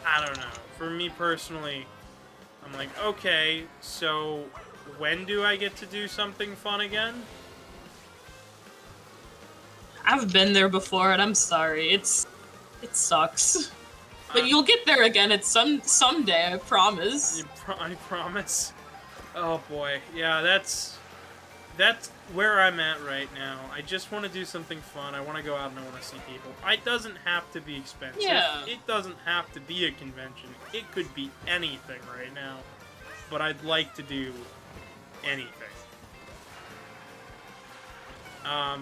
I don't know. For me personally, I'm like, okay, so when do I get to do something fun again? I've been there before, and I'm sorry. It sucks. But you'll get there again at someday, I promise. I promise. Oh boy, yeah, that's where I'm at right now. I just want to do something fun. I want to go out and I want to see people. It doesn't have to be expensive. Yeah. It doesn't have to be a convention. It could be anything right now. But I'd like to do anything. I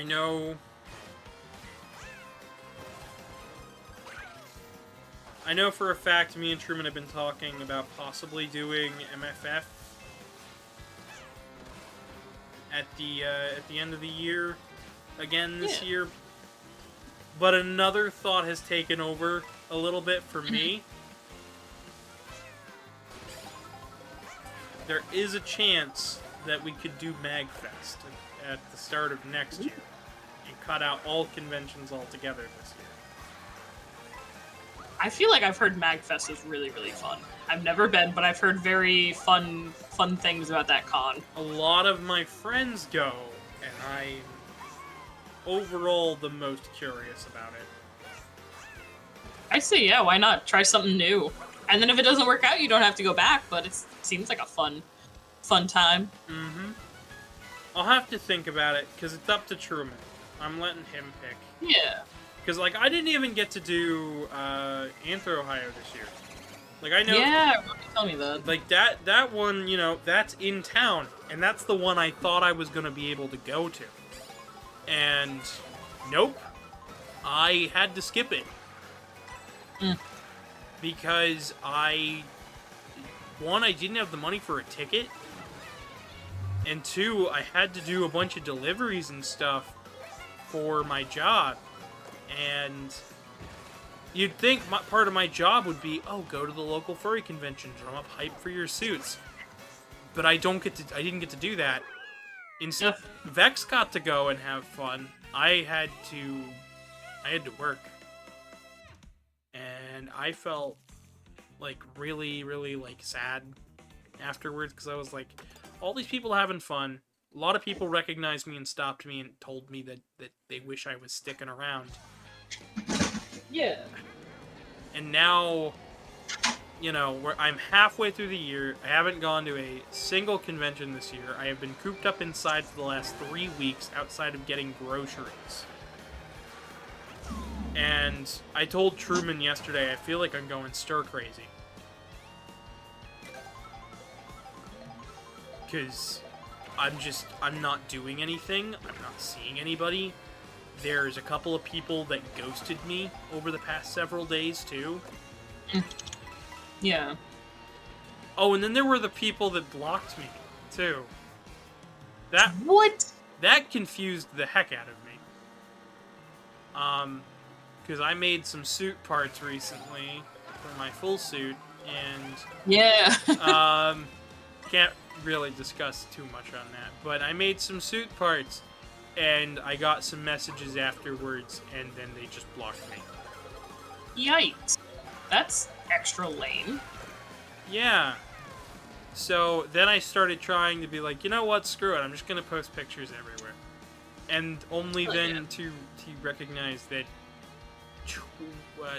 know for a fact me and Truman have been talking about possibly doing MFF at the end of the year again this year. But another thought has taken over a little bit for me. There is a chance that we could do MagFest at the start of next year and cut out all conventions altogether this year. I feel like I've heard MagFest is really, really fun. I've never been, but I've heard very fun things about that con. A lot of my friends go, and I'm overall the most curious about it. I say, yeah, why not? Try something new. And then if it doesn't work out, you don't have to go back, but it seems like a fun time. Mm-hmm. I'll have to think about it, because it's up to Truman. I'm letting him pick. Yeah. Because, like, I didn't even get to do Anthrocon this year. Like, I know... Yeah, tell me that. Like, that one, you know, that's in town. And that's the one I thought I was going to be able to go to. And, nope. I had to skip it. Because one, I didn't have the money for a ticket. And two, I had to do a bunch of deliveries and stuff for my job. And you'd think part of my job would be, oh, go to the local furry convention, drum up hype for your suits. But I didn't get to do that. Instead, Vex got to go and have fun. I had to work. And I felt like really, really like sad afterwards because I was like, all these people having fun. A lot of people recognized me and stopped me and told me that they wish I was sticking around. Yeah. And now, you know, I'm halfway through the year. I haven't gone to a single convention this year. I have been cooped up inside for the last 3 weeks outside of getting groceries. And I told Truman yesterday, I feel like I'm going stir crazy. Because I'm not doing anything. I'm not seeing anybody. There's a couple of people that ghosted me over the past several days, too. Yeah. Oh, and then there were the people that blocked me, too. What? That confused the heck out of me. Because I made some suit parts recently for my full suit, and... Yeah. Can't really discuss too much on that, but I made some suit parts, and I got some messages afterwards, and then they just blocked me. Yikes. That's extra lame. Yeah. So then I started trying to be like, you know what, screw it, I'm just gonna post pictures everywhere. And only then to recognize that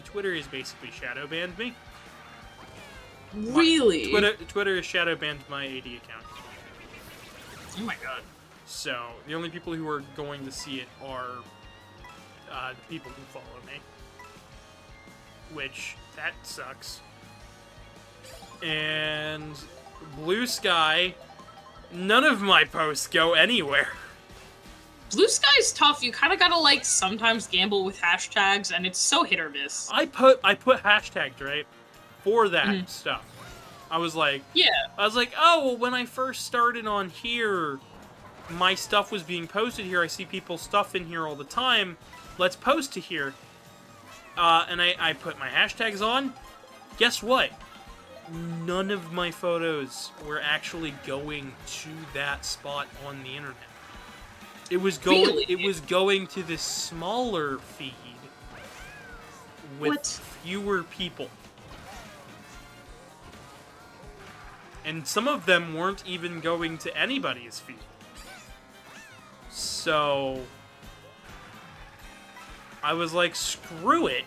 Twitter has basically shadow banned me. Really? Twitter has shadow banned my AD account. Oh my god. So the only people who are going to see it are the people who follow me. Which, that sucks. And Blue Sky, none of my posts go anywhere. Blue Sky's tough. You kind of gotta like sometimes gamble with hashtags, and it's so hit or miss. I put hashtags, right, for that stuff. I was like, oh, well, when I first started on here, my stuff was being posted here. I see people's stuff in here all the time. Let's post to here. And I put my hashtags on. Guess what? None of my photos were actually going to that spot on the internet. It was going. Really? It was going to this smaller feed with fewer people, and some of them weren't even going to anybody's feed. So I was like, screw it.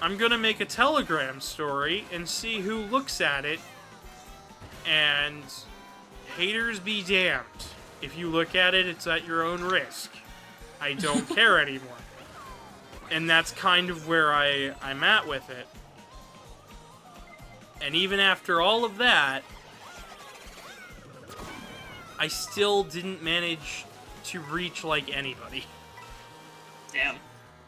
I'm gonna make a Telegram story and see who looks at it. And haters be damned. If you look at it, it's at your own risk. I don't care anymore. And that's kind of where I'm at with it. And even after all of that, I still didn't manage to reach, like, anybody. Damn.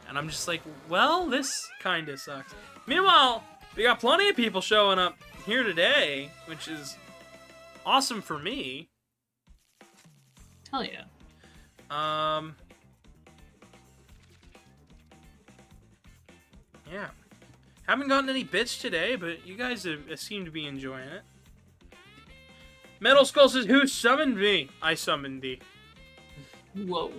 And I'm just like, well, this kind of sucks. Meanwhile, we got plenty of people showing up here today, which is awesome for me. Hell yeah. Yeah. Haven't gotten any bits today, but you guys seem to be enjoying it. Metal Skull says, who summoned me? I summoned thee. Whoa.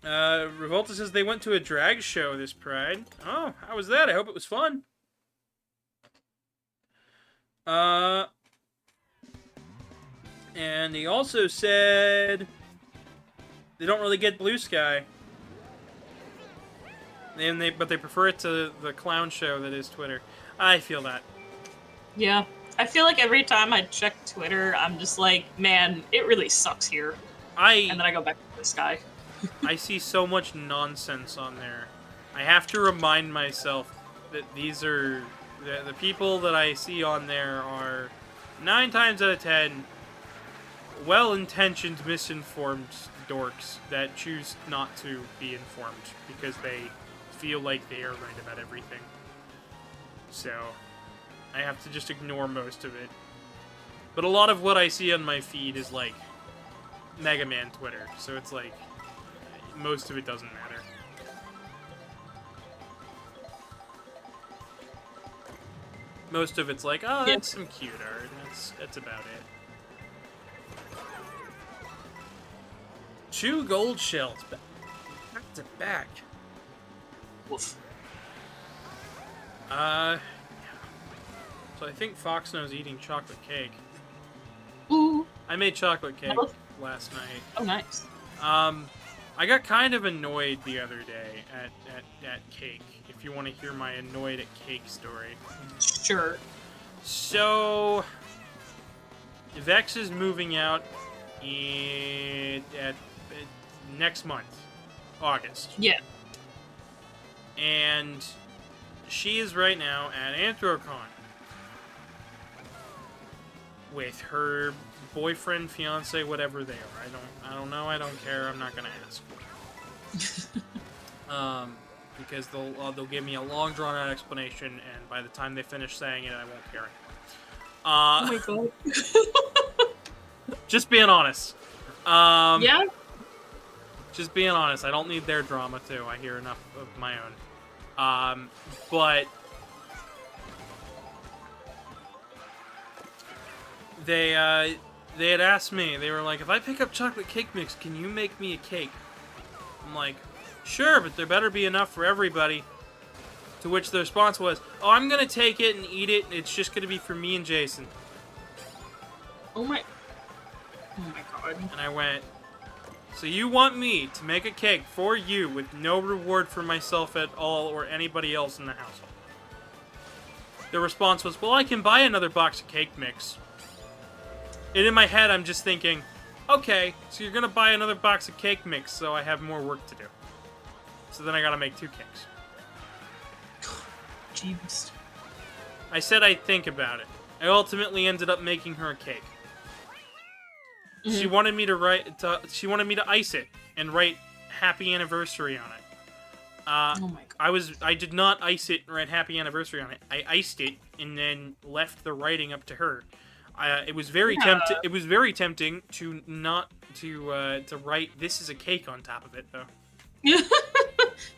Revolta says they went to a drag show this Pride. Oh, how was that? I hope it was fun. And he also said they don't really get Blue Sky. But they prefer it to the clown show that is Twitter. I feel that. Yeah. I feel like every time I check Twitter, I'm just like, man, it really sucks here. And then I go back to the sky. I see so much nonsense on there. I have to remind myself that these are... The people that I see on there are 9 times out of 10 well-intentioned, misinformed dorks that choose not to be informed because they feel like they are right about everything. So, I have to just ignore most of it. But a lot of what I see on my feed is like Megaman Twitter, so it's like most of it doesn't matter. Most of it's like, oh, that's some cute art. That's about it. 2 gold shells back to back. Woof. So I think Foxono's eating chocolate cake. Ooh. I made chocolate cake last night. Oh, nice. I got kind of annoyed the other day at cake. If you want to hear my annoyed at cake story. Sure. So, Vex is moving out at next month, August. Yeah. And she is right now at Anthrocon with her boyfriend, fiance, whatever they are. I don't know. I don't care. I'm not gonna ask. Because they'll give me a long drawn out explanation, and by the time they finish saying it, I won't care. Oh my god. Just being honest. Yeah. Just being honest. I don't need their drama too. I hear enough of my own. But they had asked me. They were like, if I pick up chocolate cake mix, can you make me a cake? I'm like, sure, but there better be enough for everybody. To which the response was, "Oh, I'm gonna take it and eat it. It's just gonna be for me and Jason." Oh my god. And I went, "So you want me to make a cake for you with no reward for myself at all or anybody else in the household?" The response was, "Well, I can buy another box of cake mix." And in my head, I'm just thinking, okay, so you're gonna buy another box of cake mix, so I have more work to do. So then I gotta make 2 cakes. Jeebs. I said I'd think about it. I ultimately ended up making her a cake. She wanted me to she wanted me to ice it and write "Happy Anniversary" on it. Oh my god. I did not ice it and write "Happy Anniversary" on it. I iced it and then left the writing up to her. It was very It was very tempting to not to write "This is a cake" on top of it, though.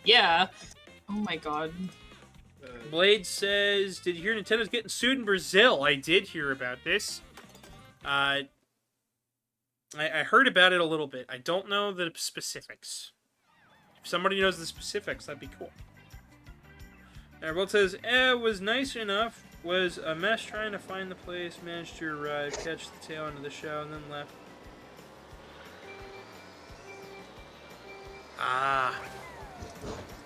Yeah. Oh my god. Blade says, "Did you hear Nintendo's getting sued in Brazil?" I did hear about this. I heard about it a little bit. I don't know the specifics. If somebody knows the specifics, that'd be cool. Blade says, "It was nice enough. Was a mess trying to find the place. Managed to arrive, catch the tail end of the show, and then left." Ah.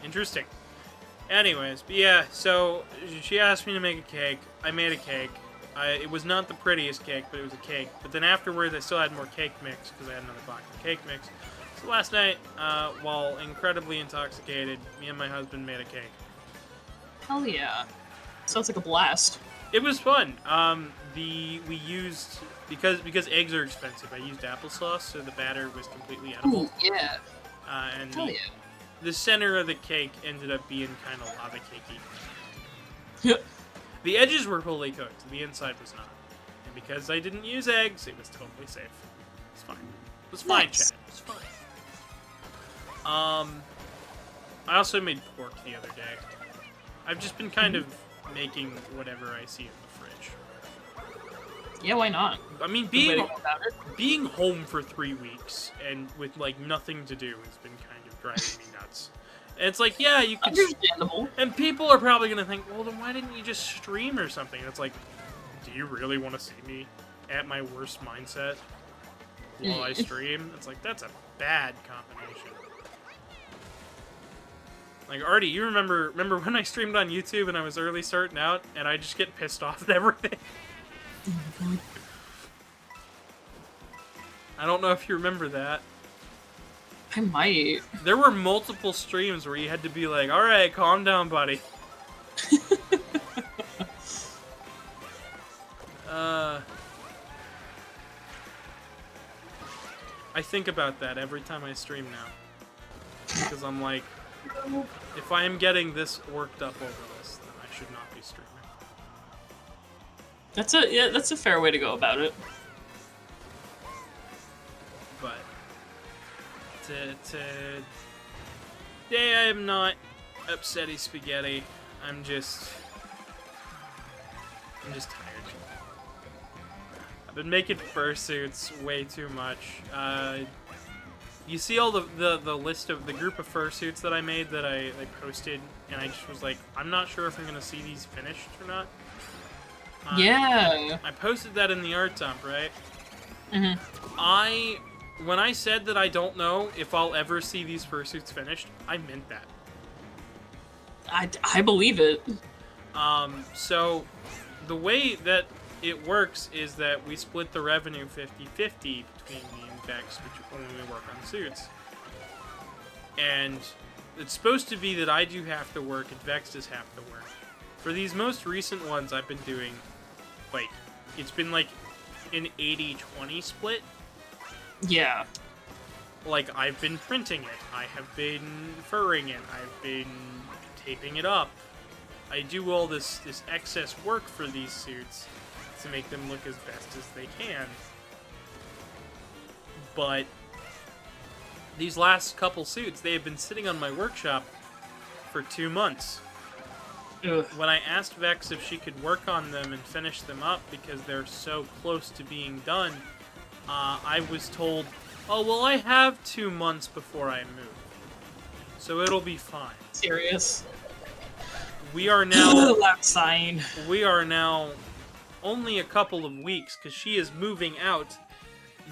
Interesting. Anyways, but yeah, so she asked me to make a cake. I made a cake. It was not the prettiest cake, but it was a cake. But then afterwards, I still had more cake mix because I had another box of cake mix. So last night, while incredibly intoxicated, me and my husband made a cake. Hell yeah. Sounds like a blast. It was fun. We used because eggs are expensive. I used applesauce, so the batter was completely edible. Ooh, yeah. And Hell yeah. the center of the cake ended up being kind of lava cakey. Yep. The edges were fully cooked. The inside was not. And because I didn't use eggs, it was totally safe. It's fine. It was fine, Nice. Chad. It's fine. I also made pork the other day. I've just been kind of making whatever I see in the fridge. Yeah, why not? I mean, Good way to go about it. being home for 3 weeks and with, like, nothing to do has been kind of driving me nuts. And it's like, yeah, you could... Understandable. And people are probably going to think, well, then why didn't you just stream or something? And it's like, do you really want to see me at my worst mindset while I stream? It's like, that's a bad combination. Like, Artie, you remember when I streamed on YouTube and I was early starting out and I just get pissed off at everything? I don't know if you remember that. I might. There were multiple streams where you had to be like, alright, calm down, buddy. I think about that every time I stream now. Because I'm like, if I am getting this worked up over this, then I should not be streaming. That's a fair way to go about it. But today I am not upsetty spaghetti. I'm just tired. I've been making fursuits way too much. You see all the list of the group of fursuits that I made that I posted, and I just was like, I'm not sure if I'm gonna see these finished or not. Yeah. I posted that in the art dump, right? Mm-hmm. When I said that I don't know if I'll ever see these fursuits finished, I meant that. I believe it. So the way that it works is that we split the revenue 50-50 between me and Vex when we work on suits. And it's supposed to be that I do half the work and Vex does half the work. For these most recent ones, I've been doing, like, it's been like an 80-20 split. Yeah. Like, I've been printing it, I have been furring it, I've been taping it up. I do all this excess work for these suits to make them look as best as they can. But these last couple suits, they have been sitting on my workshop for 2 months. Ugh. When I asked Vex if she could work on them and finish them up because they're so close to being done, I was told, oh, well, I have 2 months before I move, so it'll be fine. Serious? we are now Loud sighing. we are now only a couple of weeks because she is moving out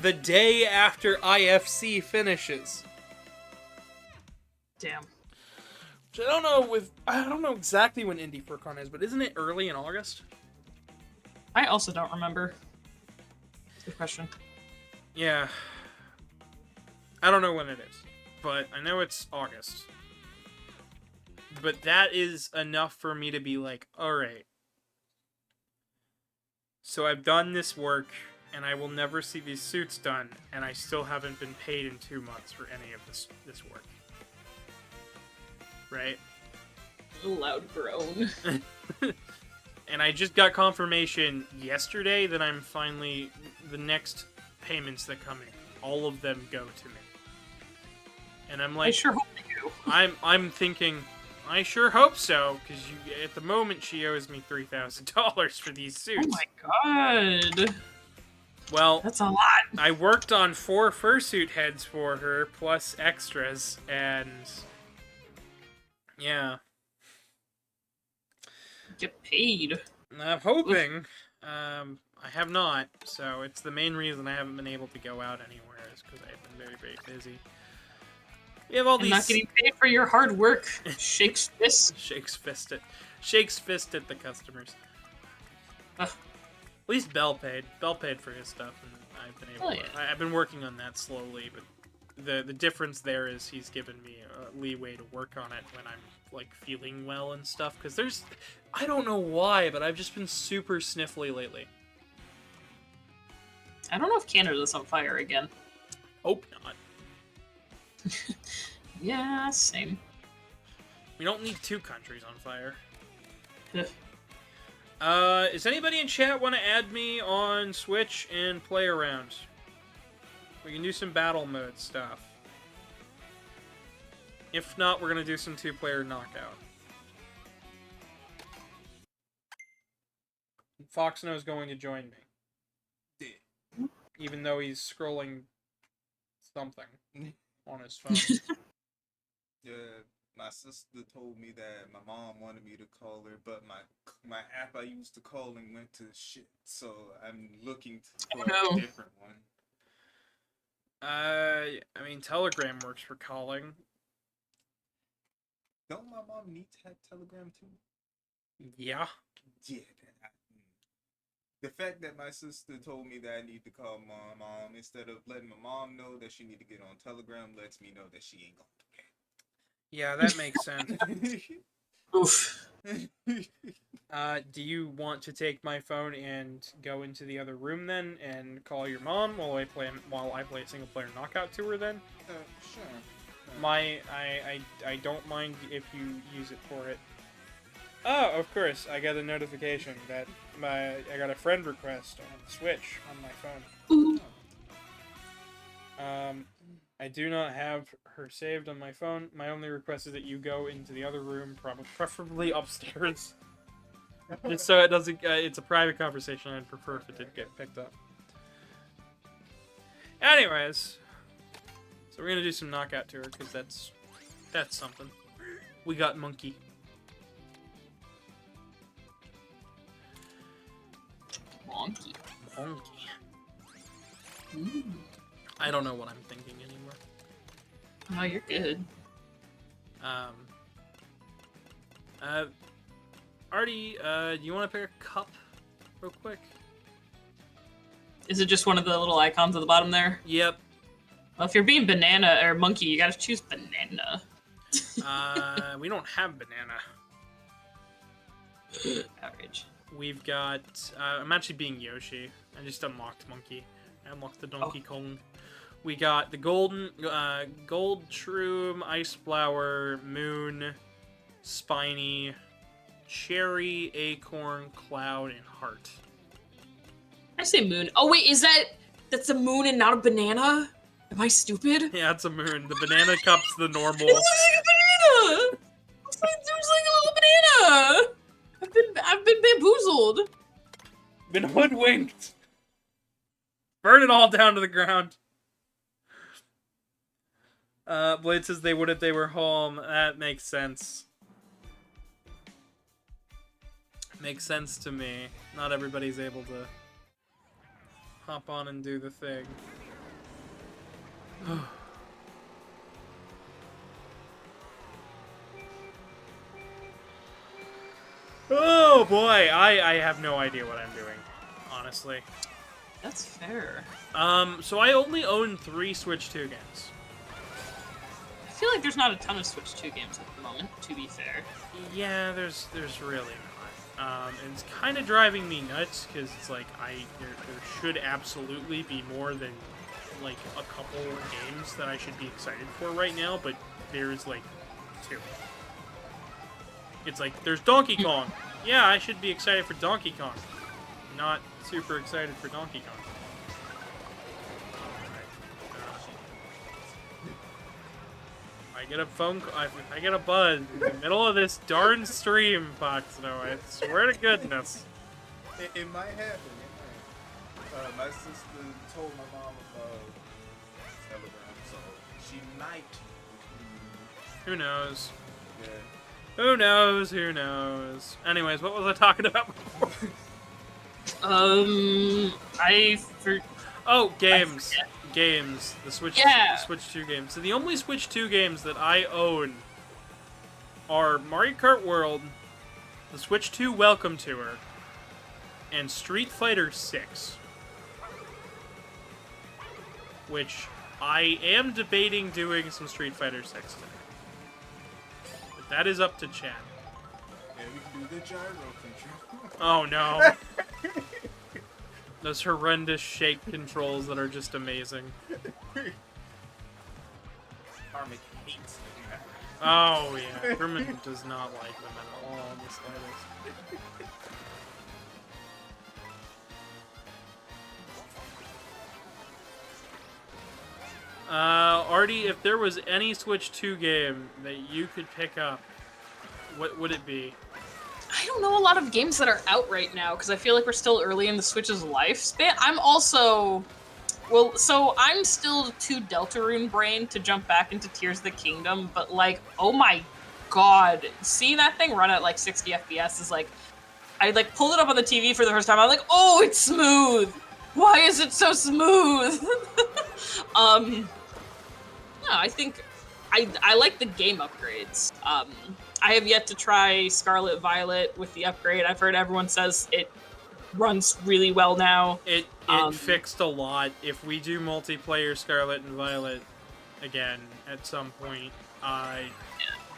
the day after IFC finishes. Damn. Which I don't know exactly when Anthrocon is, but isn't it early in August? I also don't remember. Good question. Yeah. I don't know when it is, but I know it's August. But that is enough for me to be like, alright. So I've done this work, and I will never see these suits done, and I still haven't been paid in 2 months for any of this work. Right? A loud groan. And I just got confirmation yesterday that I'm finally... The next payments that come in, all of them go to me. And I'm like... I sure hope you do. I'm thinking... I sure hope so, because at the moment she owes me $3,000 for these suits. Oh my god. Well, That's a lot. I worked on 4 fursuit heads for her, plus extras, and... Yeah. Get paid. I'm hoping. I have not, so it's the main reason I haven't been able to go out anywhere, is because I've been very, very busy. We have all And these... not getting paid for your hard work. Shakes fist. Shakes fist at the customers. Ugh. At least Bell paid. Bell paid for his stuff, and I've been able. Oh, yeah. I've been working on that slowly, but the difference there is he's given me a leeway to work on it when I'm like feeling well and stuff. Because I don't know why, but I've just been super sniffly lately. I don't know if Canada's on fire again. Hope not. Yeah, same. We don't need 2 countries on fire. Ugh. Is anybody in chat want to add me on Switch and play around? We can do some battle mode stuff. If not, we're gonna do some 2-player knockout. Foxono is going to join me. Even though he's scrolling something on his phone. Yeah, my sister told me that my mom wanted me to call her, but my app I used to calling went to shit, so I'm looking for a different one. I mean, Telegram works for calling. Don't my mom need to have Telegram too? Yeah. Yeah. The fact that my sister told me that I need to call my mom instead of letting my mom know that she need to get on Telegram lets me know that she ain't gonna do that. Yeah, that makes sense. Oof. Do you want to take my phone and go into the other room then and call your mom while I play a single player knockout to her then? Sure. I don't mind if you use it for it. Oh, of course, I got a notification that I got a friend request on Switch on my phone. I do not have her saved on my phone. My only request is that you go into the other room, preferably upstairs. Just so it doesn't, it's a private conversation, I'd prefer if it did get picked up. Anyways, so we're gonna do some knockout to her, because that's something. We got Monkey. Monkey. I don't know what I'm thinking anymore. Oh, you're good. Artie, do you want to pick a cup real quick? Is it just one of the little icons at the bottom there? Yep. Well, if you're being banana or monkey, you gotta choose banana. We don't have banana. Outrage. We've got, I'm actually being Yoshi. I just unlocked Monkey. I unlocked the Donkey Kong. We got the gold shroom, ice flower, moon, spiny, cherry, acorn, cloud, and heart. I say moon. Oh wait, that's a moon and not a banana? Am I stupid? Yeah, it's a moon. The banana cup's the normal. It looks like a banana! It looks like a little banana! I've been bamboozled. Been hoodwinked. Burn it all down to the ground. Blade says they would if they were home. That makes sense. Makes sense to me. Not everybody's able to hop on and do the thing. Oh boy, I have no idea what I'm doing, honestly. That's fair. So I only own 3 Switch 2 games. I feel like there's not a ton of Switch 2 games at the moment, to be fair. Yeah, there's really not. And it's kind of driving me nuts, because it's like, there should absolutely be more than, like, a couple games that I should be excited for right now, but there's, like, 2. It's like, there's Donkey Kong. Yeah, I should be excited for Donkey Kong. Not super excited for Donkey Kong. I get a phone call, I get a buzz in the middle of this darn stream, Foxono. I swear to goodness. It might happen. My sister told my mom about Telegram, so she might. Who knows? Yeah. Who knows? Who knows? Anyways, what was I talking about before? Oh, games. Games. The Switch, Yeah. the Switch 2 games. So the only Switch 2 games that I own are Mario Kart World, the Switch 2 Welcome Tour, and Street Fighter 6. Which I am debating doing some Street Fighter 6 today. But that is up to Chad. Yeah, we can do the gyro control. Oh no. Those horrendous shake controls that are just amazing. Karmic hates them. Oh yeah, Herman does not like them at all in the slightest. Artie, if there was any Switch 2 game that you could pick up, what would it be? I don't know a lot of games that are out right now because I feel like we're still early in the Switch's lifespan. I'm also, I'm still too Deltarune brained to jump back into Tears of the Kingdom, but like, oh my god, seeing that thing run at like 60 FPS is like, I like pulled it up on the TV for the first time. I'm like, oh, it's smooth. Why is it so smooth? No, I think I like the game upgrades. I have yet to try Scarlet Violet with the upgrade. I've heard everyone says it runs really well now. It fixed a lot. If we do multiplayer Scarlet and Violet again at some point,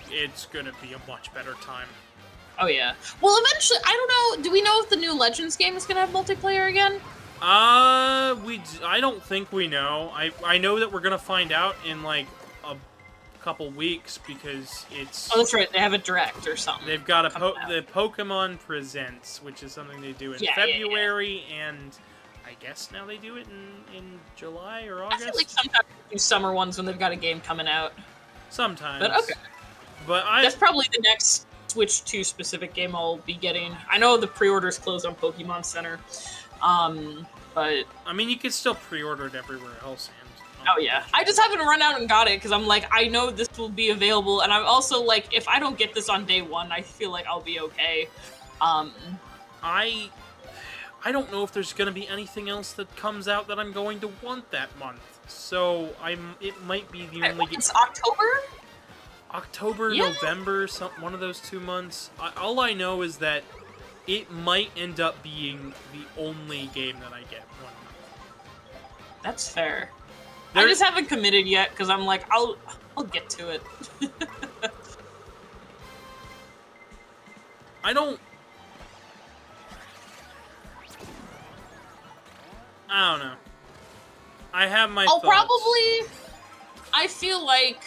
it's gonna be a much better time. Oh yeah. Well, eventually, I don't know. Do we know if the new Legends game is gonna have multiplayer again? I don't think we know. I know that we're gonna find out in like a couple weeks because it's. Oh, that's right. They have a direct or something. They've got the Pokemon Presents, which is something they do in February, and I guess now they do it in July or August. I feel like sometimes they do summer ones when they've got a game coming out. Sometimes. But okay. But that's probably the next Switch 2 specific game I'll be getting. I know the pre-orders closed on Pokemon Center. But I mean, you can still pre-order it everywhere else. And oh yeah, I just haven't run out and got it because I'm like, I know this will be available, and I'm also like, if I don't get this on day one, I feel like I'll be okay. I don't know if there's gonna be anything else that comes out that I'm going to want that month. So it might be the only. It's October. October, yeah. November, one of those 2 months. All I know is that it might end up being the only game that I get one month. That's fair. I just haven't committed yet because I'm like, I'll get to it. I don't know. I have my thoughts. I feel like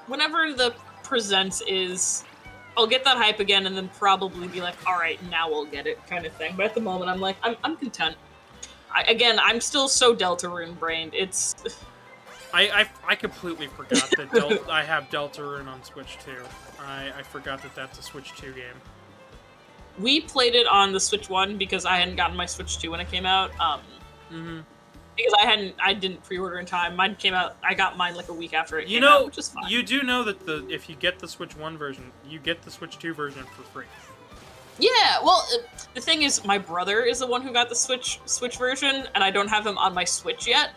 whenever the Presents is, I'll get that hype again and then probably be like, all right, now we'll get it kind of thing. But at the moment, I'm like, I'm content. I'm still so Deltarune brained. It's. I completely forgot that I have Deltarune on Switch 2. I forgot that that's a Switch 2 game. We played it on the Switch 1 because I hadn't gotten my Switch 2 when it came out. Because I didn't pre-order in time. Mine came out. I got mine like a week after it came out, which is fine. You do know that if you get the Switch 1 version, you get the Switch 2 version for free. Yeah, well, the thing is, my brother is the one who got the Switch version, and I don't have him on my Switch yet.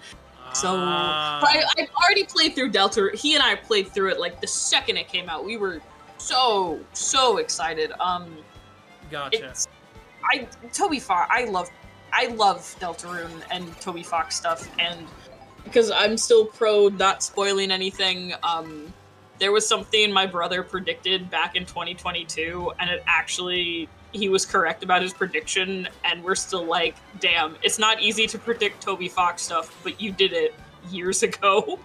So, but I've already played through Delta. He and I played through it like the second it came out. We were so excited. Gotcha. Toby Fox. I love Deltarune and Toby Fox stuff, and because I'm still pro not spoiling anything. There was something my brother predicted back in 2022, and he was correct about his prediction, and we're still like, damn, it's not easy to predict Toby Fox stuff, but you did it years ago.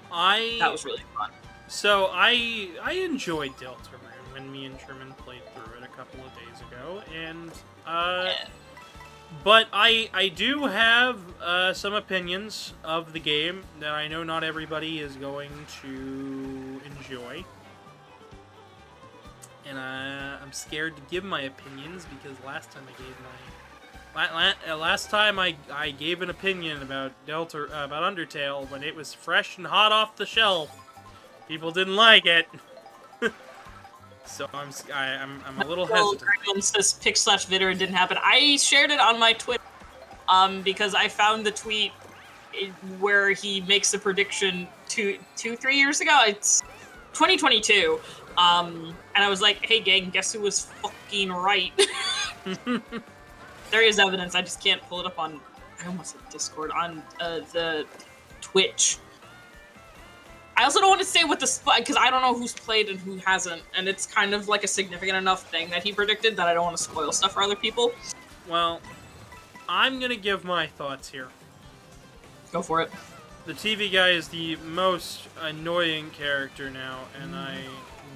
That was really fun. So I enjoyed Deltarune when me and Truman played through it a couple of days ago, and but I do have some opinions of the game that I know not everybody is going to enjoy. And I'm scared to give my opinions because last time I gave an opinion about about Undertale when it was fresh and hot off the shelf, people didn't like it. So I'm a little hesitant. Gremlin says pic/vidder didn't happen. I shared it on my Twitter because I found the tweet where he makes the prediction 3 years ago. It's 2022. And I was like, hey gang, guess who was fucking right? There is evidence, I just can't pull it up on, I almost said Discord, on the Twitch. I also don't want to say what because I don't know who's played and who hasn't, and it's kind of like a significant enough thing that he predicted that I don't want to spoil stuff for other people. Well, I'm gonna give my thoughts here. Go for it. The TV guy is the most annoying character now, and I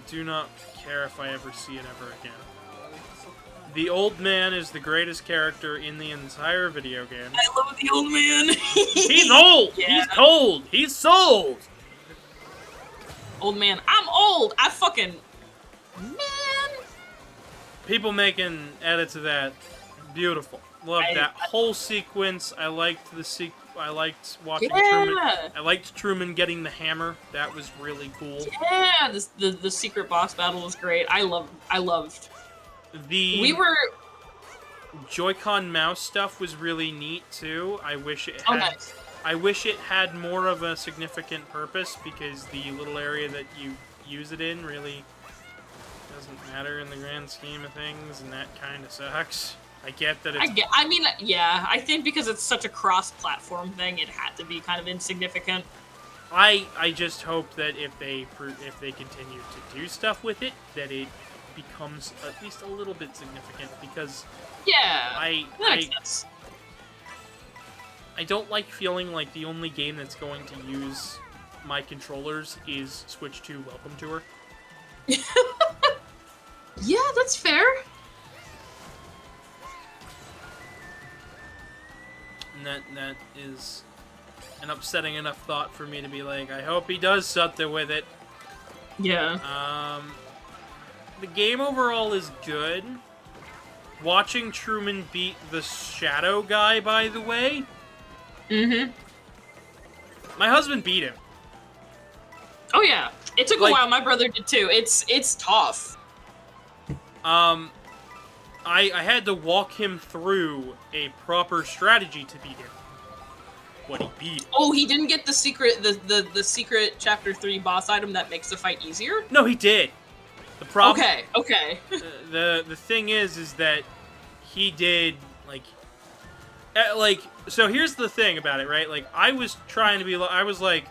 do not care if I ever see it ever again. The old man is the greatest character in the entire video game. I love the old man. He's old! Yeah. He's cold! He's sold! Old man. I'm old! I fucking... Man! People making edits of that. Beautiful. Love that whole sequence. I liked watching Truman. I liked Truman getting the hammer. That was really cool. Yeah, the secret boss battle was great. I loved. The Joy-Con mouse stuff was really neat too. I wish it had. Nice. I wish it had more of a significant purpose because the little area that you use it in really doesn't matter in the grand scheme of things, and that kind of sucks. I get that it's... I think because it's such a cross-platform thing, it had to be kind of insignificant. I just hope that if they continue to do stuff with it, that it becomes at least a little bit significant, because... Yeah, I don't like feeling like the only game that's going to use my controllers is Switch 2 Welcome Tour. Yeah, that's fair. And that is an upsetting enough thought for me to be like, I hope he does something with it. Yeah. The game overall is good. Watching Truman beat the Shadow guy, by the way. Mm-hmm. My husband beat him. Oh yeah. It took a while, my brother did too. It's tough. I had to walk him through a proper strategy to beat him. What he beat. Oh, he didn't get the secret the secret chapter 3 boss item that makes the fight easier? No, he did. The problem. Okay. The thing is that he did so here's the thing about it, right? Like I was trying to be I was like,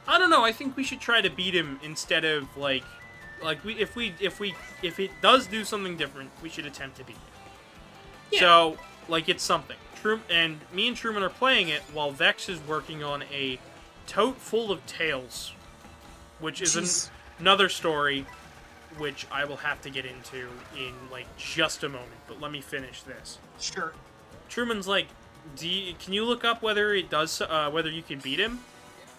I don't know, I think we should try to beat him instead of if it does do something different, we should attempt to beat it. Yeah. So, it's something. And me and Truman are playing it while Vex is working on a tote full of tails, which is another story, which I will have to get into in, just a moment. But let me finish this. Sure. Truman's like, can you look up whether it does, whether you can beat him?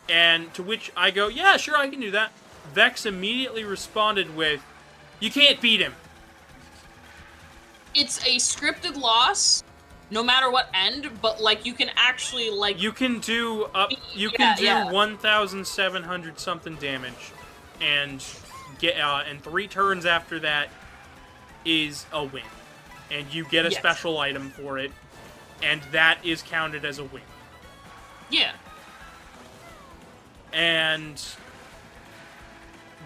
And to which I go, yeah, sure, I can do that. Vex immediately responded with, you can't beat him. It's a scripted loss, no matter what end, but, you can actually, You can do, 1,700 something damage, and get, and 3 turns after that is a win. and you get a Yes. special item for it, and that is counted as a win. Yeah.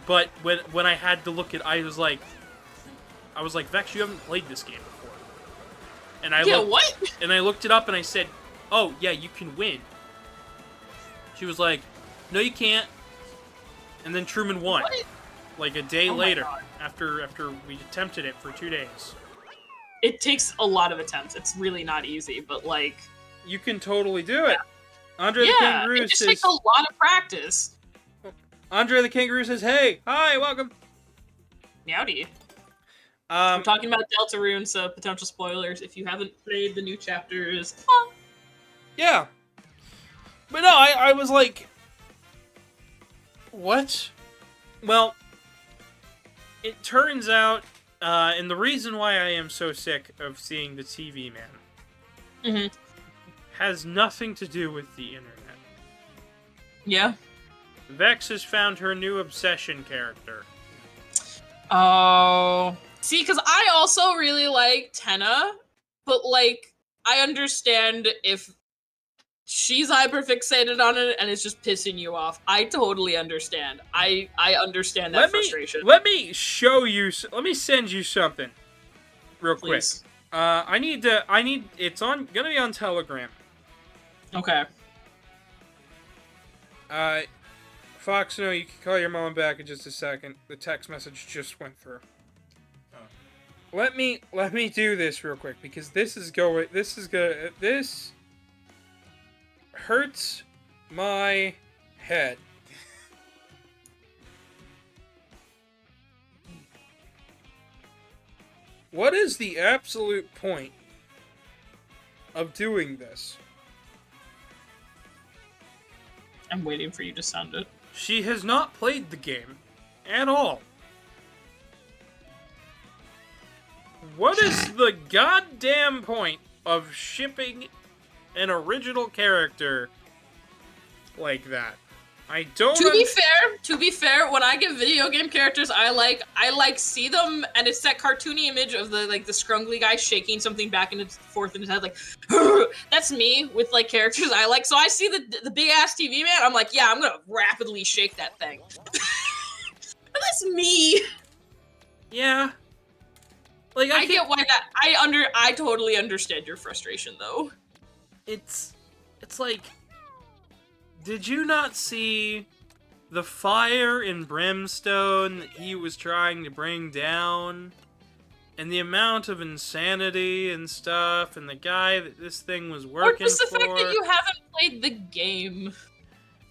But when I had to look at, I was like, Vex, you haven't played this game before. And I looked it up and I said, oh yeah, you can win. She was like, no, you can't. And then Truman won, What? like a day Oh my later, God. after we attempted it for 2 days. It takes a lot of attempts. It's really not easy, but like, You can totally do it. Andre the yeah, Kangaroo it just says, takes a lot of practice. Andre the Kangaroo says, hey, hi, welcome. Meowdy. I'm Um, talking about Deltarune, so potential spoilers. If you haven't played the new chapters, yeah. But no, I was like, what? Well, it turns out, and the reason why I am so sick of seeing the TV man Mhm. has nothing to do with the internet. Yeah. Vex has found her new obsession character. Oh. See, because I also really like Tenna, but like, I understand if she's hyperfixated on it and it's just pissing you off. I totally understand. I understand that frustration. Let me show you. Let me send you something, real Please. quick. It's gonna be on Telegram. Okay. Foxono, you can call your mom back in just a second. The text message just went through. Oh. Let me do this real quick because this hurts my head. What is the absolute point of doing this? I'm waiting for you to sound it. She has not played the game at all. What is the goddamn point of shipping an original character like that? I don't. To be fair, when I get video game characters, I like see them, and it's that cartoony image of the scrungly guy shaking something back and forth in his head, like that's me with like characters I like. So I see the big ass TV man, I'm like, yeah, I'm gonna rapidly shake that thing. That's me. Yeah. Like I get why that. I totally understand your frustration though. It's like, did you not see the fire and brimstone that he was trying to bring down? And the amount of insanity and stuff, and the guy that this thing was working for? Or just the fact that you haven't played the game.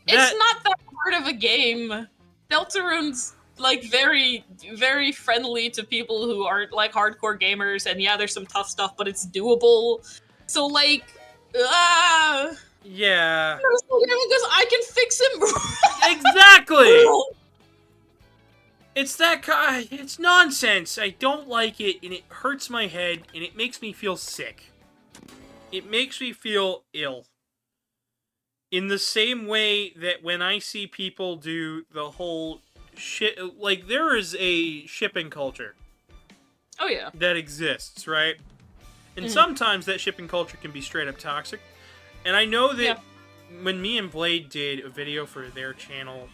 It's That- not that hard of a game. Deltarune's like very, very friendly to people who aren't like hardcore gamers, and yeah, there's some tough stuff, but it's doable. So like, Yeah. because I can fix him. Exactly! It's that guy. It's nonsense. I don't like it, and it hurts my head, and it makes me feel sick. It makes me feel ill. In the same way that when I see people do the whole shit, like, there is a shipping culture Oh yeah. that exists, right? And Mhm. sometimes that shipping culture can be straight up toxic. And I know that when me and Blade did a video for their channel,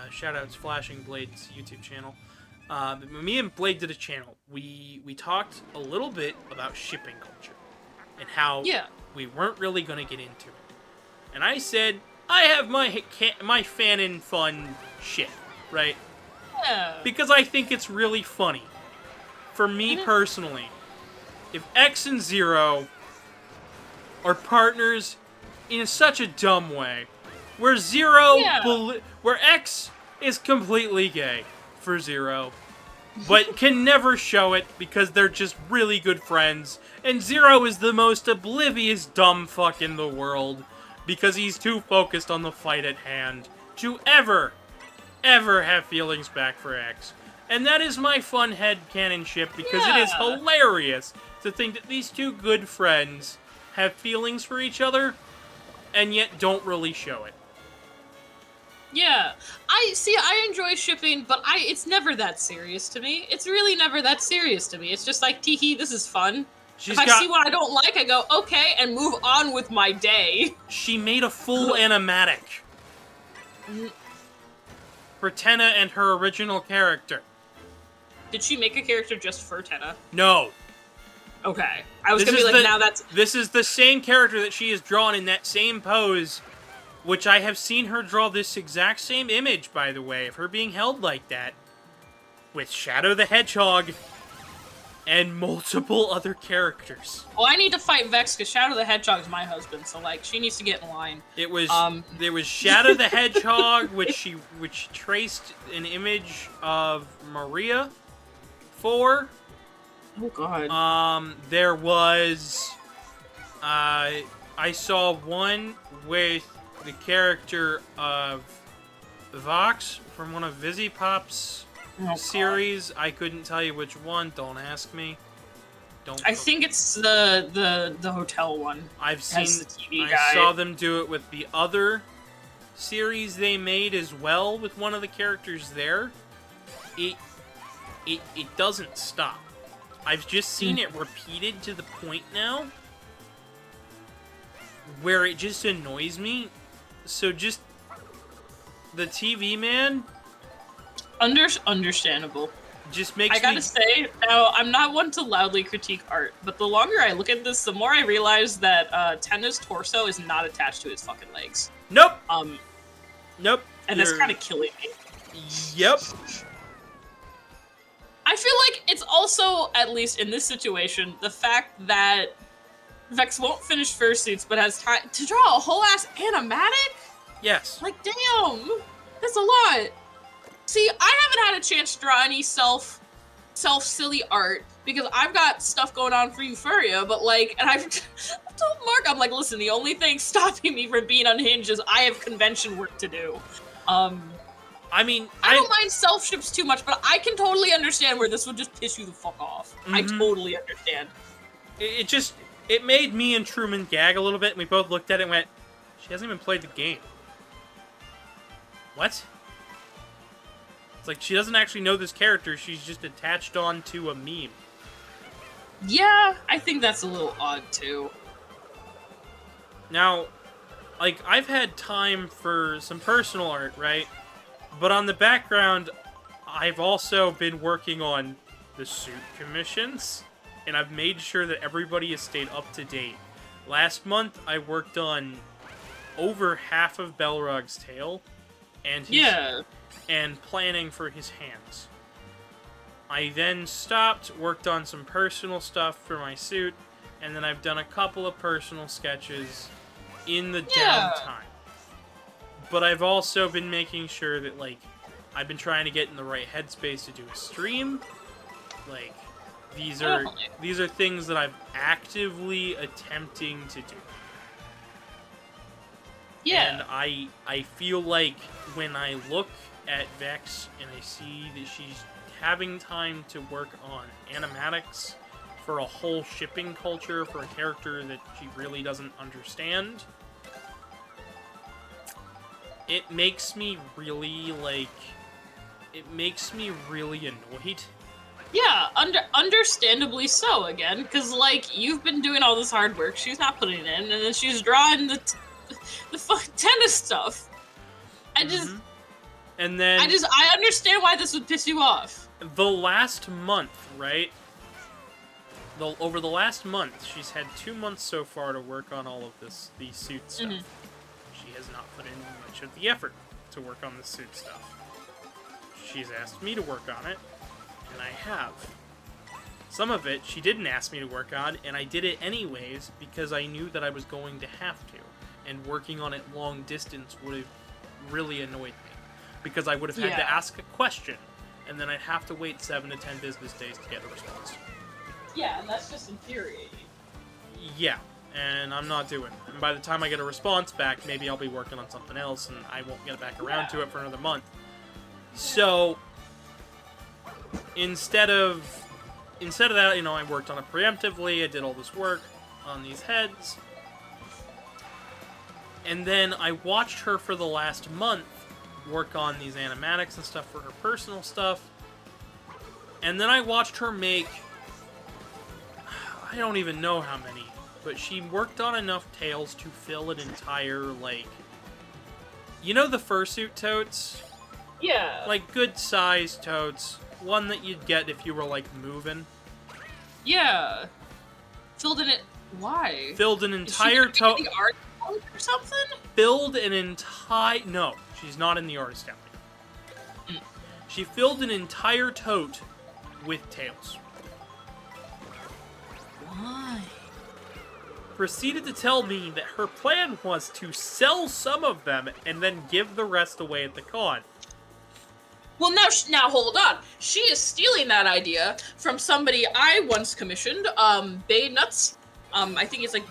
shoutouts Flashing Blade's YouTube channel, when me and Blade did a channel, we talked a little bit about shipping culture and how we weren't really going to get into it. And I said, I have my fan and fun shit, right? Yeah. Because I think it's really funny. For me personally, if X and Zero are partners in such a dumb way, where where X is completely gay for Zero, but can never show it because they're just really good friends, and Zero is the most oblivious dumb fuck in the world because he's too focused on the fight at hand to ever have feelings back for X. And that is my fun headcanon ship because it is hilarious to think that these two good friends have feelings for each other and yet don't really show it. Yeah, I enjoy shipping, but it's never that serious to me. It's really never that serious to me. It's just like, teehee, this is fun. If I see what I don't like, I go, okay, and move on with my day. She made a full animatic for Tenna and her original character. Did she make a character just for Tenna? No. Okay. I was gonna be like, now that's... This is the same character that she has drawn in that same pose, which I have seen her draw this exact same image, by the way, of her being held like that, with Shadow the Hedgehog and multiple other characters. Well, I need to fight Vex, because Shadow the Hedgehog is my husband, so, like, she needs to get in line. It was, there was Shadow the Hedgehog, which traced an image of Maria for. Oh, God. There was, I saw one with the character of Vox from one of Vizipop's series. I couldn't tell you which one. Don't ask me. I think it's the hotel one. I've seen. The TV I guy. saw them do it with the other series they made as well with one of the characters there. It doesn't stop. I've just seen it repeated to the point now where it just annoys me. So just the TV man. Understandable. Just makes I gotta say, now, I'm not one to loudly critique art, but the longer I look at this, the more I realize that Tenna's torso is not attached to his fucking legs. Nope. Nope. And that's kind of killing me. Yep. I feel like it's also, at least in this situation, the fact that Vex won't finish fursuits, but has time to draw a whole ass animatic? Yes. Like, damn, that's a lot. See, I haven't had a chance to draw any self-silly art, because I've got stuff going on for Euphoria, but like, and I've told Mark, I'm like, listen, the only thing stopping me from being unhinged is I have convention work to do. I mean, I don't mind self-ships too much, but I can totally understand where this would just piss you the fuck off. I totally understand. It made me and Truman gag a little bit, and we both looked at it and went, she hasn't even played the game. What? It's like, she doesn't actually know this character, she's just attached on to a meme. Yeah, I think that's a little odd, too. Now, like, I've had time for some personal art, right? But on the background, I've also been working on the suit commissions, and I've made sure that everybody has stayed up to date. Last month, I worked on over half of Belrog's tail, and and planning for his hands. I then stopped, worked on some personal stuff for my suit, and then I've done a couple of personal sketches in the downtime. But I've also been making sure that, like, I've been trying to get in the right headspace to do a stream. Like, these are things that I'm actively attempting to do. Yeah. And I feel like when I look at Vex and I see that she's having time to work on animatics for a whole shipping culture for a character that she really doesn't understand, it makes me really, like, annoyed. Yeah, understandably so, again, because, like, you've been doing all this hard work, she's not putting it in, and then she's drawing the fucking tennis stuff. And then... I understand why this would piss you off. The last month, right? Over the last month, she's had 2 months so far to work on all of the suit stuff. She has not put in much of the effort to work on the suit stuff. She's asked me to work on it, and I have. Some of it she didn't ask me to work on, and I did it anyways because I knew that I was going to have to. And working on it long distance would have really annoyed me. Because I would have had to ask a question, and then I'd have to wait 7 to 10 business days to get a response. Yeah, and that's just infuriating. Yeah, and I'm not doing it. And by the time I get a response back, maybe I'll be working on something else, and I won't get back around to it for another month. So, instead of that, you know, I worked on it preemptively, I did all this work on these heads, and then I watched her for the last month work on these animatics and stuff for her personal stuff. And then I watched her make, I don't even know how many, but she worked on enough tails to fill an entire, like, you know the fursuit totes? Yeah. Like, good-sized totes. One that you'd get if you were, like, moving. Yeah. Filled in it. Why? Filled an entire tote. The art or something? Filled an entire. No, she's not in the artist alley. She filled an entire tote with tails. Why? Proceeded to tell me that her plan was to sell some of them and then give the rest away at the con. Well, now hold on. She is stealing that idea from somebody I once commissioned, Bane Nuts. I think it's like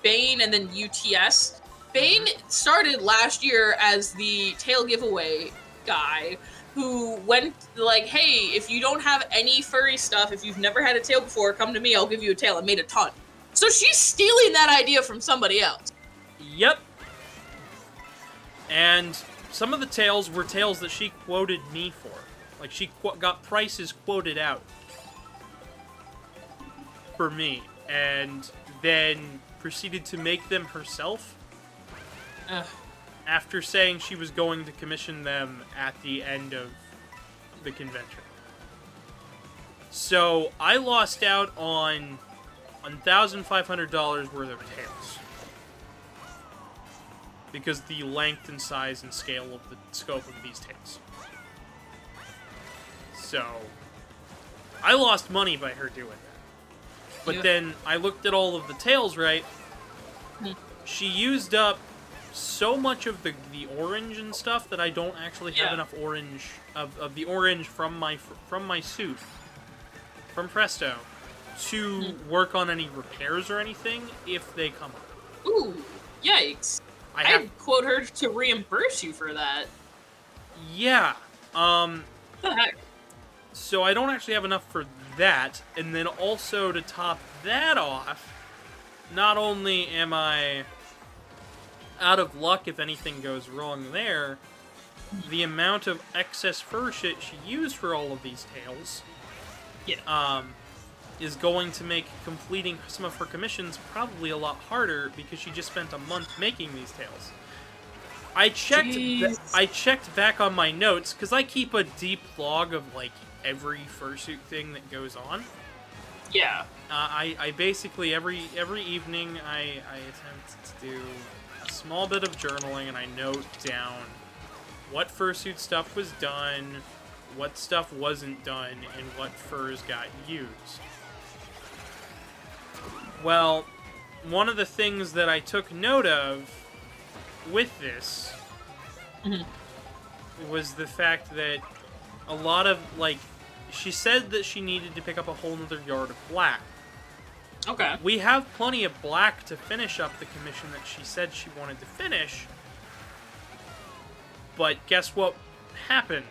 Bane and then UTS. Bane started last year as the tail giveaway guy who went like, hey, if you don't have any furry stuff, if you've never had a tail before, come to me, I'll give you a tail. And made a ton. So she's stealing that idea from somebody else. Yep. And some of the tails were tails that she quoted me for. Like, she got prices quoted out for me. And then proceeded to make them herself. Ugh. After saying she was going to commission them at the end of the convention. So, I lost out on $1,500 worth of tails. Because the length and size and scale of the scope of these tails. So, I lost money by her doing that. But then, I looked at all of the tails, right? She used up so much of the orange and stuff that I don't actually have enough orange of the orange from my suit from Presto to work on any repairs or anything if they come up. Ooh, yikes! I'd quote her to reimburse you for that. Yeah. What the heck? So I don't actually have enough for that, and then also to top that off, not only am I out of luck if anything goes wrong there, the amount of excess fur shit she used for all of these tails is going to make completing some of her commissions probably a lot harder because she just spent a month making these tails. I checked back on my notes because I keep a deep log of like every fursuit thing that goes on. Yeah. I basically every evening I attempt to do a small bit of journaling and I note down what fursuit stuff was done, what stuff wasn't done, and what furs got used. Well, one of the things that I took note of with this was the fact that a lot of, like, she said that she needed to pick up a whole nother yard of black. Okay. We have plenty of black to finish up the commission that she said she wanted to finish. But guess what happened?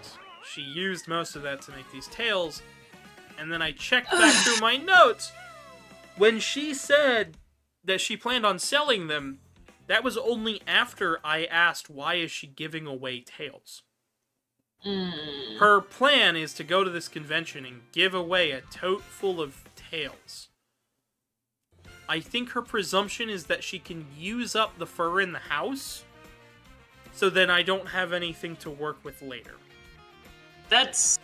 She used most of that to make these tails. And then I checked back through my notes. When she said that she planned on selling them, that was only after I asked why is she giving away tails. Her plan is to go to this convention and give away a tote full of tails. I think her presumption is that she can use up the fur in the house, so then I don't have anything to work with later. That's...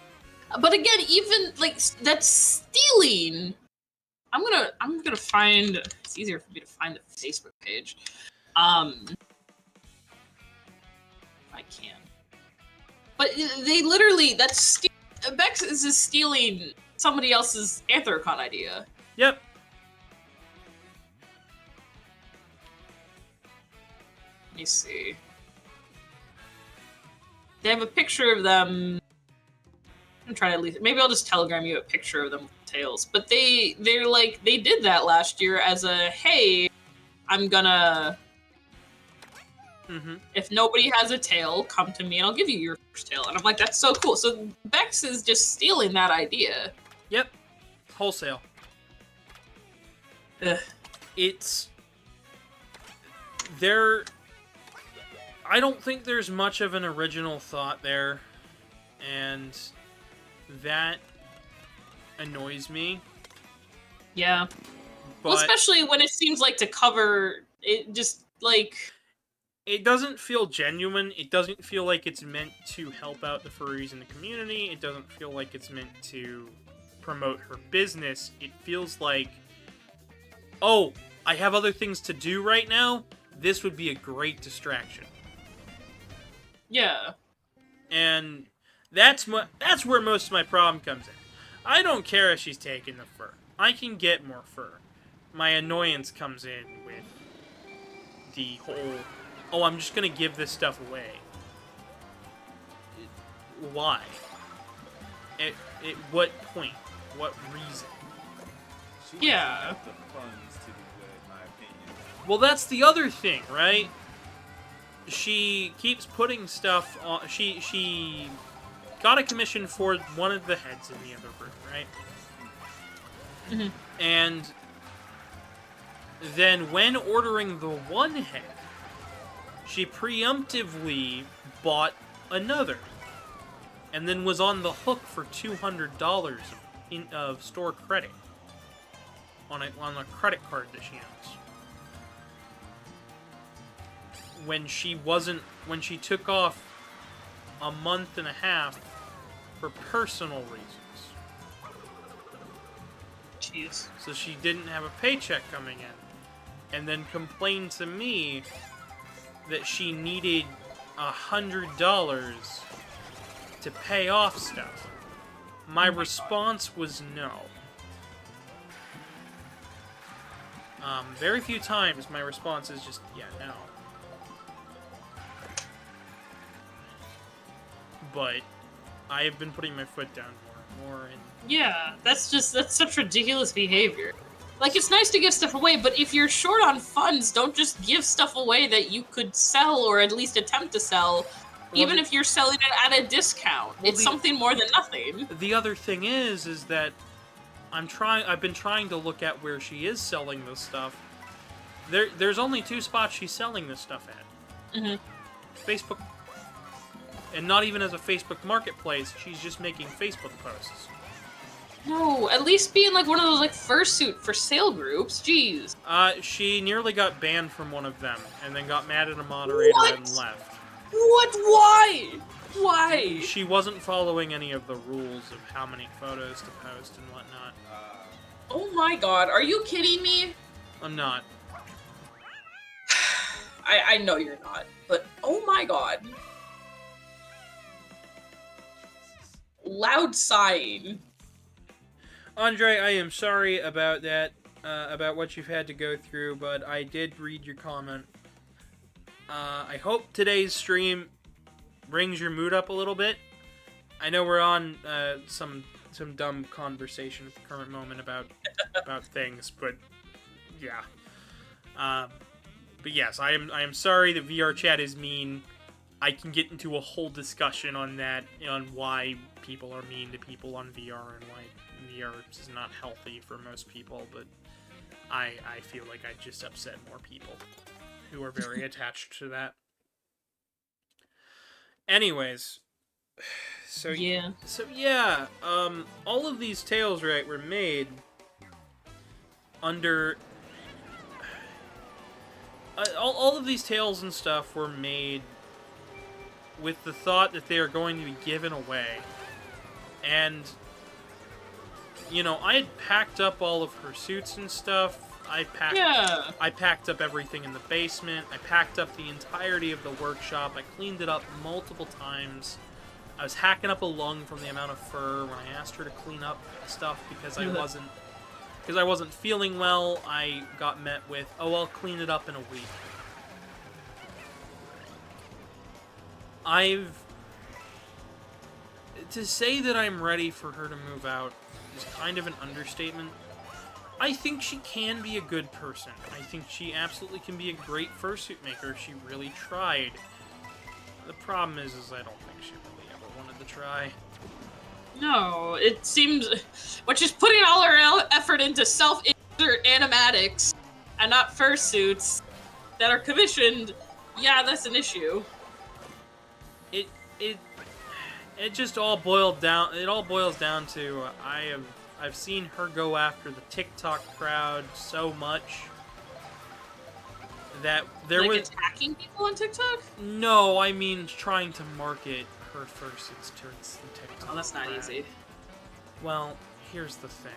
But again, even, like, that's stealing. I'm gonna find... It's easier for me to find the Facebook page. If I can. But they literally... Bex is just stealing somebody else's Anthrocon idea. Yep. Let me see. They have a picture of them. I'm trying to at least... Maybe I'll just telegram you a picture of them with tails. But they're like... They did that last year as a, hey, I'm gonna... If nobody has a tail, come to me and I'll give you your first tail. And I'm like, that's so cool. So Bex is just stealing that idea. Yep. Wholesale. Ugh. It's... I don't think there's much of an original thought there, and that annoys me. Yeah. But Well, especially when it seems like to cover it, just like it doesn't feel genuine. It doesn't feel like it's meant to help out the furries in the community. It doesn't feel like it's meant to promote her business. It feels like, oh, I have other things to do right now. This would be a great distraction. yeah. And that's where most of my problem comes in. I don't care if she's taking the fur. I can get more fur. My annoyance comes in with the whole, oh, I'm just gonna give this stuff away. Why? At what point? What reason? She Yeah. doesn't have the funds to do that, in my opinion. Well, that's the other thing, right? She keeps putting stuff on. She got a commission for one of the heads in the other room, right? Mhm. And then when ordering the one head, she preemptively bought another, and then was on the hook for $200 of store credit on a credit card that she owns. When she took off a month and a half for personal reasons. Jeez. So she didn't have a paycheck coming in. And then complained to me that she needed $100 to pay off stuff. My response was no. Very few times my response is just, yeah, no. But I have been putting my foot down more and Yeah, that's such ridiculous behavior. Like, it's nice to give stuff away, but if you're short on funds, don't just give stuff away that you could sell or at least attempt to sell, even if you're selling it at a discount. It's something more than nothing. The other thing is that I've been trying to look at where she is selling this stuff. There's only 2 spots she's selling this stuff at. Mm-hmm. Facebook. And not even as a Facebook marketplace, she's just making Facebook posts. No, at least be in like one of those like fursuit for sale groups. Jeez. She nearly got banned from one of them, and then got mad at a moderator and left. What? Why? Why? She wasn't following any of the rules of how many photos to post and whatnot. Oh my god, are you kidding me? I'm not. I know you're not, but oh my god. Loud sighing. Andre, I am sorry about that, about what you've had to go through, but I did read your comment. I hope today's stream brings your mood up a little bit. I know we're on some dumb conversation at the current moment about things, but yeah. But yes, I am sorry that VR chat is mean. I can get into a whole discussion on that, on why people are mean to people on VR and why VR is not healthy for most people, but I feel like I just upset more people who are very attached to that. Anyways, so yeah, all of these tales, right, were made under all of these tales and stuff were made with the thought that they are going to be given away. And, you know, I had packed up all of her suits and stuff. I packed up everything in the basement. I packed up the entirety of the workshop. I cleaned it up multiple I was hacking up a lung from the amount of fur when I asked her to clean up stuff because I wasn't feeling well. I got met with, "Oh, I'll clean it up in a week." To say that I'm ready for her to move out is kind of an understatement. I think she can be a good person. I think she absolutely can be a great fursuit maker if she really tried. The problem is I don't think she really ever wanted to try. No, it seems when she's putting all her effort into self-insert animatics and not fursuits that are commissioned, yeah, that's an issue. it just all boiled down. It all boils down to I've seen her go after the TikTok crowd so much that there like was attacking people on TikTok? no. I mean, trying to market her fursuits towards the TikTok. Oh, that's not crowd. easy. Well, here's the thing: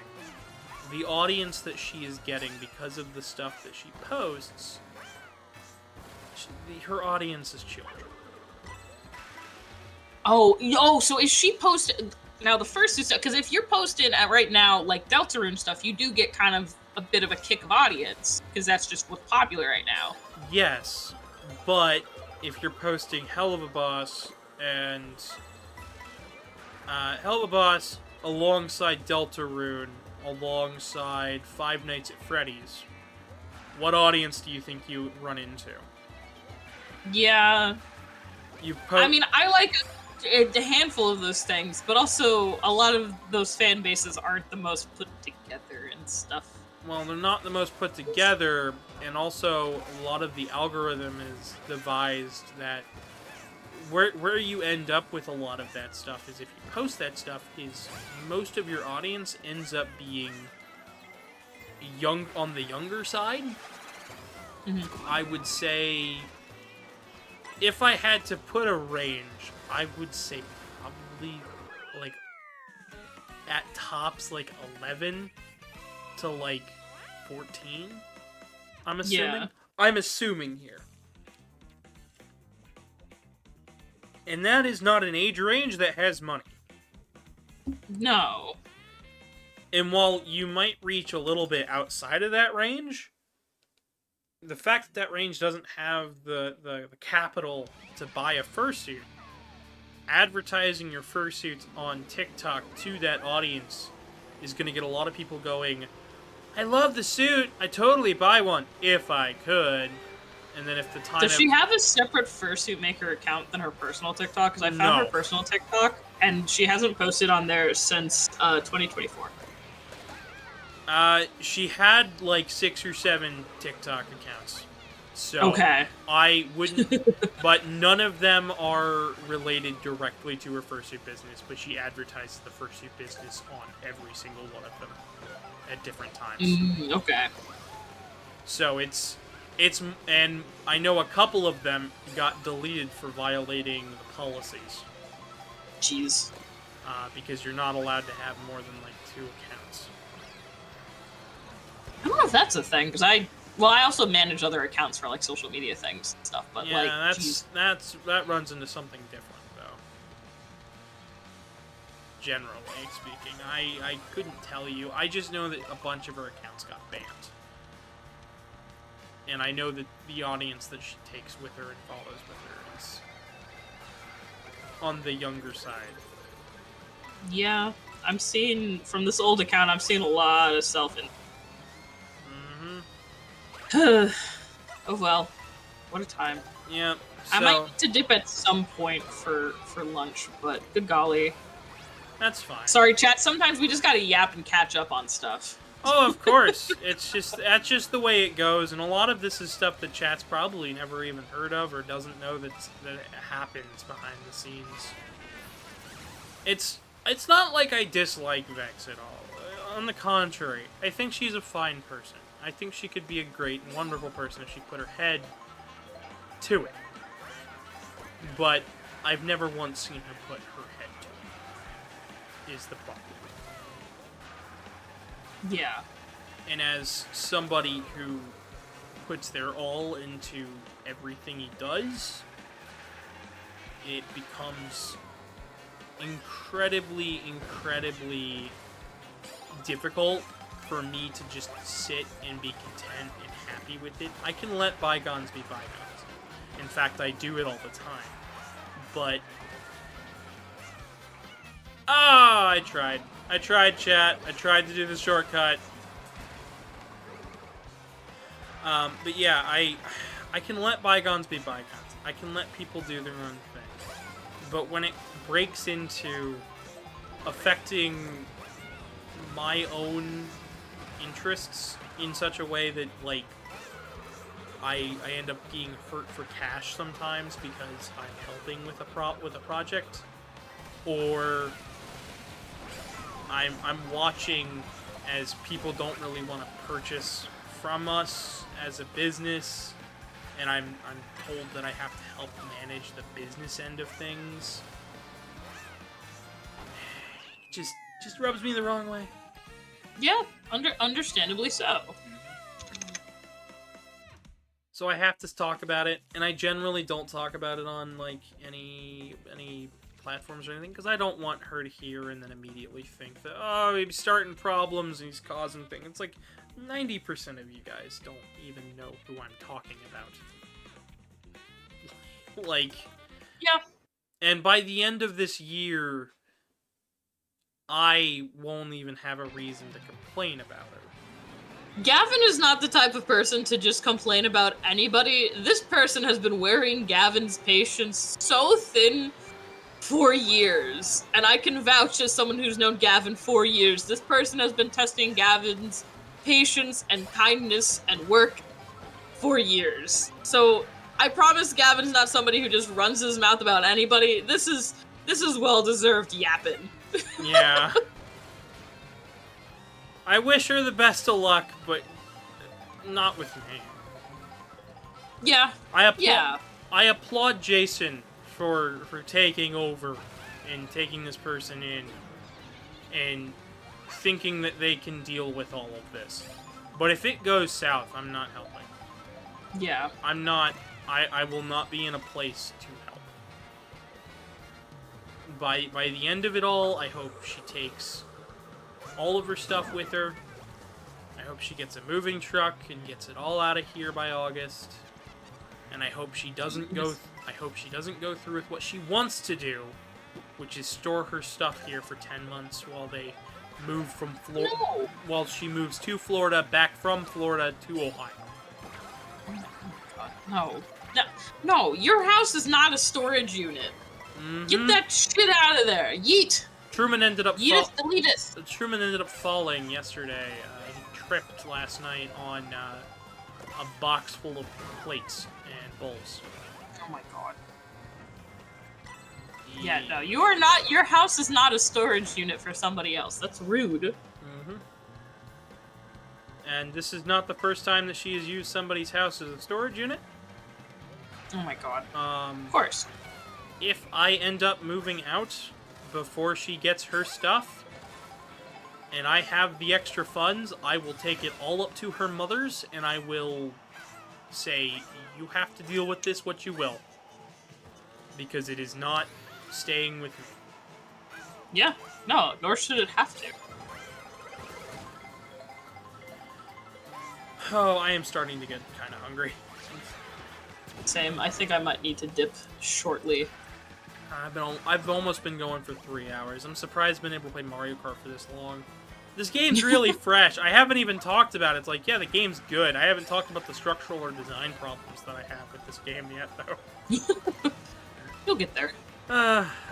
the audience that she is getting because of the stuff that she posts, her audience is children. Oh, so is she posting now the first is because if you're posting right now like Deltarune stuff, you do get kind of a bit of a kick of audience because that's just what's popular right now. Yes, but if you're posting Hell of a Boss and Hell of a Boss alongside Deltarune, alongside Five Nights at Freddy's, what audience do you think you run into? Yeah, You I mean, I like a handful of those things, but also a lot of those fan bases aren't the most put together and stuff. well, they're not the most put together, and also a lot of the algorithm is devised that where you end up with a lot of that stuff is if you post that stuff is most of your audience ends up being young on the younger side. Mm-hmm. I would say if I had to put a range, I would say probably like at tops like 11 to like 14. I'm assuming. Yeah. I'm assuming here. And that is not an age range that has money. No. And while you might reach a little bit outside of that range, the fact that that range doesn't have the capital to buy a fursuit, advertising your fursuits on TikTok to that audience is going to get a lot of people going, I love the suit, I totally buy one, if I could. And then if the time... Does she have a separate fursuit maker account than her personal TikTok? Because I found her personal TikTok, and she hasn't posted on there since 2024. She had like 6 or 7 TikTok accounts. So Okay. I wouldn't, but none of them are related directly to her fursuit business, but she advertises the fursuit business on every single one of them at different times. Okay. So it's, and I know a couple of them got deleted for violating the policies. Jeez. Because you're not allowed to have more than like 2 accounts. I don't know if that's a thing, because I also manage other accounts for like social media things and stuff, but Yeah, like, that runs into something different though. Generally speaking, I couldn't tell you. I just know that a bunch of her accounts got banned, and I know that the audience that she takes with her and follows with her is on the younger side. yeah, I'm seeing from this old account, I'm seeing a lot of self. Oh well, what a time. Yeah. I might need to dip at some point for lunch, but good golly. That's fine. Sorry, chat. Sometimes we just gotta yap and catch up on stuff. Oh, of course. That's just the way it goes, and a lot of this is stuff that chat's probably never even heard of or doesn't know that it happens behind the scenes. It's not like I dislike Vex at all. On the contrary, I think she's a fine person. I think she could be a great and wonderful person if she put her head to it. But I've never once seen her put her head to it, is the problem. Yeah. And as somebody who puts their all into everything he does, it becomes incredibly difficult for me to just sit and be content and happy with it. I can let bygones be bygones. In fact, I do it all the time. But... I tried. I tried, chat. I tried to do the shortcut. But yeah, I can let bygones be bygones. I can let people do their own thing. But when it breaks into affecting my own interests in such a way that, like, I end up being hurt for cash sometimes because I'm helping with a project, or I'm watching as people don't really want to purchase from us as a business, and I'm told that I have to help manage the business end of things. It just rubs me the wrong way. Yeah, understandably so. So I have to talk about it, and I generally don't talk about it on like any platforms or anything, because I don't want her to hear and then immediately think that, oh, he's starting problems and he's causing things. It's like 90% of you guys don't even know who I'm talking about. Like, yeah. And by the end of this year, I won't even have a reason to complain about her. Gavin is not the type of person to just complain about anybody. This person has been wearing Gavin's patience so thin for years. And I can vouch as someone who's known Gavin for years. This person has been testing Gavin's patience and kindness and work for years. So I promise Gavin's not somebody who just runs his mouth about anybody. This is well-deserved yapping. Yeah. I wish her the best of luck, but not with me. Yeah. I applaud Jason for taking over and taking this person in and thinking that they can deal with all of this. But if it goes south, I'm not helping. Yeah. I will not be in a place to help. By the end of it all, I hope she takes all of her stuff with her. I hope she gets a moving truck and gets it all out of here by August. And I hope she doesn't go through with what she wants to do, which is store her stuff here for 10 months while they move from Florida. No. While she moves to Florida, back from Florida to Ohio. No. No, your house is not a storage unit. Mm-hmm. Get that shit out of there. Yeet. Truman ended up delete it. Truman ended up falling yesterday. He tripped last night on a box full of plates and bowls. Oh my god. Yeah, no, you are not. Your house is not a storage unit for somebody else. That's rude. Mm-hmm. And this is not the first time that she has used somebody's house as a storage unit. Oh my god. Of course. If I end up moving out before she gets her stuff, and I have the extra funds, I will take it all up to her mother's, and I will say, you have to deal with this what you will. Because it is not staying with me. Yeah, no, nor should it have to. Oh, I am starting to get kind of hungry. Same. I think I might need to dip shortly. I've almost been going for 3 hours. I'm surprised I've been able to play Mario Kart for this long. This game's really fresh. I haven't even talked about it. It's like, yeah, the game's good. I haven't talked about the structural or design problems that I have with this game yet, though. You'll get there.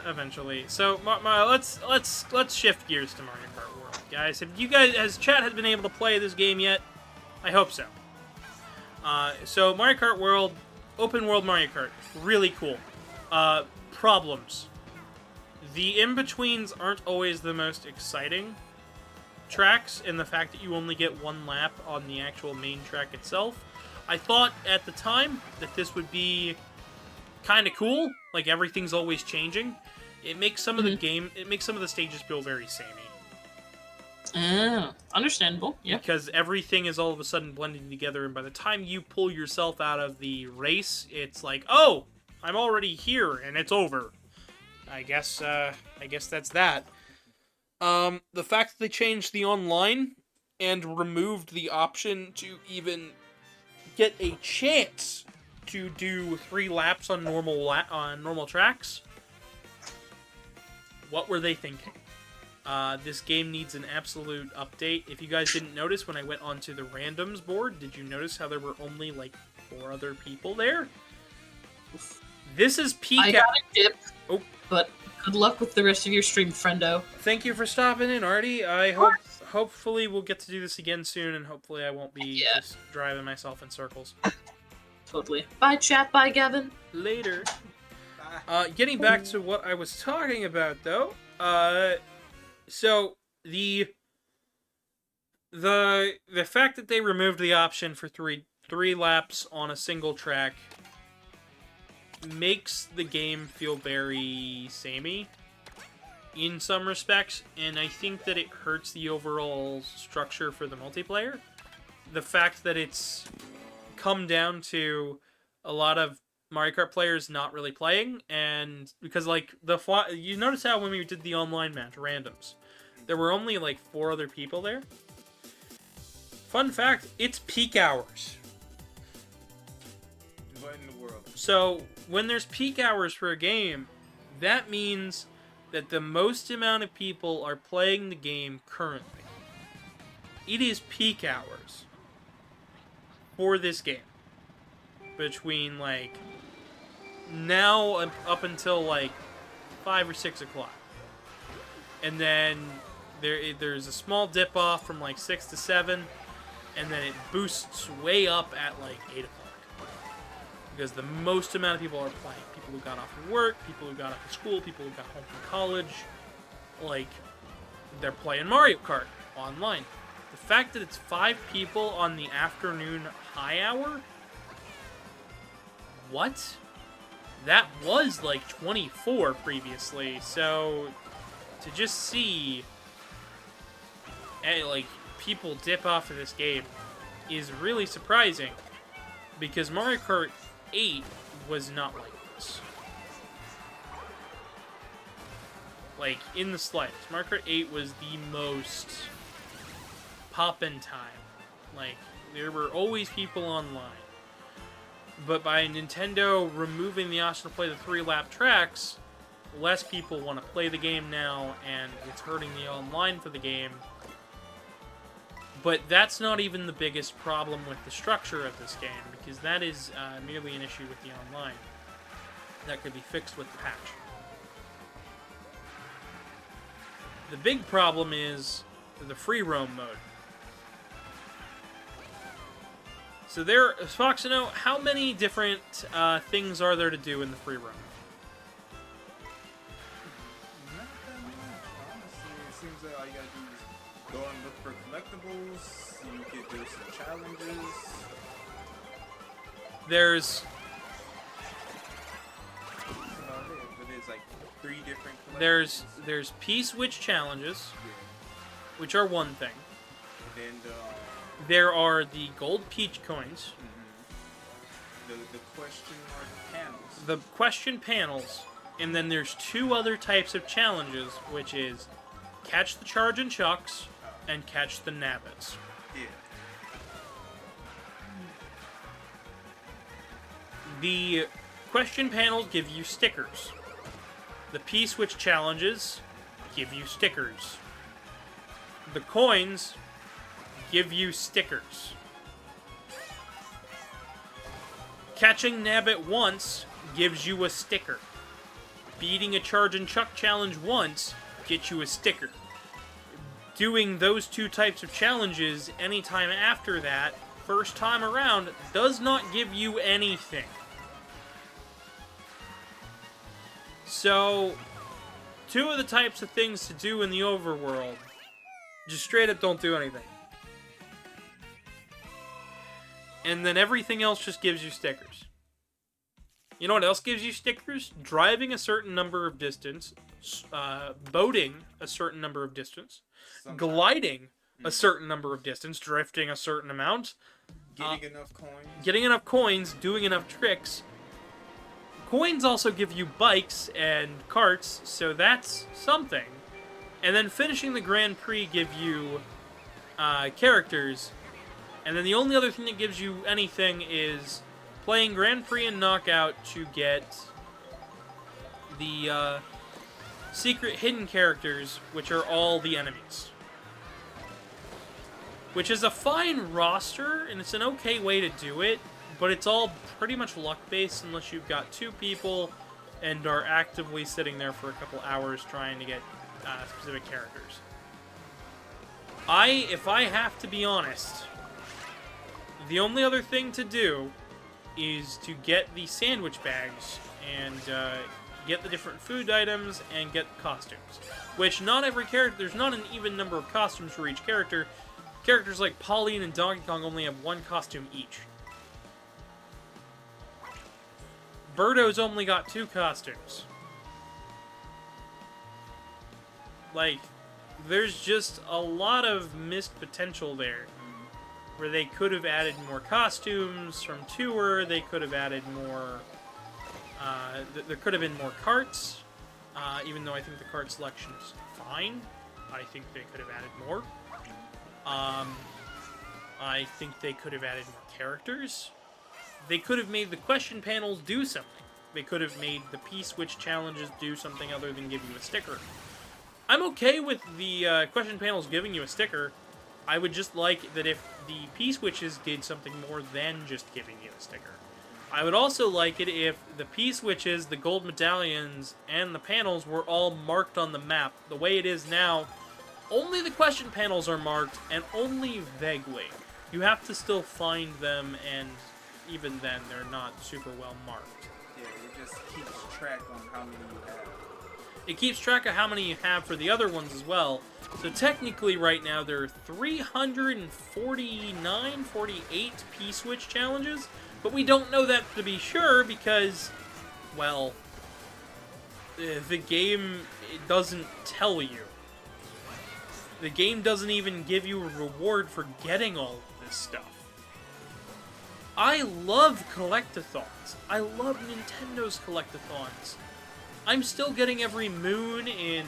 Eventually. So, let's shift gears to Mario Kart World, guys. Has chat has been able to play this game yet? I hope so. So Mario Kart World, open world Mario Kart, really cool. Problems. The in-betweens aren't always the most exciting tracks, and the fact that you only get one lap on the actual main track itself. I thought at the time that this would be kind of cool, like everything's always changing. It makes some of the stages feel very samey. Understandable, yeah. Because everything is all of a sudden blending together, and by the time you pull yourself out of the race, it's like, oh, I'm already here, and it's over. I guess that's that. The fact that they changed the online and removed the option to even get a chance to do 3 laps on normal tracks. What were they thinking? This game needs an absolute update. If you guys didn't notice, when I went onto the randoms board, did you notice how there were only like 4 other people there? This is peak. I got a dip. Oh, but good luck with the rest of your stream, friendo. Thank you for stopping in, Artie. Hopefully we'll get to do this again soon, and hopefully I won't be just driving myself in circles. Totally. Bye, chat. Bye, Gavin. Later. Ah, Getting back to what I was talking about, though. So the fact that they removed the option for three laps on a single track makes the game feel very samey in some respects, and I think that it hurts the overall structure for the multiplayer. The fact that it's come down to a lot of Mario Kart players not really playing, and because like you notice how when we did the online match randoms, there were only like 4 other people there. Fun fact, it's peak hours. what in the world? So when there's peak hours for a game, that means that the most amount of people are playing the game currently. It is peak hours for this game. Between like now up until like 5 or 6 o'clock. And then there's a small dip off from like 6 to 7, and then it boosts way up at like 8 o'clock. Because the most amount of people are playing. People who got off from work, people who got off from school, people who got home from college. Like, they're playing Mario Kart online. The fact that it's 5 people on the afternoon high hour? What? That was like 24 previously, so to just see like people dip off of this game is really surprising, because Mario Kart 8 was not like this. Like, in the slightest. Mario Kart 8 was the most poppin' time. Like, there were always people online. But by Nintendo removing the option to play the 3-lap tracks, less people want to play the game now, and it's hurting the online for the game. But that's not even the biggest problem with the structure of this game, because that is merely an issue with the online. That could be fixed with the patch. The big problem is the free roam mode. So there, Foxono, how many different things are there to do in the free roam? Not that much, honestly. It seems that all you gotta do is go and look for collectibles. You could do some challenges. There's That's about it. But it's like 3 different collectibles. there's P-switch challenges, Yeah. which are one thing. And There are the gold peach coins, the question mark panels. the question panels, and then there's 2 other types of challenges, which is catch the charge and chucks and catch the nabbits. Yeah. The question panels give you stickers. The P-switch challenges give you stickers. The coins give you stickers. Catching Nabbit once gives you a sticker. Beating a charge and chuck challenge once gets you a sticker. Doing those 2 types of challenges anytime after that, first time around, does not give you anything. So, 2 of the types of things to do in the overworld just straight up don't do anything. And then everything else just gives you stickers. You know what else gives you stickers? Driving a certain number of distance, boating a certain number of distance, Sometimes gliding a certain number of distance, drifting a certain amount, getting enough coins. getting enough coins, doing enough tricks. Coins also give you bikes and carts, so that's something. And then finishing the Grand Prix give you characters. And then the only other thing that gives you anything is playing Grand Prix and Knockout to get the secret hidden characters, which are all the enemies. Which is a fine roster, and it's an okay way to do it, but it's all pretty much luck-based unless you've got 2 people and are actively sitting there for a couple hours trying to get specific characters. If I have to be honest, the only other thing to do is to get the sandwich bags and get the different food items and get costumes. Which not every character, there's not an even number of costumes for each character. Characters like Pauline and Donkey Kong only have one costume each. Birdo's only got 2 costumes. Like, there's just a lot of missed potential there. Where they could have added more costumes from Tour, they could have added more... there could have been more carts, even though I think the cart selection is fine. I think they could have added more. I think they could have added more characters. They could have made the question panels do something. They could have made the P-Switch challenges do something other than give you a sticker. I'm okay with the question panels giving you a sticker. I would just like that if the P-Switches did something more than just giving you a sticker. I would also like it if the P-Switches, the gold medallions, and the panels were all marked on the map. The way it is now, only the question panels are marked, and only vaguely. You have to still find them, and even then, they're not super well marked. Yeah, it just keeps track on how many you have. It keeps track of how many you have for the other ones as well. So technically, right now, there are 349, 48 P-Switch challenges, but we don't know that to be sure because, well, the game doesn't tell you. The game doesn't even give you a reward for getting all of this stuff. I love collectathons. I love Nintendo's collectathons. I'm still getting every moon in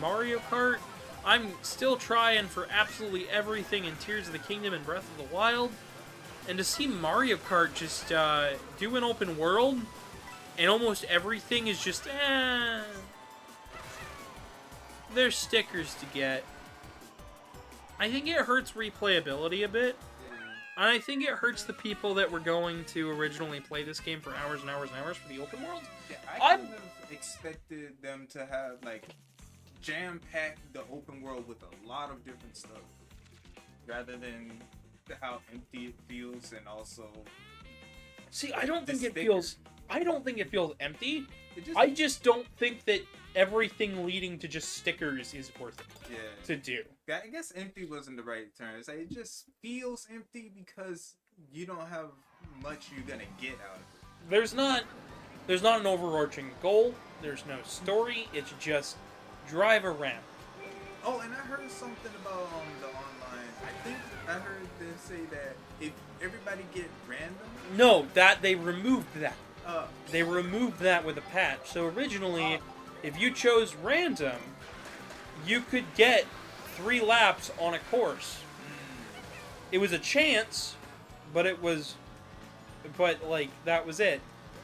Mario Kart. I'm still trying for absolutely everything in Tears of the Kingdom and Breath of the Wild. And to see Mario Kart just do an open world, and almost everything is just, there's stickers to get. I think it hurts replayability a bit. And I think it hurts the people that were going to originally play this game for hours and hours and hours for the open world. Yeah, I kind of expected them to have, like, jam-pack the open world with a lot of different stuff. Rather than how empty it feels, and also... See, I don't think it stickers. feels empty. It just, I just don't think that everything leading to just stickers is worth it to do. I guess empty wasn't the right term. It's like, it just feels empty because you don't have much you're gonna get out of it. There's not an overarching goal. There's no story. It's just drive around. Oh, and I heard something about the online. I think I heard them say that if everybody get random. No, that they removed that. Uh, They removed that with a patch. So originally, if you chose random, you could get 3 laps on a course. It was a chance, but that was it.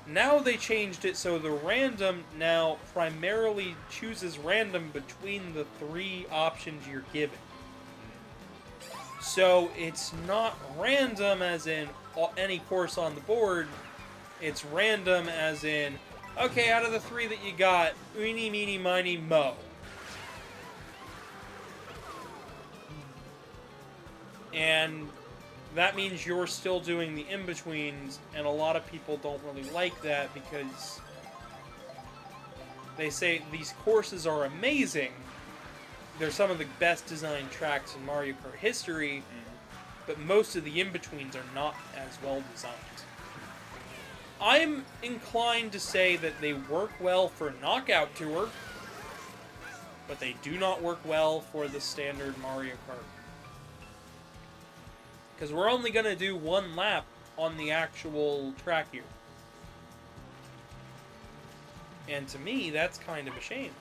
Now they changed it so the random now primarily chooses random between the 3 options you're given. So it's not random as in any course on the board. It's random as in, okay, out of the 3 that you got, eeny, meeny, miny, mo. And that means you're still doing the in-betweens, and a lot of people don't really like that because they say these courses are amazing. They're some of the best designed tracks in Mario Kart history, but most of the in-betweens are not as well designed. I'm inclined to say that they work well for Knockout Tour, but they do not work well for the standard Mario Kart. Because we're only going to do 1 lap on the actual track here. And to me, that's kind of a shame.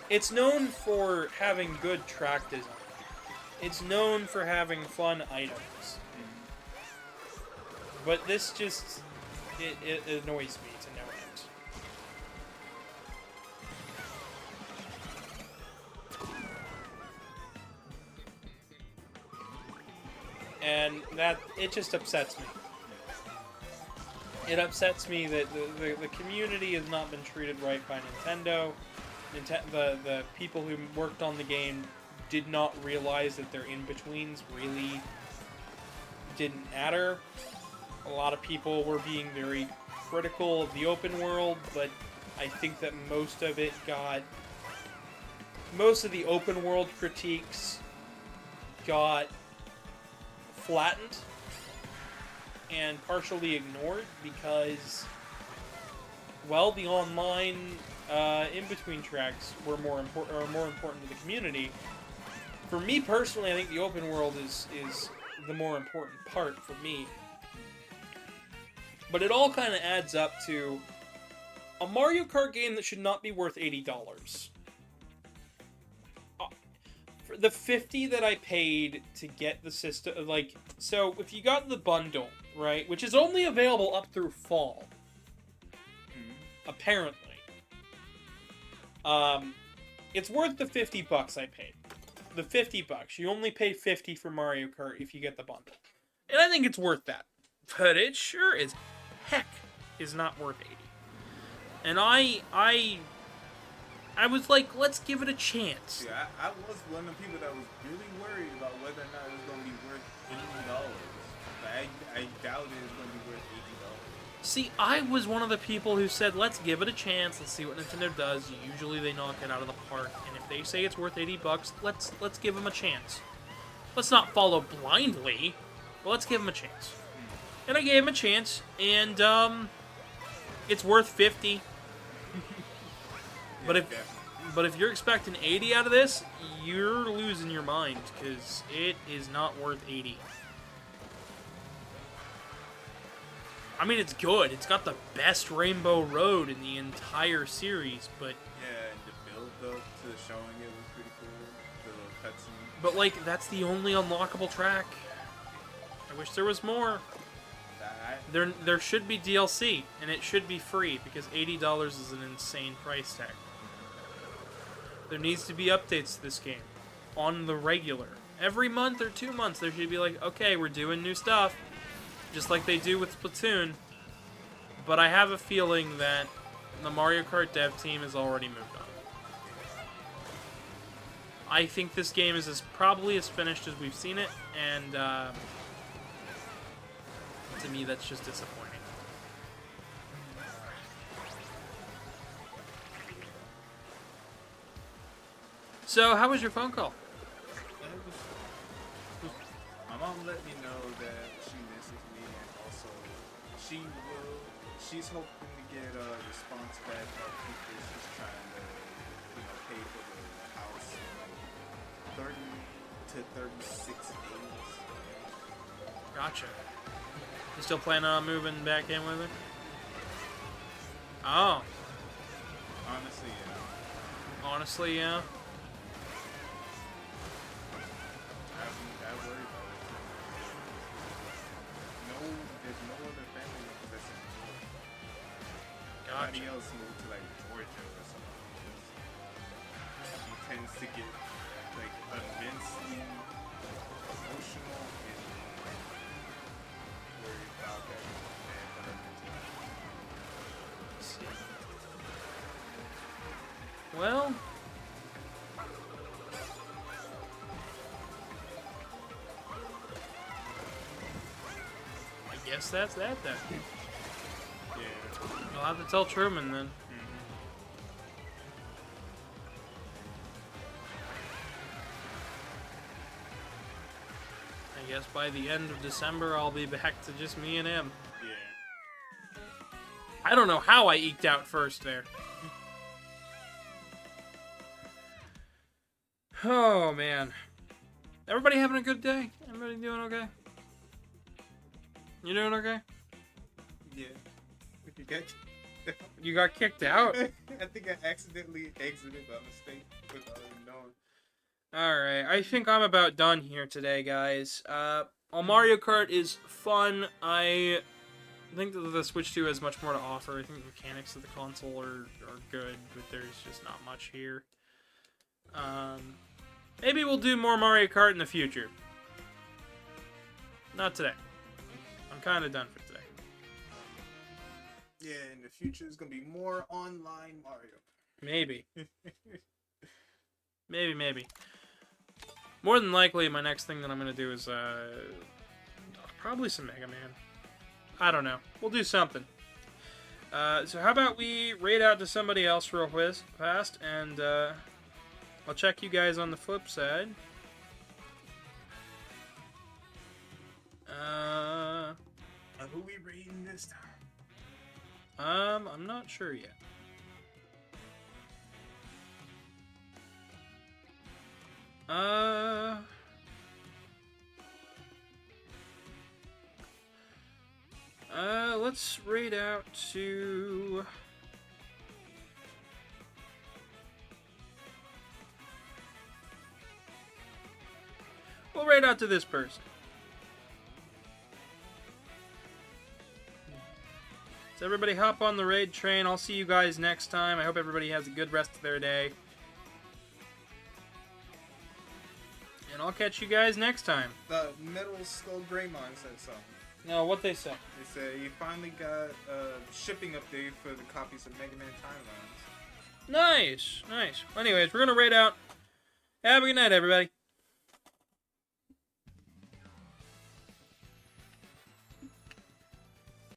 It's known for having good track design. It's known for having fun items. But this just... It annoys me to no end. And that... It just upsets me. It upsets me that the community has not been treated right by Nintendo. the people who worked on the game did not realize that their in-betweens really didn't matter. A lot of people were being very critical of the open world, but I think that most of the open world critiques got flattened and partially ignored because, well, the online in-between tracks were more important to the community. For me personally, I think the open world is the more important part for me. But it all kind of adds up to a Mario Kart game that should not be worth $80. For the $50 that I paid to get the system, like, so if you got the bundle, right, which is only available up through fall, apparently, it's worth the $50 I paid. The $50. You only pay $50 for Mario Kart if you get the bundle. And I think it's worth that. But it sure is heck is not worth $80. And I was like, let's give it a chance. Yeah, I was one of the people that was really worried about whether or not it was going to be worth $80. But I doubted it was going to be worth $80. See, I was one of the people who said, let's give it a chance, let's see what Nintendo does. Usually they knock it out of the park, and if they say it's worth $80, let's give them a chance. Let's not follow blindly, but let's give them a chance. And I gave him a chance, and it's worth $50. But if you're expecting $80 out of this, you're losing your mind, because it is not worth $80. I mean, it's good. It's got the best Rainbow Road in the entire series, but... Yeah, and the build-up to showing it was pretty cool. The little cutscene. But, like, that's the only unlockable track. I wish there was more. There should be DLC, and it should be free, because $80 is an insane price tag. There needs to be updates to this game. On the regular. Every month or 2 months, there should be like, okay, we're doing new stuff. Just like they do with Splatoon. But I have a feeling that the Mario Kart dev team has already moved on. I think this game is probably as finished as we've seen it, and to me that's just disappointing. So, how was your phone call? My mom let me know that she misses me, and also she's hoping to get a response back because she's trying to, pay for the house in 30 to 36 days. Gotcha. You still planning on moving back in with her? Oh. Honestly, yeah. Honestly, yeah. I worry about it. There's no other family members that's in Georgia. Gotcha. Everybody else moved to like Georgia or something. She tends to get like immensely emotional and worried about that and her mental health. Well, I guess that's that then. Yeah. You'll have to tell Truman then. I guess by the end of December, I'll be back to just me and him. Yeah. I don't know how I eked out first there. Oh, man. Everybody having a good day? Everybody doing okay? You doing okay? Yeah. You got kicked out? I think I accidentally exited by mistake without even knowing. Alright, I think I'm about done here today, guys. Mario Kart is fun. I think that the Switch 2 has much more to offer. I think the mechanics of the console are good, but there's just not much here. Maybe we'll do more Mario Kart in the future. Not today. I'm kind of done for today. Yeah, in the future, it's going to be more online Mario. Maybe. Maybe. More than likely, my next thing that I'm going to do is probably some Mega Man. I don't know. We'll do something. So how about we raid out to somebody else real fast, and I'll check you guys on the flip side. Who we raiding this time? I'm not sure yet. Let's raid out to... We'll raid out to this person. So everybody hop on the raid train. I'll see you guys next time. I hope everybody has a good rest of their day. And I'll catch you guys next time. The Metal Skull Greymon said something. No, what they say? They say you finally got a shipping update for the copies of Mega Man Timelines. Nice. Anyways, we're gonna raid out. Have a good night, everybody.